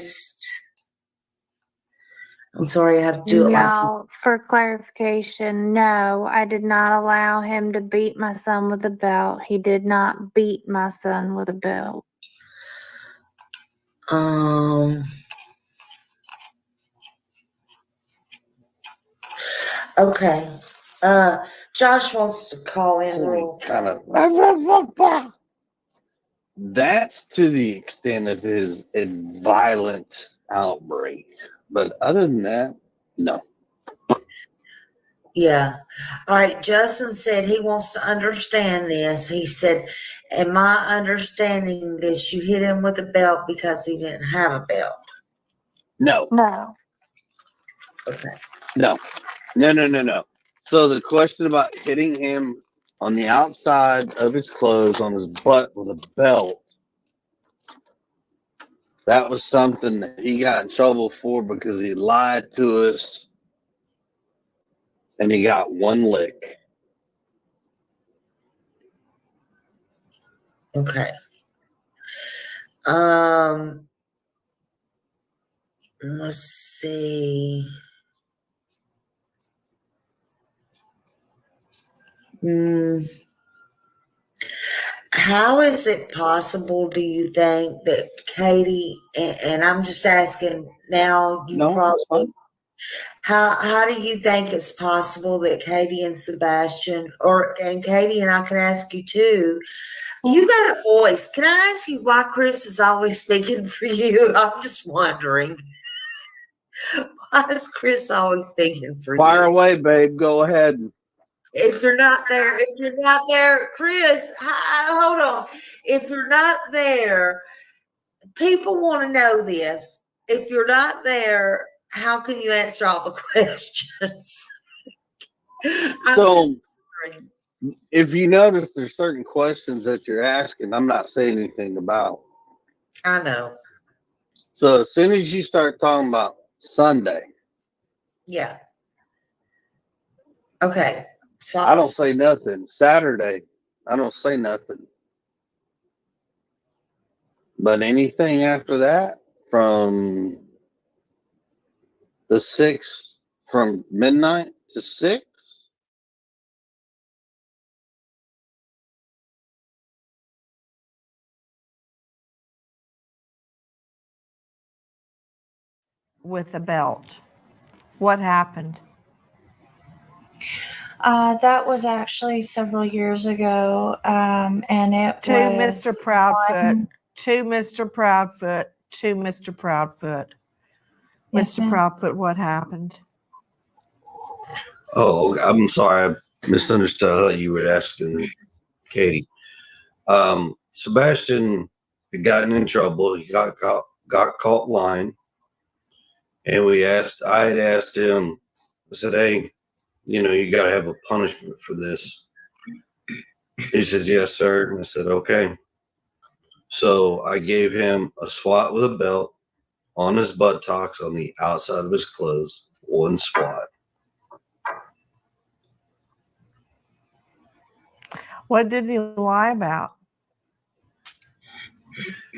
I'm sorry, I have to do it like this. No, for clarification, no, I did not allow him to beat my son with a belt. He did not beat my son with a belt. Okay. Josh wants to call in real kind of. That's to the extent of his violent outbreak. But other than that, no. Yeah. All right. Justin said he wants to understand this. He said, am I understanding this? You hit him with a belt because he didn't have a belt. No. No. Okay. No. So the question about hitting him on the outside of his clothes on his butt with a belt, that was something that he got in trouble for because he lied to us and he got one lick. Okay. Let's see. How is it possible, do you think, that Katie, and I'm just asking now, you probably, how do you think it's possible that Katie and Sebastian, and Katie and I can ask you too, you got a voice. Can I ask you why Chris is always speaking for you? I'm just wondering. Why is Chris always speaking for you? Fire away, babe. Go ahead. If you're not there, Chris, hold on. If you're not there, people want to know this. If you're not there, how can you answer all the questions? So, if you notice, there's certain questions that you're asking, I'm not saying anything about. I know. So, as soon as you start talking about Sunday, yeah. Okay. So I don't say nothing. Saturday, I don't say nothing. But anything after that, from the 6th, from midnight to 6, with a belt. What happened? That was actually several years ago, and it To was Mr. Proudfoot. one- To Mr. Proudfoot. To Mr. Proudfoot. Yes, Mr. ma'am. Proudfoot, what happened? Oh, I'm sorry. I misunderstood. I thought you were asking Katie. Sebastian had gotten in trouble. He got caught lying. And I had asked him, I said, hey, you got to have a punishment for this. He says, yes, sir. And I said, okay. So I gave him a swat with a belt on his buttocks on the outside of his clothes, one swat. What did he lie about?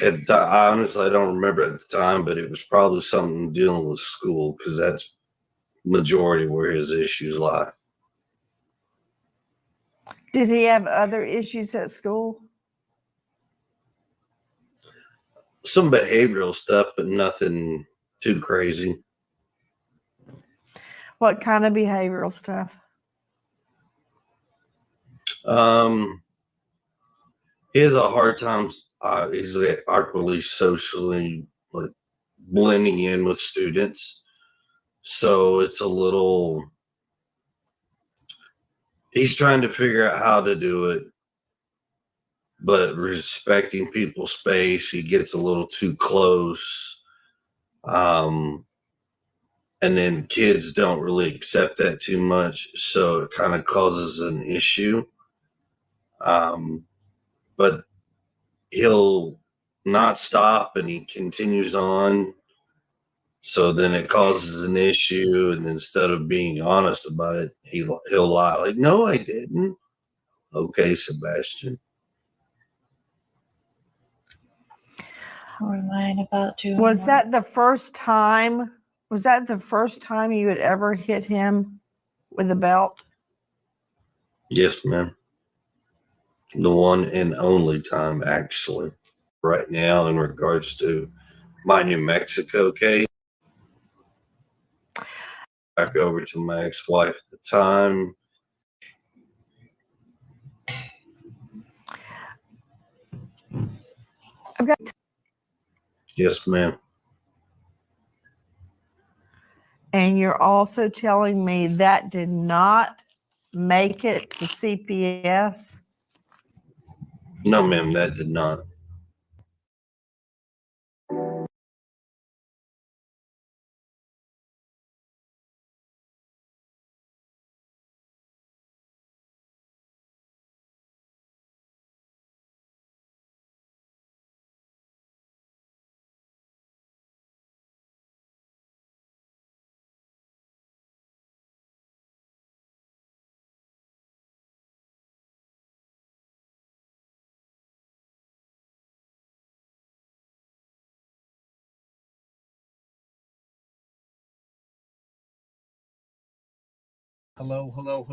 I honestly, I don't remember at the time, but it was probably something dealing with school because that's majority where his issues lie. Did he have other issues at school? Some behavioral stuff, but nothing too crazy. What kind of behavioral stuff? He has a hard time. He's awkwardly socially like blending in with students, so it's a little. He's trying to figure out how to do it, but respecting people's space. He gets a little too close, and then kids don't really accept that too much, so it kind of causes an issue. But he'll not stop and he continues on. So then it causes an issue. And instead of being honest about it, he'll lie like, no, I didn't. Okay, Sebastian. We're lying about doing Was that. that the first time? Was that the first time you had ever hit him with a belt? Yes, ma'am. The one and only time, actually. Right now, in regards to my New Mexico case, back over to my ex-wife at the time. I've got. Yes, ma'am. And you're also telling me that did not make it to CPS? No, ma'am, that did not. Hello.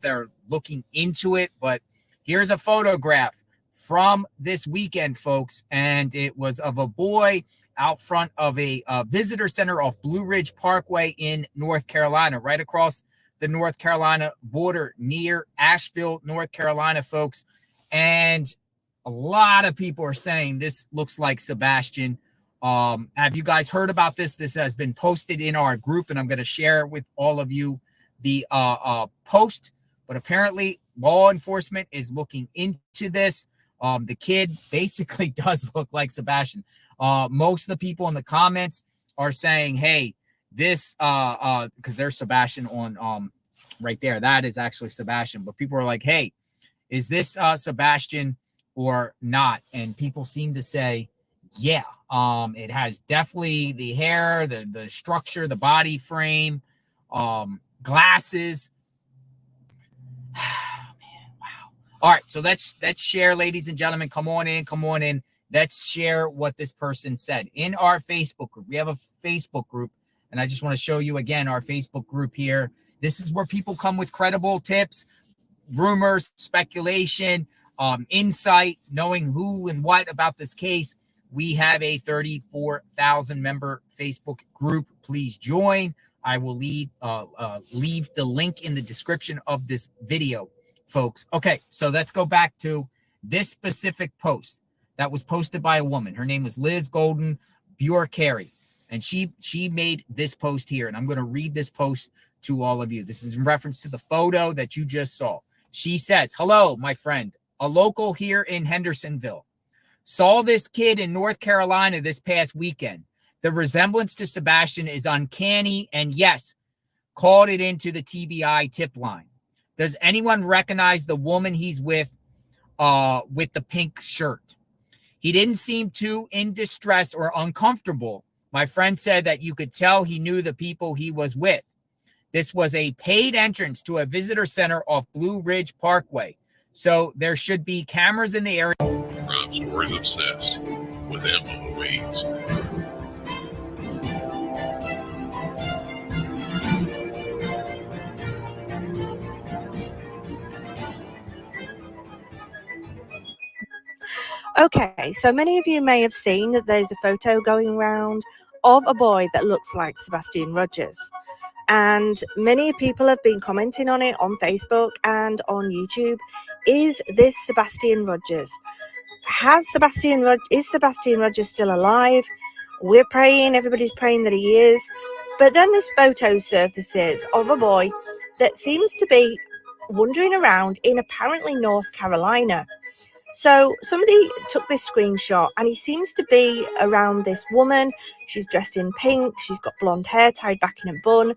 They're looking into it, but here's a photograph from this weekend, folks, and it was of a boy out front of a visitor center off Blue Ridge Parkway in North Carolina, right across the North Carolina border near Asheville, North Carolina, folks. And a lot of people are saying this looks like Sebastian. Have you guys heard about this? This has been posted in our group, and I'm going to share it with all of you the post, but apparently law enforcement is looking into this. The kid basically does look like Sebastian. Most of the people in the comments are saying, hey, this because there's Sebastian on right there. That is actually Sebastian, but people are like, hey, is this Sebastian or not? And people seem to say, yeah, it has definitely the hair, the structure, the body frame, glasses. Man, wow. All right, so let's share, ladies and gentlemen. Come on in. Let's share what this person said in our Facebook group. We have a Facebook group, and I just want to show you again our Facebook group here. This is where people come with credible tips, rumors, speculation, insight, knowing who and what about this case. We have a 34,000 member Facebook group. Please join. I will leave the link in the description of this video, folks. Okay, so let's go back to this specific post that was posted by a woman. Her name was Liz Golden Buer-Carey, and she made this post here, and I'm going to read this post to all of you. This is in reference to the photo that you just saw. She says, "Hello, my friend, a local here in Hendersonville. Saw this kid in North Carolina this past weekend. The resemblance to Sebastian is uncanny, and yes, called it into the TBI tip line. Does anyone recognize the woman he's with the pink shirt? He didn't seem too in distress or uncomfortable. My friend said that you could tell he knew the people he was with. This was a paid entrance to a visitor center off Blue Ridge Parkway, so there should be cameras in the area." Crime Stories Obsessed with Emma Louise. Okay, so many of you may have seen that there's a photo going around of a boy that looks like Sebastian Rogers. And many people have been commenting on it on Facebook and on YouTube. Is this Sebastian Rogers? Is Sebastian Rogers still alive? We're praying, everybody's praying that he is. But then this photo surfaces of a boy that seems to be wandering around in apparently North Carolina. So somebody took this screenshot and he seems to be around this woman. She's dressed in pink. She's got blonde hair tied back in a bun.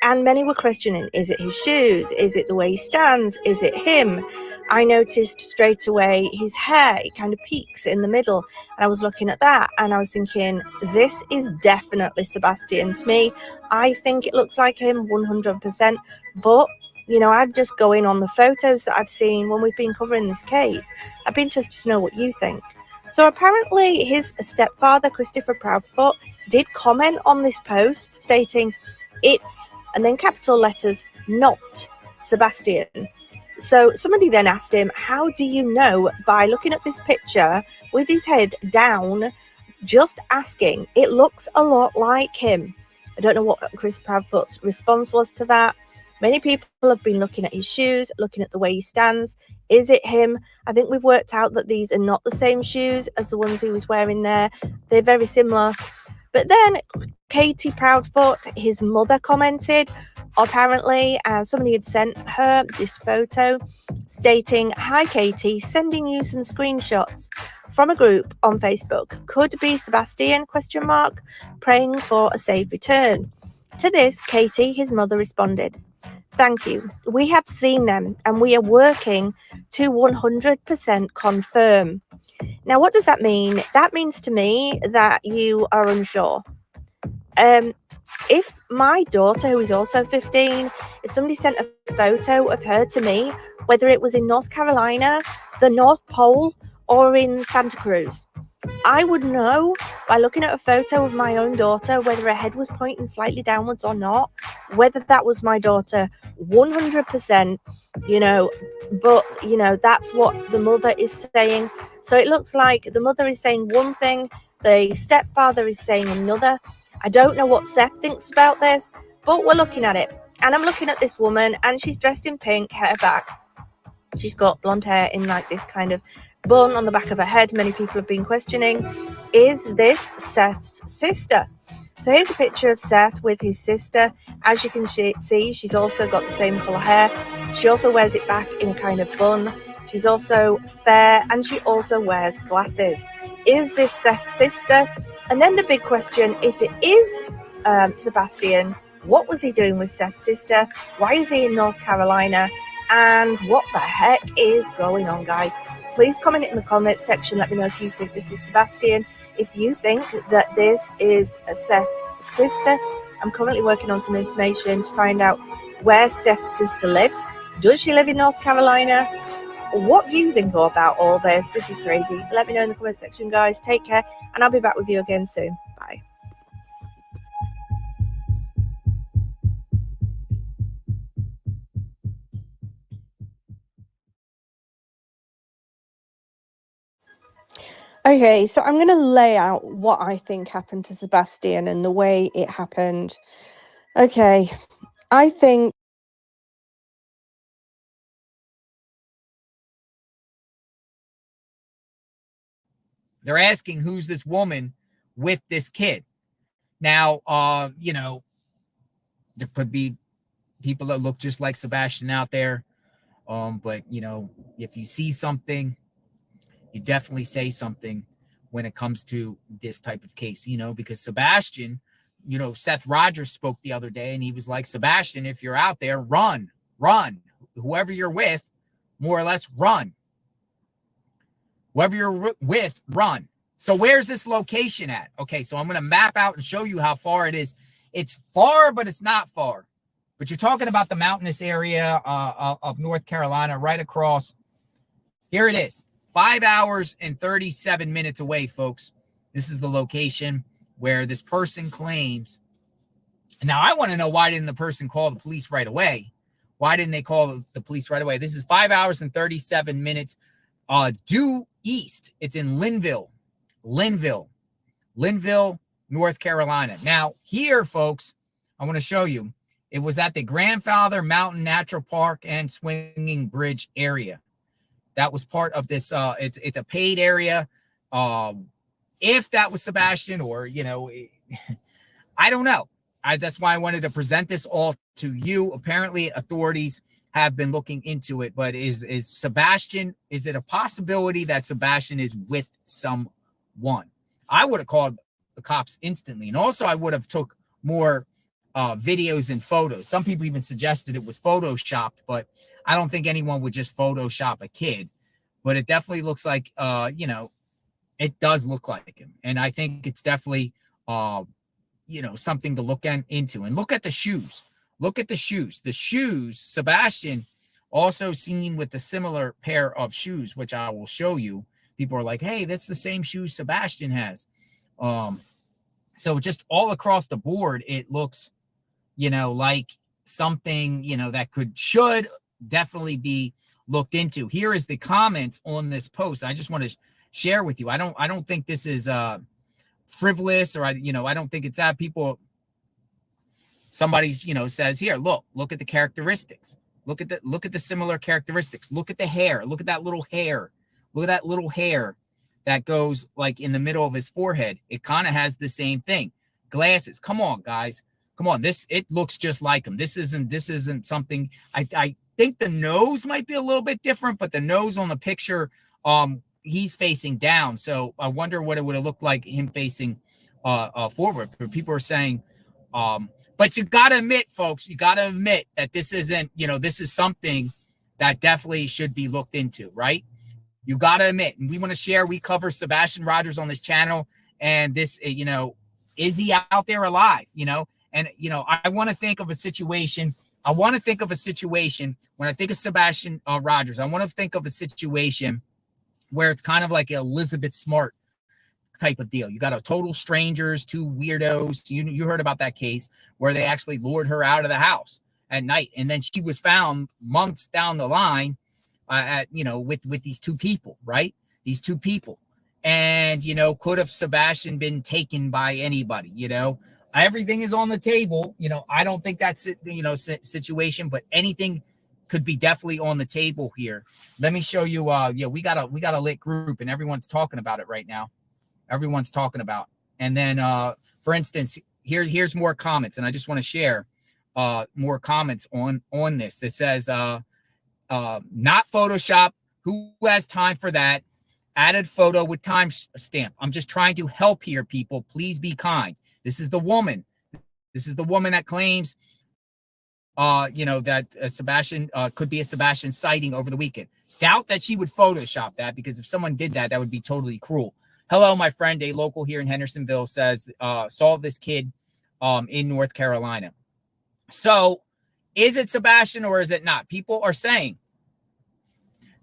And many were questioning, is it his shoes? Is it the way he stands? Is it him? I noticed straight away his hair, it kind of peaks in the middle. And I was looking at that and I was thinking, this is definitely Sebastian to me. I think it looks like him 100%. But, you know, I'm just going on the photos that I've seen when we've been covering this case. I'd be interested to know what you think. So apparently his stepfather, Christopher Proudfoot, did comment on this post stating, it's, and then capital letters, not Sebastian. So somebody then asked him, how do you know by looking at this picture with his head down, just asking, it looks a lot like him. I don't know what Chris Proudfoot's response was to that. Many people have been looking at his shoes, looking at the way he stands. Is it him? I think we've worked out that these are not the same shoes as the ones he was wearing there. They're very similar. But then Katie Proudfoot, his mother, commented, apparently, somebody had sent her this photo stating, hi Katie, sending you some screenshots from a group on Facebook. Could be Sebastian, ? Praying for a safe return. To this, Katie, his mother, responded, thank you. We have seen them and we are working to 100% confirm. Now, what does that mean? That means to me that you are unsure. If my daughter, who is also 15, if somebody sent a photo of her to me, whether it was in North Carolina, the North Pole, or in Santa Cruz, I would know by looking at a photo of my own daughter whether her head was pointing slightly downwards or not, whether that was my daughter 100%, you know, but, you know, that's what the mother is saying. So it looks like the mother is saying one thing, the stepfather is saying another. I don't know what Seth thinks about this, but we're looking at it. And I'm looking at this woman and she's dressed in pink, hair back. She's got blonde hair in like this kind of bun on the back of her head. Many people have been questioning, is this Seth's sister? So here's a picture of Seth with his sister. As you can see, she's also got the same colour hair. She also wears it back in a kind of bun. She's also fair and she also wears glasses. Is this Seth's sister? And then the big question, if it is Sebastian, what was he doing with Seth's sister? Why is he in North Carolina? And what the heck is going on, guys? Please comment in the comment section. Let me know if you think this is Sebastian. If you think that this is Seth's sister, I'm currently working on some information to find out where Seth's sister lives. Does she live in North Carolina? What do you think about all this? This is crazy. Let me know in the comment section, guys. Take care, and I'll be back with you again soon. Bye. Okay, so I'm going to lay out what I think happened to Sebastian and the way it happened. Okay, I think They're asking who's this woman with this kid. Now, you know, there could be people that look just like Sebastian out there. But you know, if you see something, you definitely say something when it comes to this type of case, you know, because Sebastian, you know, Seth Rogers spoke the other day and he was like, Sebastian, if you're out there, run. Whoever you're with, more or less, run. Whoever you're with, run. So where's this location at? Okay, so I'm going to map out and show you how far it is. It's far, but it's not far. But you're talking about the mountainous area of North Carolina, right across. Here it is. 5 hours and 37 minutes away, folks. This is the location where this person claims. Now, I want to know, why didn't the person call the police right away? Why didn't they call the police right away? This is 5 hours and 37 minutes due east. It's in Linville, North Carolina. Now, here, folks, I want to show you. It was at the Grandfather Mountain Natural Park and Swinging Bridge area. That was part of this. It's a paid area. If that was Sebastian, or, you know, I don't know. That's why I wanted to present this all to you. Apparently, authorities have been looking into it. But is Sebastian, is it a possibility that Sebastian is with someone? I would have called the cops instantly. And also, I would have took more videos and photos. Some people even suggested it was photoshopped, but I don't think anyone would just Photoshop a kid. But it definitely looks like, you know, it does look like him. And I think it's definitely, you know, something to look into. And look at the shoes. Look at the shoes. The shoes, Sebastian also seen with a similar pair of shoes, which I will show you. People are like, hey, that's the same shoes Sebastian has. So just all across the board, it looks, you know, like something, you know, that should definitely be looked into. Here is the comments on this post. I just want to share with you. I don't think this is frivolous, or I don't think it's that. Somebody's, you know, says here, look at the characteristics. Look at the similar characteristics. Look at the hair. Look at that little hair. Look at that little hair that goes like in the middle of his forehead. It kind of has the same thing. Glasses. Come on, guys. Come on. It looks just like him. This isn't something. I think the nose might be a little bit different, but the nose on the picture, he's facing down. So I wonder what it would have looked like him facing forward. People are saying, but you got to admit, folks, you got to admit that this isn't, you know, this is something that definitely should be looked into, right? You got to admit, and we want to share, we cover Sebastian Rogers on this channel, and this, you know, is he out there alive, you know? And, you know, I want to think of a situation. I want to think of a situation when I think of Sebastian Rogers. I want to think of a situation where it's kind of like Elizabeth Smart type of deal. You got a total strangers, two weirdos. You heard about that case where they actually lured her out of the house at night, and then she was found months down the line at, you know, with these two people, right? These two people. And, you know, could have Sebastian been taken by anybody? You know, everything is on the table. You know, I don't think that's, you know, situation, but anything could be definitely on the table here. Let me show you. Yeah, we got a lit group, and everyone's talking about it right now. Everyone's talking about. And then, for instance, here's more comments, and I just want to share more comments on this. That says, not Photoshop. Who has time for that? Added photo with time stamp. I'm just trying to help here, people. Please be kind. This is the woman. This is the woman that claims, you know, that Sebastian could be a Sebastian sighting over the weekend. Doubt that she would Photoshop that, because if someone did that, that would be totally cruel. Hello, my friend, a local here in Hendersonville, says, saw this kid in North Carolina. So is it Sebastian or is it not? People are saying,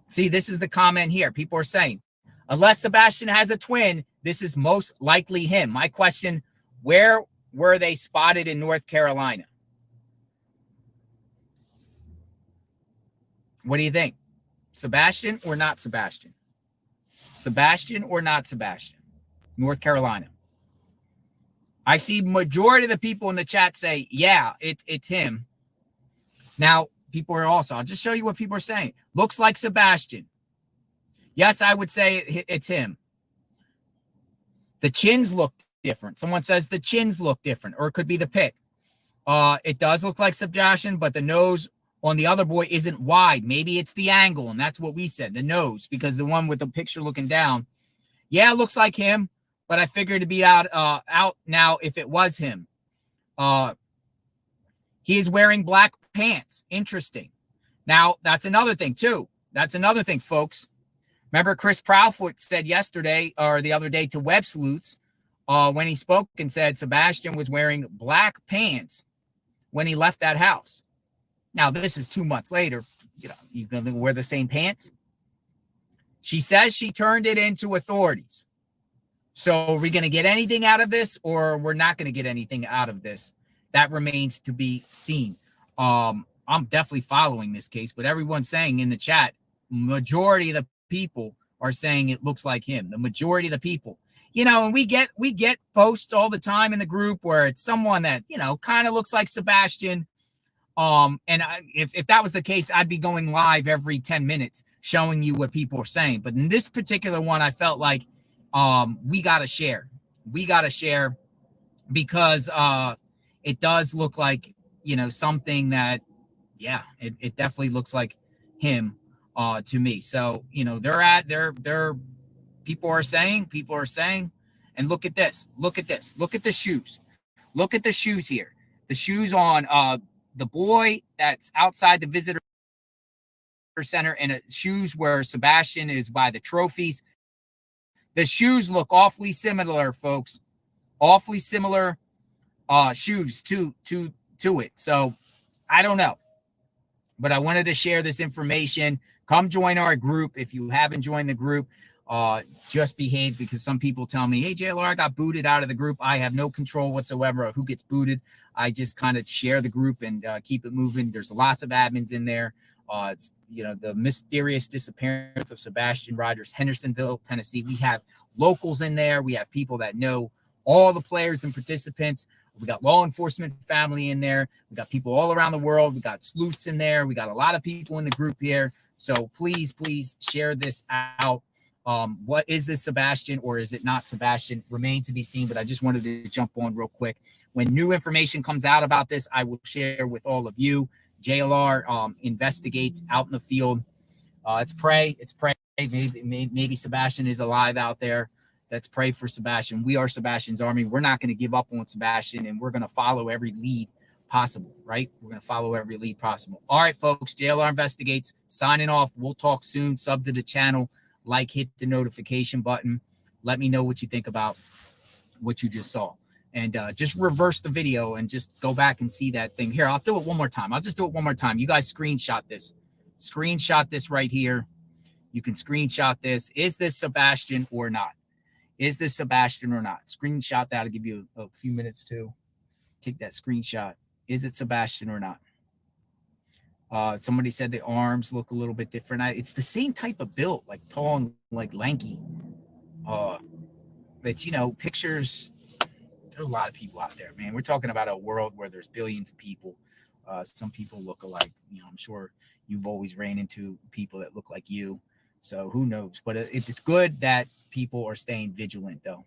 see, this is the comment here. People are saying, unless Sebastian has a twin, this is most likely him. My question, where were they spotted in North Carolina? What do you think? Sebastian or not Sebastian? Sebastian or not Sebastian? North Carolina. I see majority of the people in the chat say, yeah, it's him. Now, people are also, I'll just show you what people are saying. Looks like Sebastian. Yes, I would say it's him. The chins look different. Someone says the chins look different, or it could be the pick. It does look like Sebastian, but the nose on the other boy isn't wide. Maybe it's the angle, and that's what we said, the nose, because the one with the picture looking down, yeah, it looks like him, but I figured it'd be out now if it was him. He is wearing black pants. Interesting. Now, that's another thing, too. That's another thing, folks. Remember, Chris Proudfoot said yesterday or the other day to Web Salutes when he spoke and said Sebastian was wearing black pants when he left that house. Now, this is 2 months later. You know, he's going to wear the same pants. She says she turned it into authorities. So are we going to get anything out of this, or we're not going to get anything out of this? That remains to be seen. I'm definitely following this case, but everyone's saying in the chat, majority of the people are saying it looks like him. The majority of the people, you know, and we get posts all the time in the group where it's someone that, you know, kind of looks like Sebastian. If that was the case, I'd be going live every 10 minutes showing you what people are saying. But in this particular one, I felt like we got to share. We got to share because it does look like, you know, something that, yeah, it definitely looks like him to me. So, you know, people are saying, and look at this, look at the shoes. Look at the shoes here. The shoes on the boy that's outside the visitor center, and shoes where Sebastian is by the trophies. The shoes look awfully similar, folks. Awfully similar shoes to it. So I don't know, but I wanted to share this information. Come join our group if you haven't joined the group. Just behave, because some people tell me, hey, JLR, I got booted out of the group. I have no control whatsoever of who gets booted. I just kind of share the group and keep it moving. There's lots of admins in there. It's, you know, the mysterious disappearance of Sebastian Rogers, Hendersonville, Tennessee. We have locals in there. We have people that know all the players and participants. We got law enforcement family in there. We got people all around the world. We got sleuths in there. We got a lot of people in the group here. So please share this out. What is this Sebastian, or is it not Sebastian? Remains to be seen, but I just wanted to jump on real quick. When new information comes out about this, I will share with all of you. JLR investigates out in the field. Let's pray. Maybe Sebastian is alive out there. Let's pray for Sebastian. We are Sebastian's army. We're not going to give up on Sebastian, and we're going to follow every lead possible, right? We're going to follow every lead possible. All right, folks, JLR investigates. Signing off. We'll talk soon. Sub to the channel. Like, hit the notification button. Let me know what you think about what you just saw. And just reverse the video and just go back and see that thing. Here, I'll do it one more time. I'll just do it one more time. You guys screenshot this. Screenshot this right here. You can screenshot this. Is this Sebastian or not? Is this Sebastian or not? Screenshot that. I'll give you a few minutes to take that screenshot. Is it Sebastian or not? Somebody said the arms look a little bit different. It's the same type of build, like tall and like lanky. But, you know, pictures, there's a lot of people out there, man. We're talking about a world where there's billions of people. Some people look alike. You know, I'm sure you've always ran into people that look like you. So who knows? But it's good that people are staying vigilant, though.